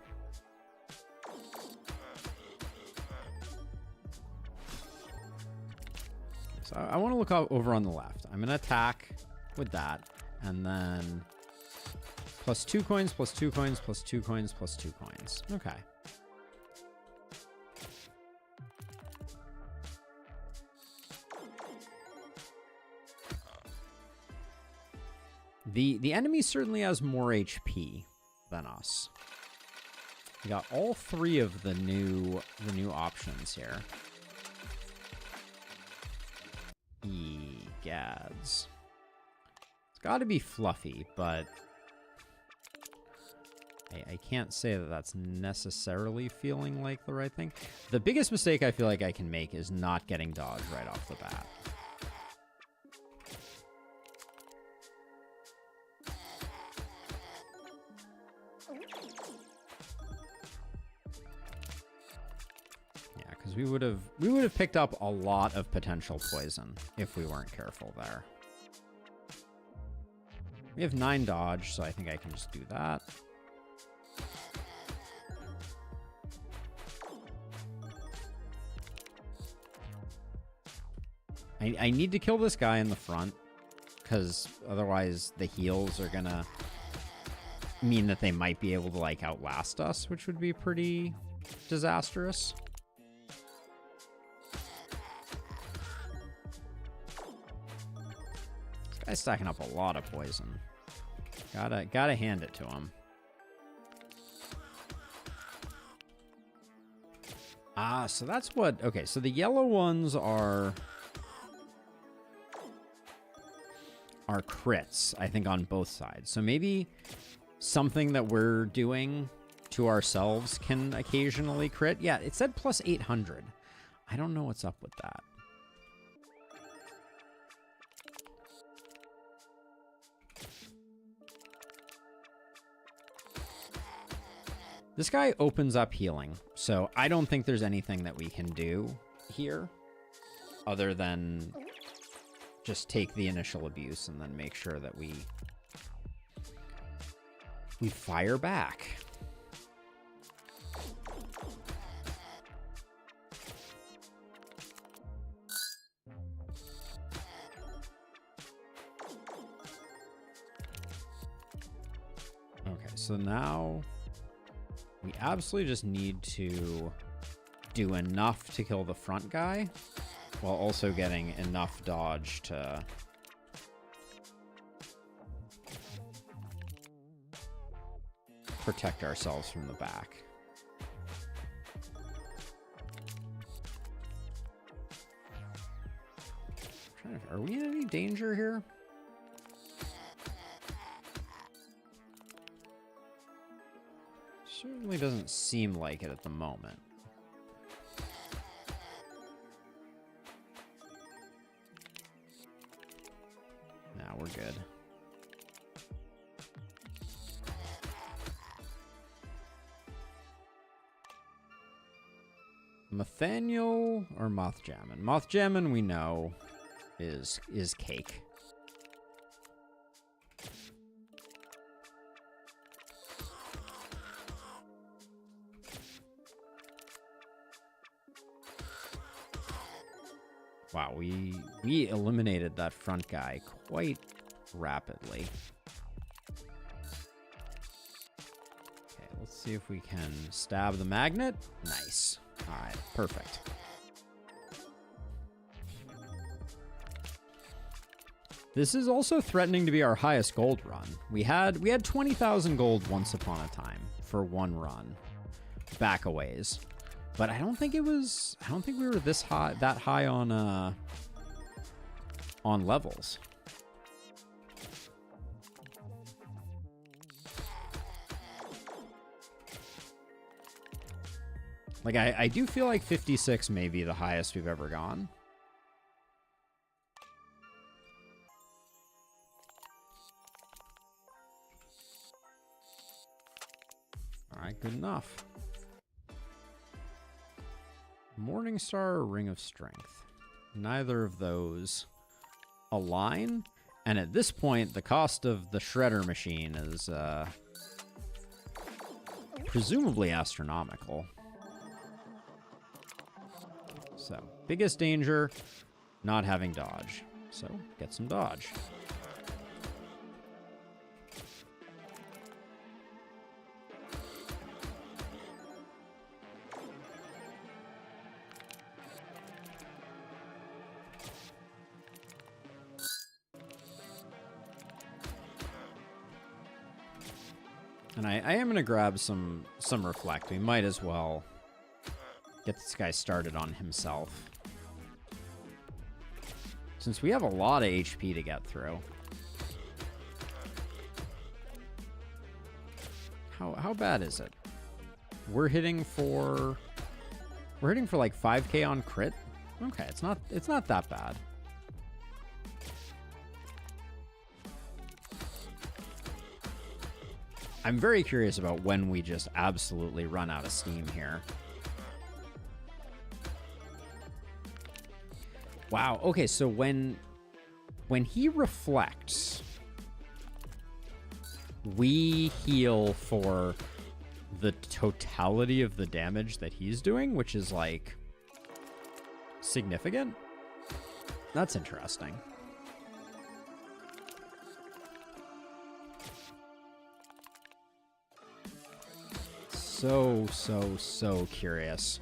So I want to look over on the left. I'm going to attack with that, and then plus 2 coins, plus 2 coins, plus 2 coins, plus 2 coins. Okay. The enemy certainly has more HP than us. We got all 3 of the new options here. Egads. It's got to be fluffy, but I can't say that that's necessarily feeling like the right thing. The biggest mistake I feel like I can make is not getting dodge right off the bat. Yeah, because we would have picked up a lot of potential poison if we weren't careful there. We have 9 dodge, so I think I can just do that. I need to kill this guy in the front, because otherwise the heals are gonna mean that they might be able to, like, outlast us, which would be pretty disastrous. This guy's stacking up a lot of poison. Gotta hand it to him. Ah, so that's what... Okay, so the yellow ones are crits, I think, on both sides. So maybe something that we're doing to ourselves can occasionally crit. Yeah, it said plus 800. I don't know what's up with that. This guy opens up healing, so I don't think there's anything that we can do here other than just take the initial abuse and then make sure that we fire back. Okay, so now we absolutely just need to do enough to kill the front guy, while also getting enough dodge to protect ourselves from the back. Are we in any danger here? Certainly doesn't seem like it at the moment. Nah, we're good. Nathaniel or Mothjamin? Mothjamin we know is cake. Wow, we eliminated that front guy quite rapidly. Okay, let's see if we can stab the magnet. Nice. All right, perfect. This is also threatening to be our highest gold run. We had 20,000 gold once upon a time for one run, back a ways. But I don't think we were that high on levels. Like, I do feel like 56 may be the highest we've ever gone. All right, good enough. Morningstar or Ring of Strength? Neither of those align. And at this point, the cost of the shredder machine is presumably astronomical. So, biggest danger, not having dodge. So, get some dodge. And I am going to grab some reflect. We might as well get this guy started on himself, since we have a lot of HP to get through. How bad is it? We're hitting for like 5k on crit. Okay, it's not that bad. I'm very curious about when we just absolutely run out of steam here. Wow. Okay, so when he reflects, we heal for the totality of the damage that he's doing, which is like significant. That's interesting. So curious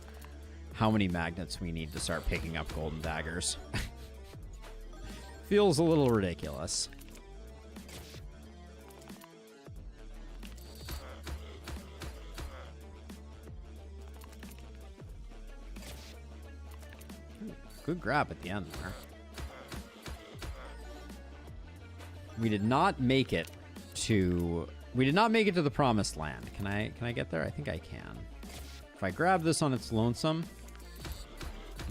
how many magnets we need to start picking up golden daggers. Feels a little ridiculous. Good grab at the end there. We did not make it to the promised land. Can I get there? I think I can. If I grab this on its lonesome,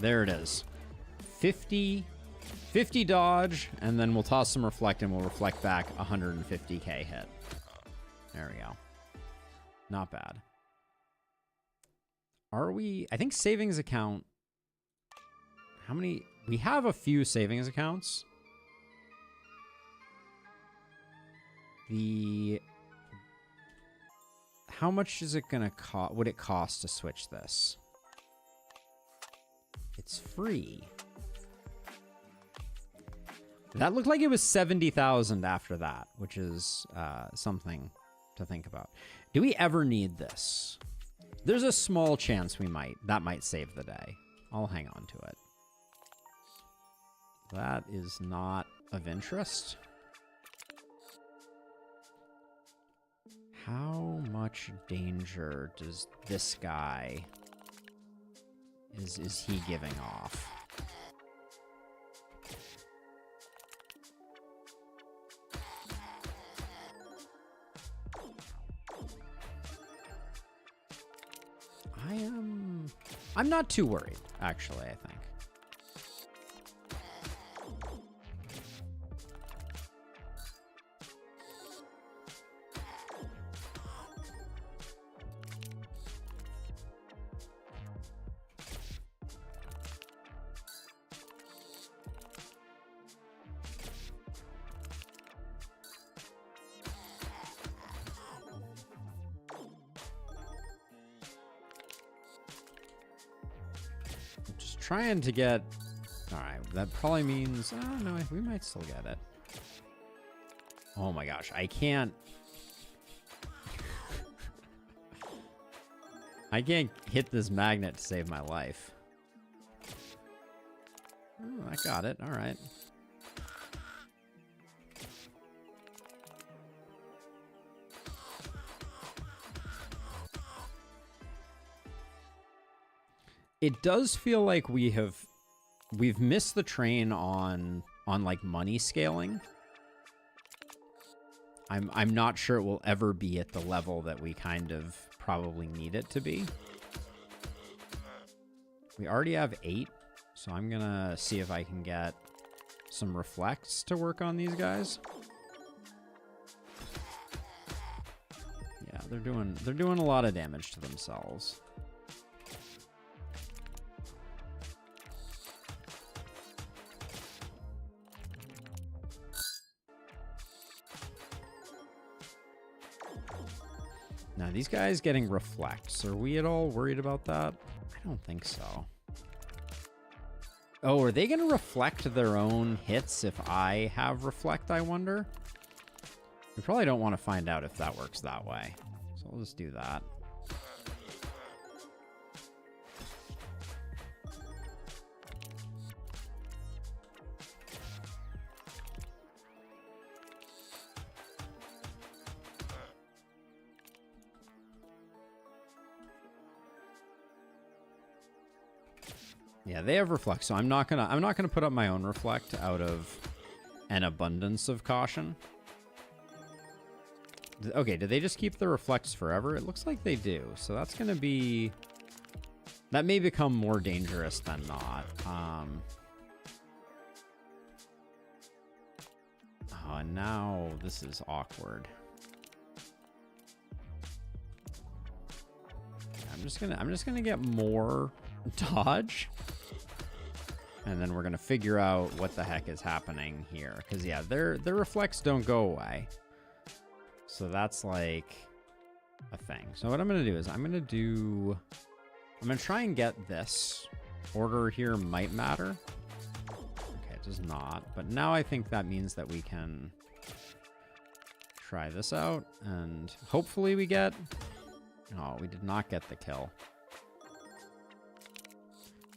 there it is. 50 dodge, and then we'll toss some reflect, and we'll reflect back 150k hit. There we go. Not bad. Are we? I think savings account. How many? We have a few savings accounts. How much is it gonna cost? Would it cost to switch this? It's free. That looked like it was 70,000 after that, which is something to think about. Do we ever need this? There's a small chance that might save the day. I'll hang on to it. That is not of interest. How much danger does this guy is he giving off? I'm not too worried, actually, I think. Trying to get... Alright, that probably means... Oh, no, we might still get it. Oh my gosh, I can't... I can't hit this magnet to save my life. Oh, I got it. Alright. It does feel like we've missed the train on like money scaling. I'm not sure it will ever be at the level that we kind of probably need it to be. We already have 8, so I'm gonna see if I can get some reflects to work on these guys. Yeah, they're doing a lot of damage to themselves. Now, these guys getting reflects. Are we at all worried about that? I don't think so. Oh, are they going to reflect their own hits if I have reflect, I wonder? We probably don't want to find out if that works that way. So we'll just do that. Yeah, they have reflect, so I'm not gonna put up my own reflect out of an abundance of caution. Okay, do they just keep the reflects forever? It looks like they do. So that's going to be... That may become more dangerous than not. Oh, and now this is awkward. I'm just gonna get more dodge. And then we're gonna figure out what the heck is happening here. Because yeah, their reflects don't go away. So that's like a thing. So what I'm gonna do is I'm gonna try and get this. Order here might matter. Okay, it does not. But now I think that means that we can try this out. And hopefully we get... Oh, we did not get the kill.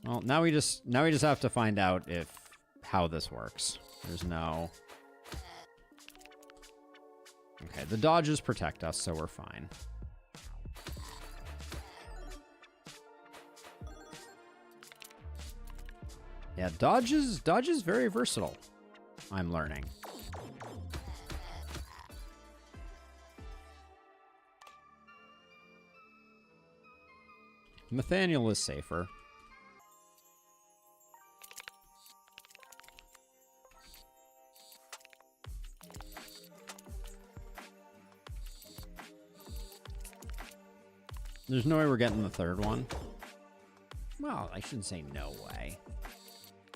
Well, now we just have to find out how this works. There's no... Okay, the dodges protect us, so we're fine. Yeah, dodge is very versatile, I'm learning. Nathaniel is safer. There's no way we're getting the third one. Well, I shouldn't say no way.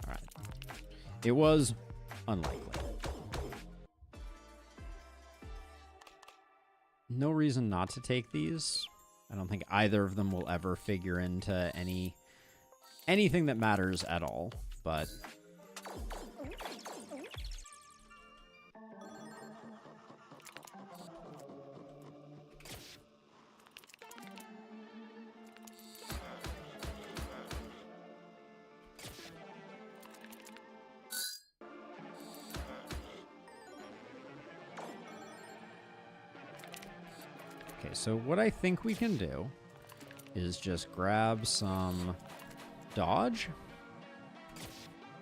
All right. It was unlikely. No reason not to take these. I don't think either of them will ever figure into anything that matters at all, but... Okay, so what I think we can do is just grab some dodge,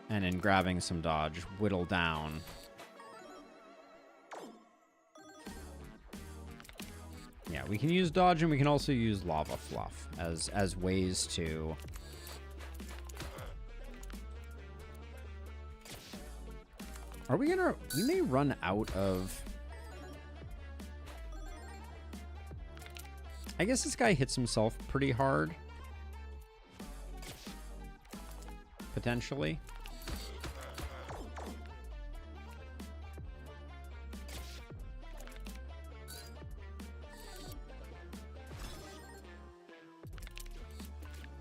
and in grabbing some dodge, whittle down. Yeah, we can use dodge, and we can also use lava fluff as ways to... Are we gonna... We may run out of... I guess this guy hits himself pretty hard. Potentially.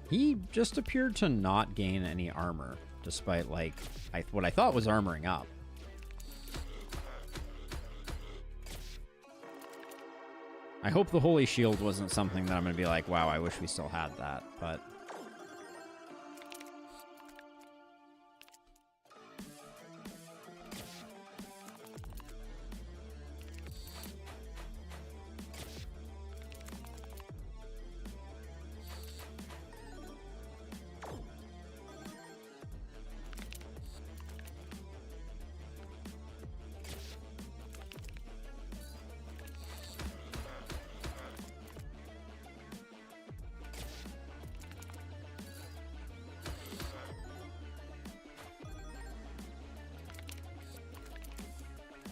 He just appeared to not gain any armor, despite, like, what I thought was armoring up. I hope the Holy Shield wasn't something that I'm going to be like, wow, I wish we still had that, but...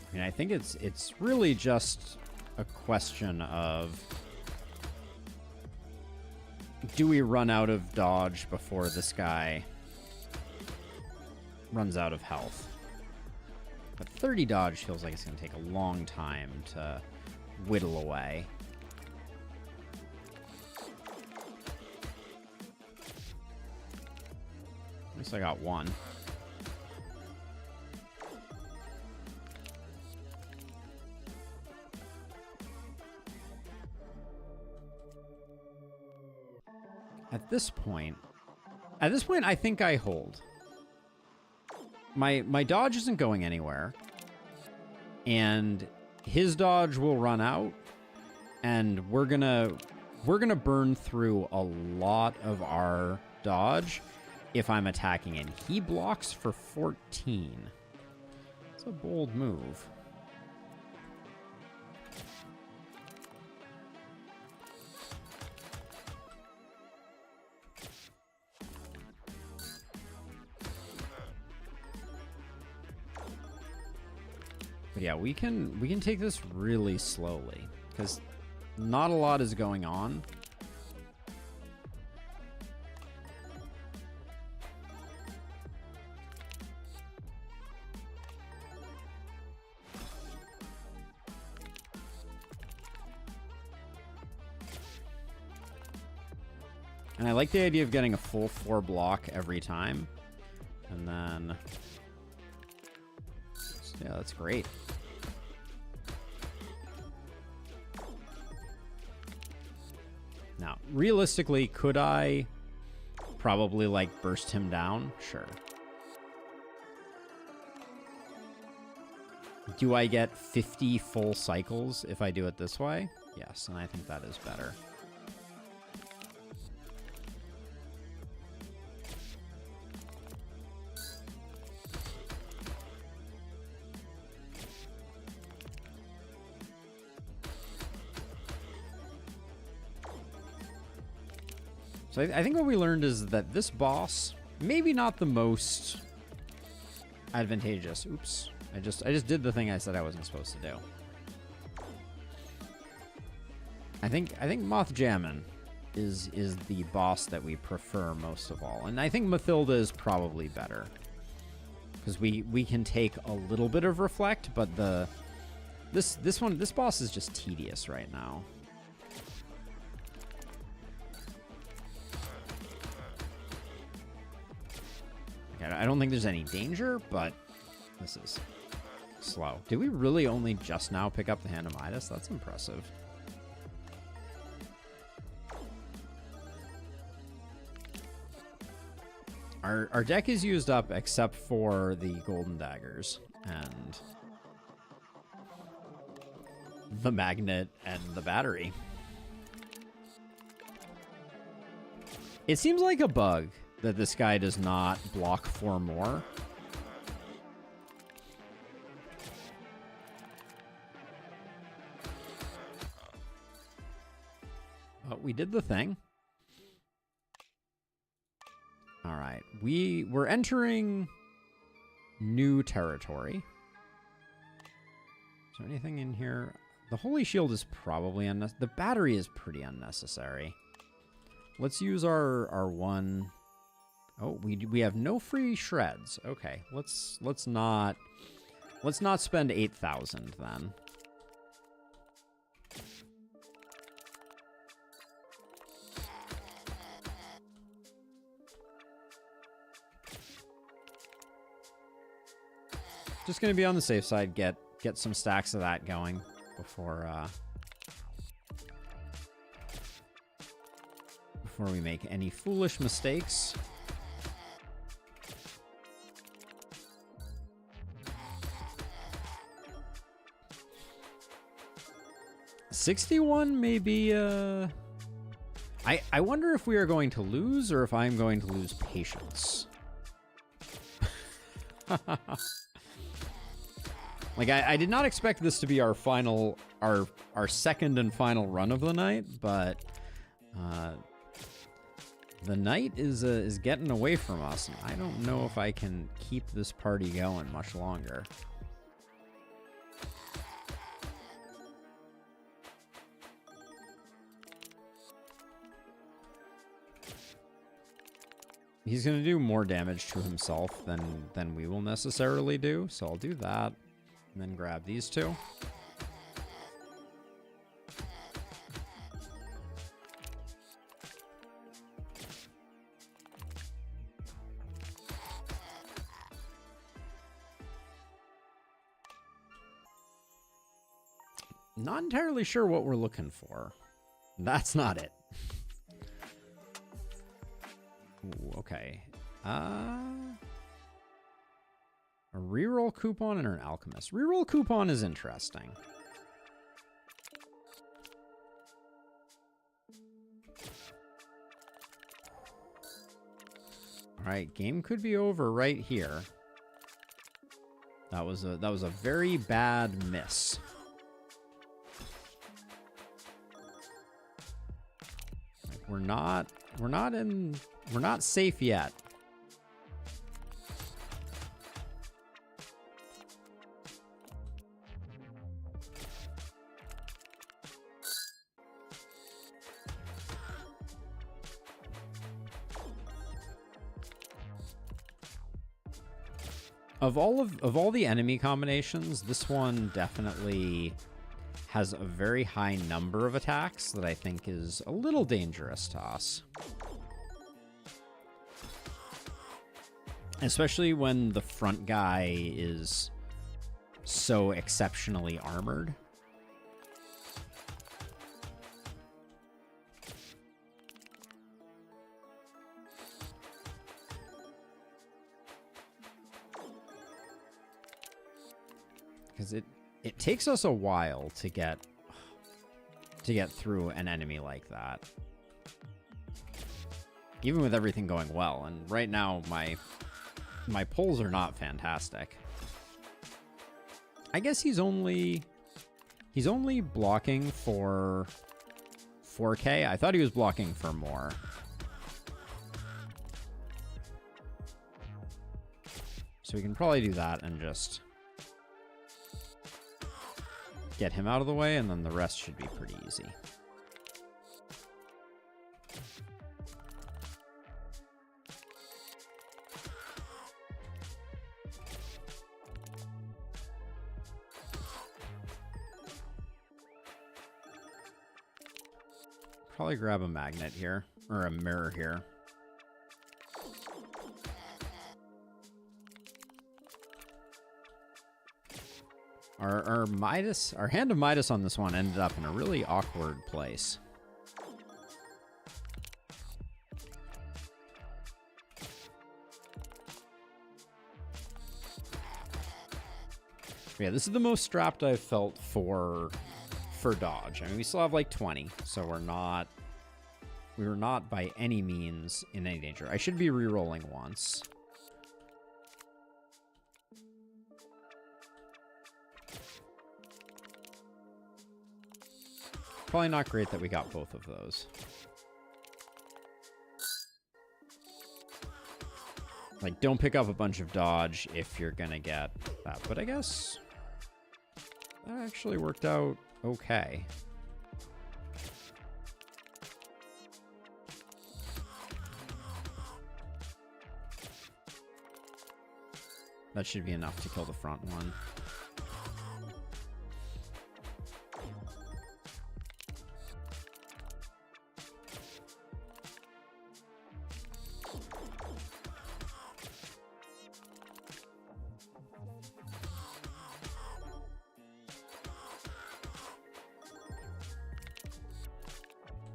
I mean, I think it's really just a question of, do we run out of dodge before this guy runs out of health? But 30 dodge feels like it's going to take a long time to whittle away. At least I got one. At this point, I think I hold. My dodge isn't going anywhere, and his dodge will run out, and we're gonna burn through a lot of our dodge if I'm attacking, and he blocks for 14. It's a bold move. yeah, we can take this really slowly because not a lot is going on. And I like the idea of getting a full 4 block every time. And then... yeah, that's great. Now, realistically, could I probably, like, burst him down? Sure. Do I get 50 full cycles if I do it this way? Yes, and I think that is better. So I think what we learned is that this boss, maybe not the most advantageous. Oops. I just did the thing I said I wasn't supposed to do. I think Moth Jammin is the boss that we prefer most of all. And I think Mathilda is probably better. Because we can take a little bit of reflect, but this boss is just tedious right now. I don't think there's any danger, but this is slow. Did we really only just now pick up the Hand of Midas? That's impressive. Our deck is used up except for the golden daggers and the magnet and the battery. It seems like a bug that this guy does not block 4 more. But we did the thing. All right, we're entering new territory. Is there anything in here? The Holy Shield is probably unnecessary. The battery is pretty unnecessary. Let's use our one. Oh, we have no free shreds. Okay, let's not spend 8,000 then. Just gonna be on the safe side. Get some stacks of that going before we make any foolish mistakes. $61 maybe. I wonder if we are going to lose or if I'm going to lose patience. Like, I did not expect this to be our final, our second and final run of the night, but the night is getting away from us, and I don't know if I can keep this party going much longer. He's going to do more damage to himself than we will necessarily do, so I'll do that. And then grab these two. Not entirely sure what we're looking for. That's not it. Ooh, okay. A reroll coupon and an alchemist. Reroll coupon is interesting. All right, game could be over right here. That was a very bad miss. Like, we're not safe yet. Of all the enemy combinations, this one definitely has a very high number of attacks that I think is a little dangerous to us. Especially when the front guy is so exceptionally armored. Because it takes us a while to get through an enemy like that. Even with everything going well. And right now my pulls are not fantastic. I guess he's only blocking for 4K. I thought he was blocking for more. So we can probably do that and just get him out of the way, and then the rest should be pretty easy. Probably grab a magnet here, or a mirror here. Our Hand of Midas on this one ended up in a really awkward place. Yeah, this is the most strapped I've felt for dodge. I mean, we still have like 20, so we were not by any means in any danger. I should be re-rolling once. Probably not great that we got both of those. Like, don't pick up a bunch of dodge if you're gonna get that. But I guess that actually worked out okay. That should be enough to kill the front one.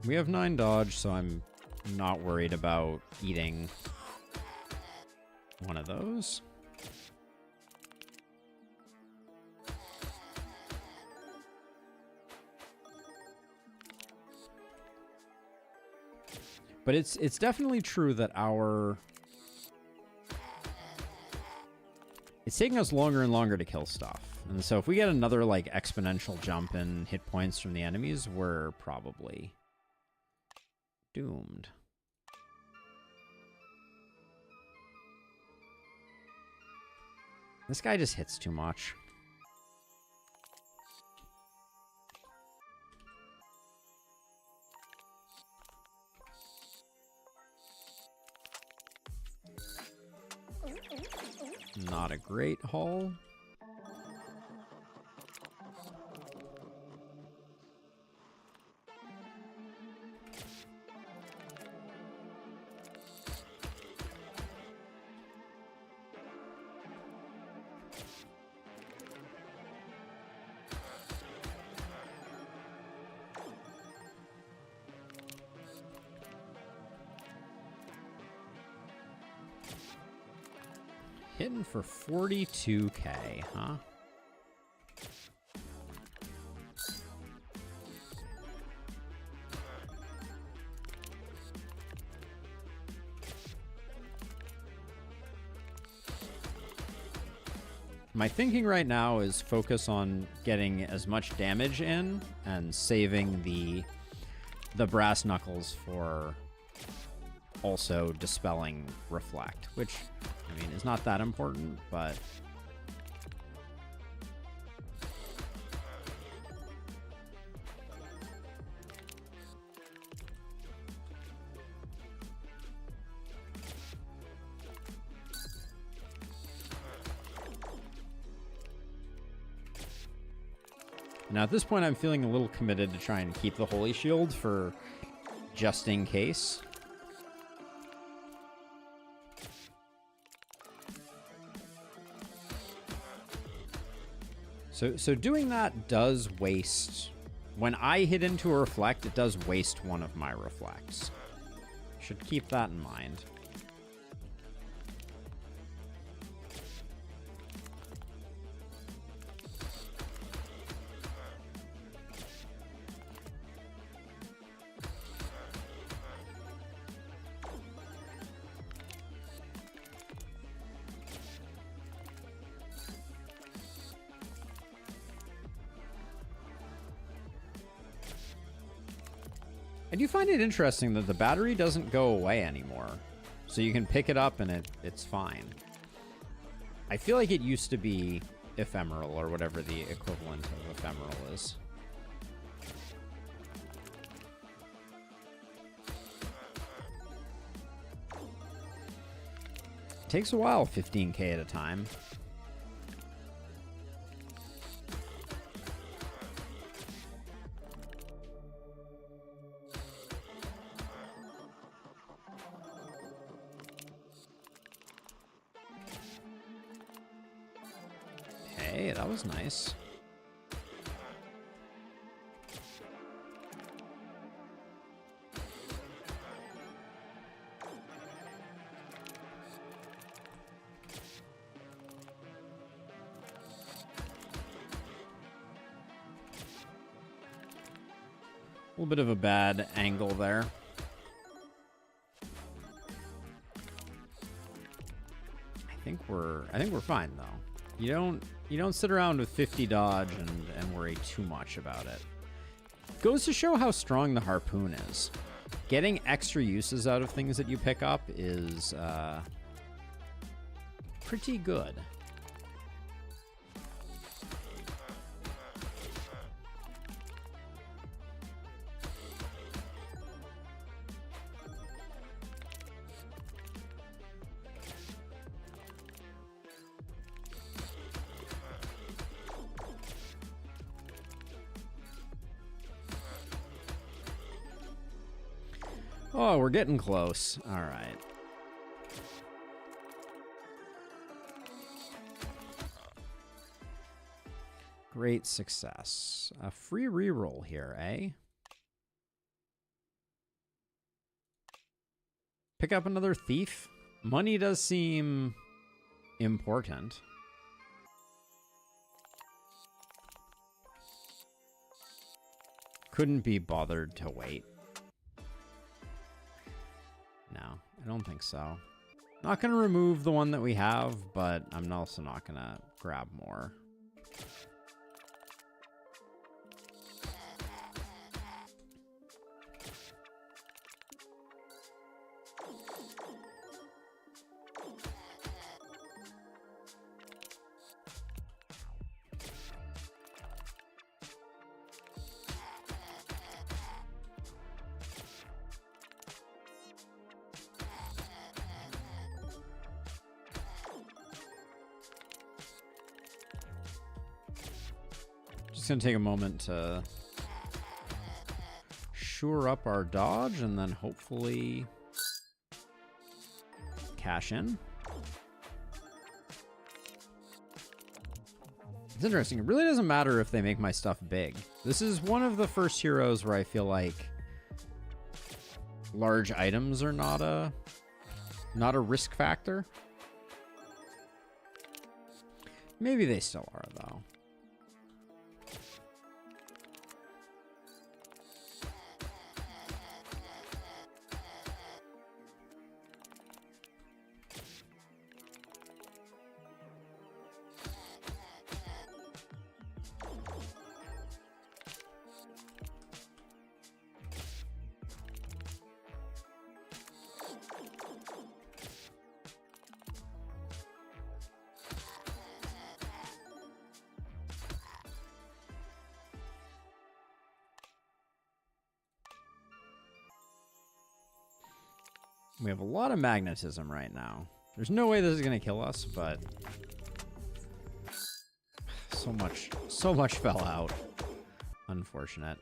We have 9 dodge, so I'm not worried about eating one of those. But it's definitely true that it's taking us longer and longer to kill stuff. And so if we get another like exponential jump in hit points from the enemies, we're probably doomed. This guy just hits too much. Not a great haul. Hitting for 42K, huh? My thinking right now is focus on getting as much damage in and saving the brass knuckles for also dispelling reflect, which, I mean, is not that important, but Now at this point, I'm feeling a little committed to try and keep the Holy Shield for just in case. So doing that does waste... When I hit into a reflect, it does waste one of my reflects. Should keep that in mind. I do find it interesting that the battery doesn't go away anymore. So you can pick it up and it's fine. I feel like it used to be ephemeral or whatever the equivalent of ephemeral is. It takes a while, 15k at a time. Hey, that was nice. A little bit of a bad angle there. I think we're fine though. You don't sit around with 50 dodge and worry too much about it. Goes to show how strong the harpoon is. Getting extra uses out of things that you pick up is pretty good. Oh, we're getting close. All right. Great success. A free reroll here, eh? Pick up another thief. Money does seem important. Couldn't be bothered to wait. No, I don't think so. Not going to remove the one that we have, but I'm also not going to grab more. Just gonna take a moment to shore up our dodge and then hopefully cash in. It's interesting. It really doesn't matter if they make my stuff big. This is one of the first heroes where I feel like large items are not a risk factor. Maybe they still are, though. We have a lot of magnetism right now. There's no way this is gonna kill us, but so much fell out. Unfortunate.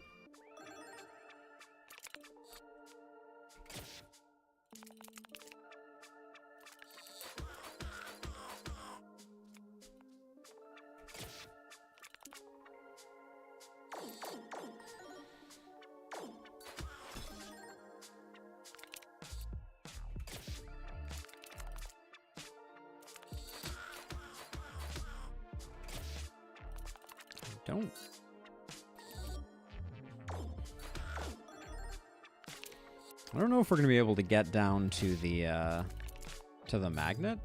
I don't know if we're gonna be able to get down to the magnet.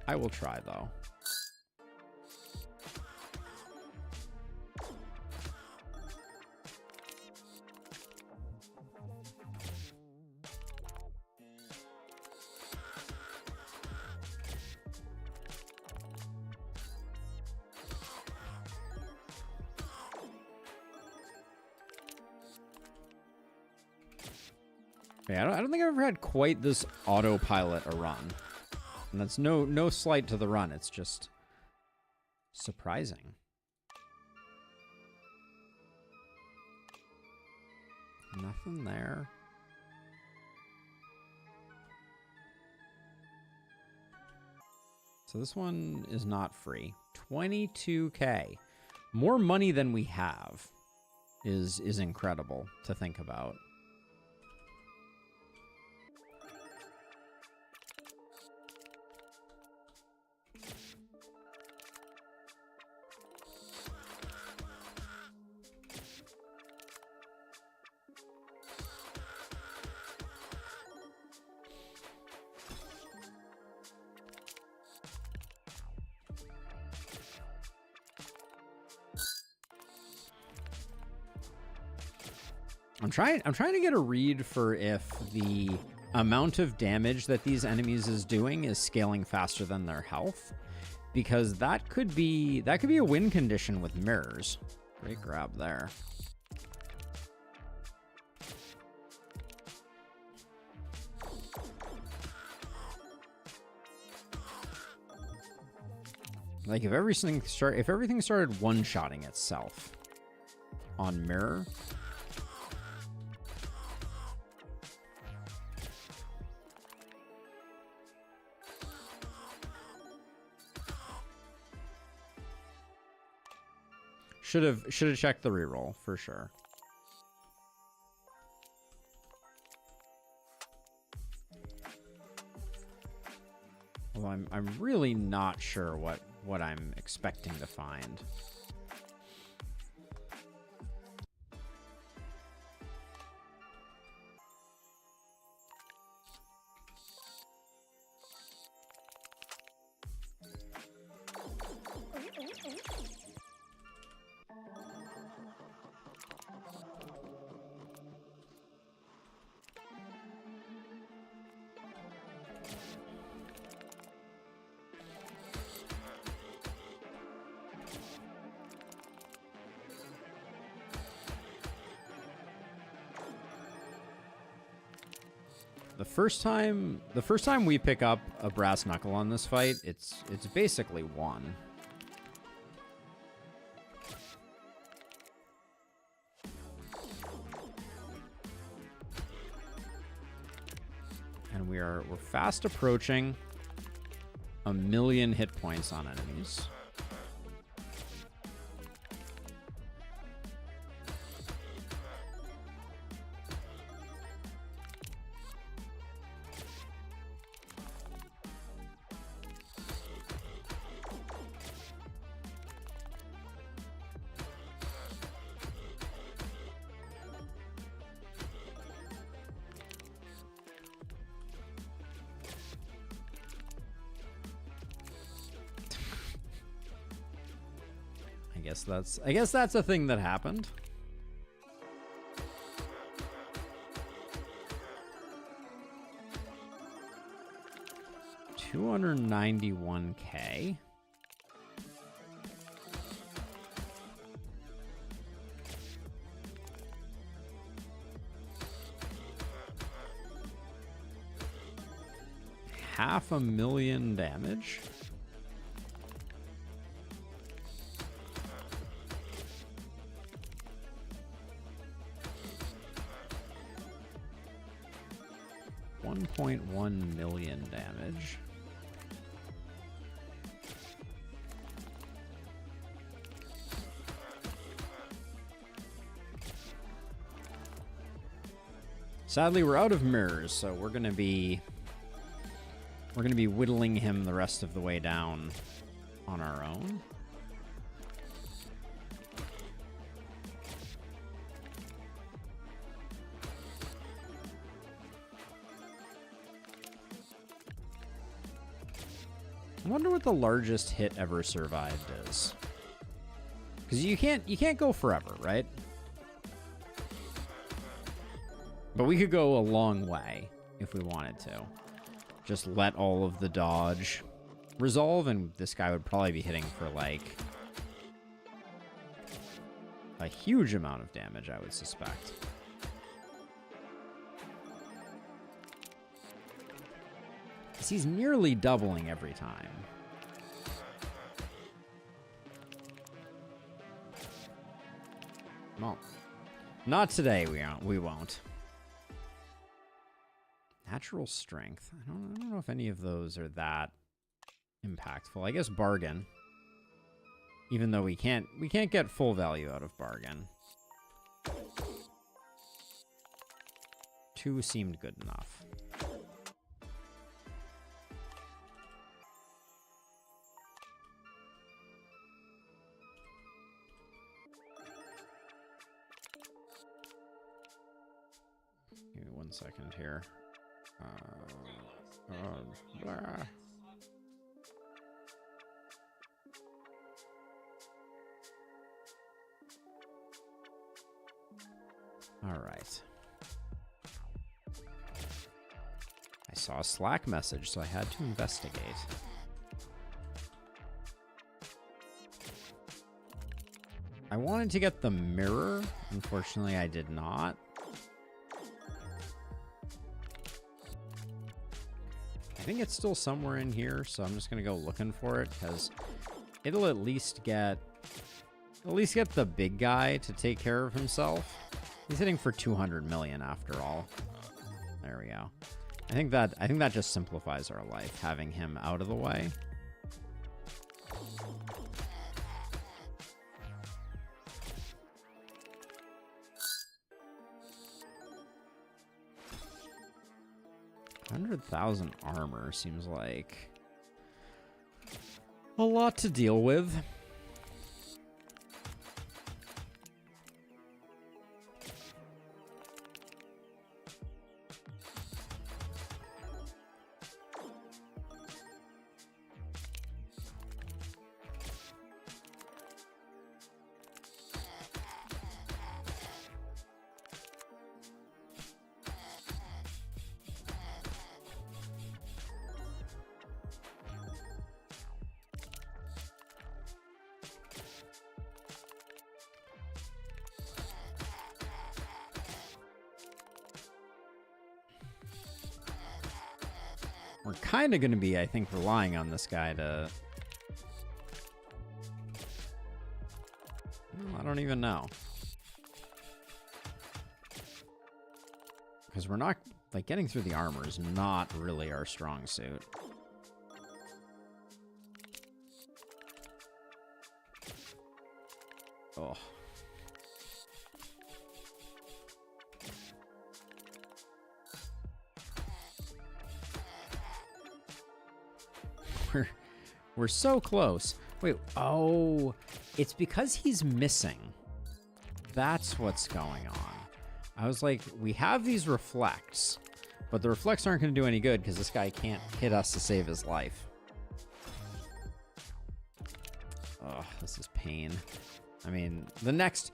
I will try though. Yeah, I don't think I've ever had quite this autopilot a run. And that's no slight to the run, it's just surprising. Nothing there. So this one is not free. 22K. More money than we have is incredible to think about. I'm trying to get a read for if the amount of damage that these enemies is doing is scaling faster than their health, because that could be a win condition with mirrors. Great grab there. Like if everything started one-shotting itself on mirror. Should have checked the reroll for sure. Although I'm really not sure what I'm expecting to find. The first time we pick up a brass knuckle on this fight, it's basically won. And we're fast approaching 1,000,000 hit points on enemies. I guess that's a thing that happened. $291K. $500,000 damage. 1.1 million damage. Sadly, we're out of mirrors, so we're gonna be whittling him the rest of the way down on our own. I wonder what the largest hit ever survived is. Because you can't go forever, right? But we could go a long way if we wanted to. Just let all of the dodge resolve, and this guy would probably be hitting for like a huge amount of damage, I would suspect. He's nearly doubling every time. Well, not today. We won't. Natural strength. I don't know if any of those are that impactful. I guess bargain. Even though we can't get full value out of bargain. 2 seemed good enough. Give me 1 second here. Blah. All right. I saw a Slack message, so I had to investigate. I wanted to get the mirror. Unfortunately, I did not. I think it's still somewhere in here, so I'm just gonna go looking for it because it'll at least get the big guy to take care of himself. He's hitting for 200 million after all. There we go. I think that just simplifies our life, having him out of the way. $100,000 armor seems like a lot to deal with. We're kind of going to be, I think, relying on this guy to... Well, I don't even know. Because we're not... Like, getting through the armor is not really our strong suit. Oh. We're so close. Wait, oh, it's because he's missing. That's what's going on. I was like, we have these reflects, but the reflects aren't going to do any good because this guy can't hit us to save his life. Oh, this is pain. I mean, the next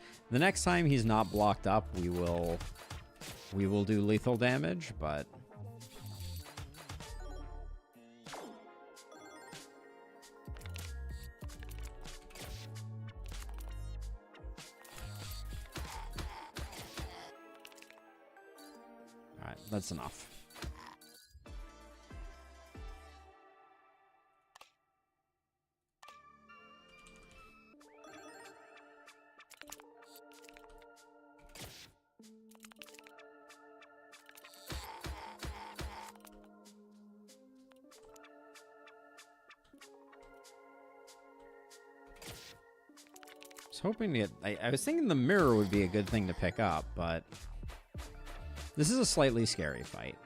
time he's not blocked up, we will do lethal damage, but... That's enough. hoping to get... I was thinking the mirror would be a good thing to pick up, but... This is a slightly scary fight.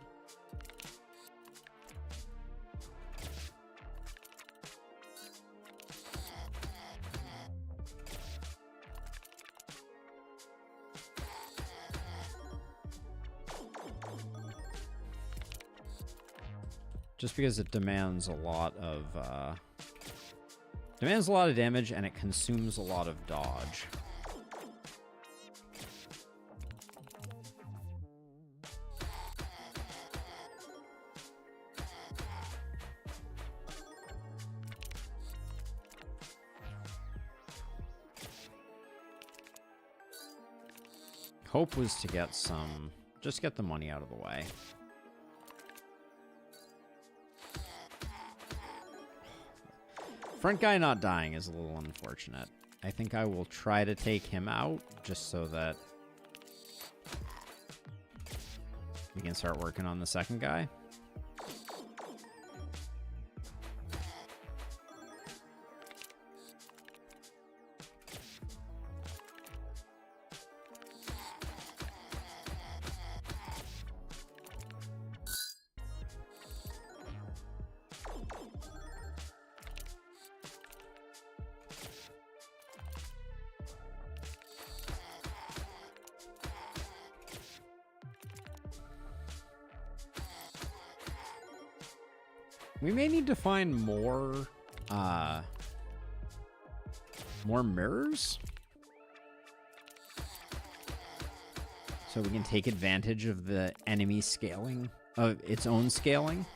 Just because it demands a lot of damage and it consumes a lot of dodge. Hope was to get some, just get the money out of the way. Front guy not dying is a little unfortunate. I think I will try to take him out just so that we can start working on the second guy. We may need to find more mirrors so we can take advantage of the enemy scaling, of its own scaling.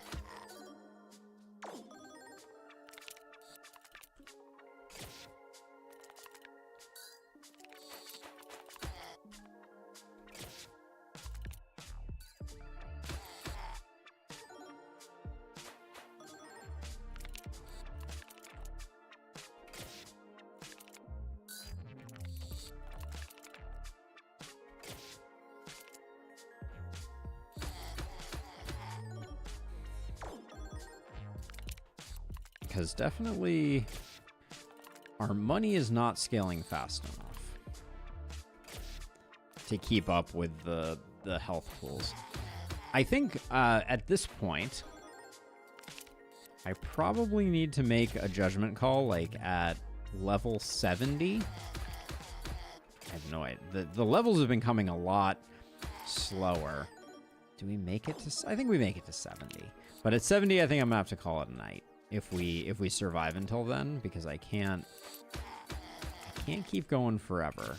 Because definitely our money is not scaling fast enough to keep up with the health pools. I think at this point, I probably need to make a judgment call like at level 70. I have no idea. The levels have been coming a lot slower. Do we make it to... I think we make it to 70. But at 70, I think I'm going to have to call it a night. If we survive until then, because I can't keep going forever.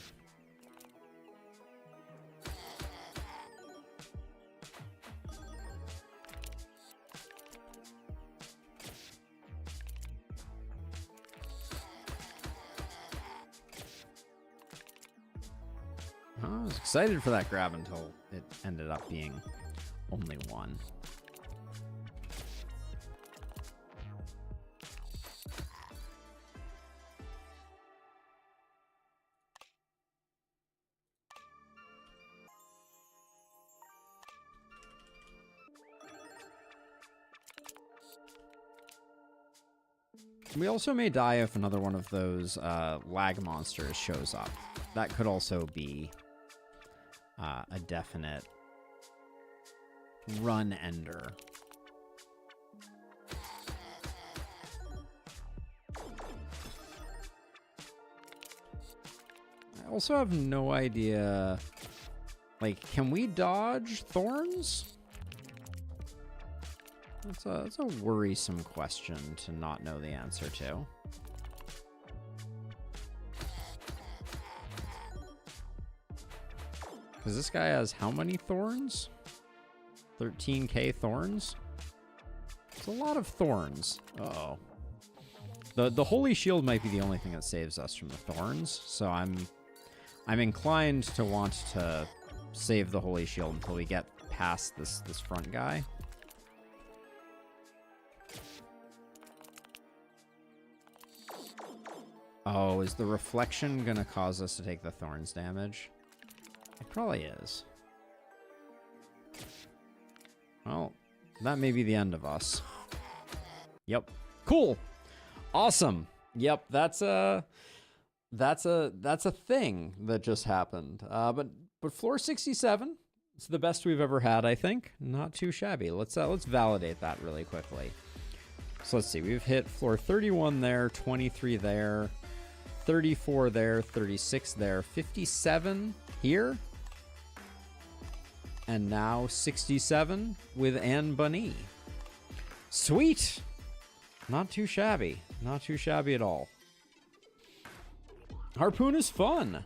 I was excited for that grab until it ended up being only one. We also may die if another one of those lag monsters shows up. That could also be a definite run ender. I also have no idea, like, can we dodge thorns? That's a worrisome question to not know the answer to. Because this guy has how many thorns? 13k thorns? It's a lot of thorns. Uh-oh. The holy shield might be the only thing that saves us from the thorns, so I'm inclined to want to save the holy shield until we get past this front guy. Oh, is the reflection gonna cause us to take the thorns damage? It probably is. Well, that may be the end of us. Yep. Cool. Awesome. Yep, that's that's a thing that just happened. But floor 67, it's the best we've ever had, I think. Not too shabby. Let's validate that really quickly. So let's see. We've hit floor 31 there, 23 there, 34 there, 36 there, 57 here, and now 67 with Anne Bunny. Sweet. Not too shabby. Not too shabby at all. Harpoon is fun.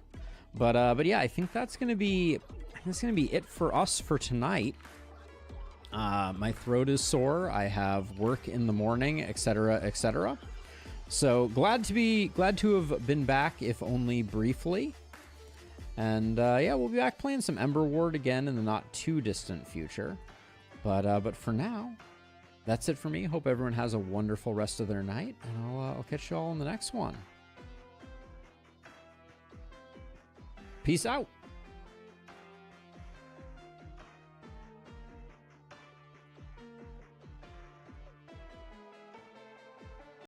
But yeah, I think that's gonna be it for us for tonight. My throat is sore. I have work in the morning, etc., etc. So glad to have been back, if only briefly. And yeah, we'll be back playing some Ember Ward again in the not too distant future. But for now, that's it for me. Hope everyone has a wonderful rest of their night, and I'll catch you all in the next one. Peace out.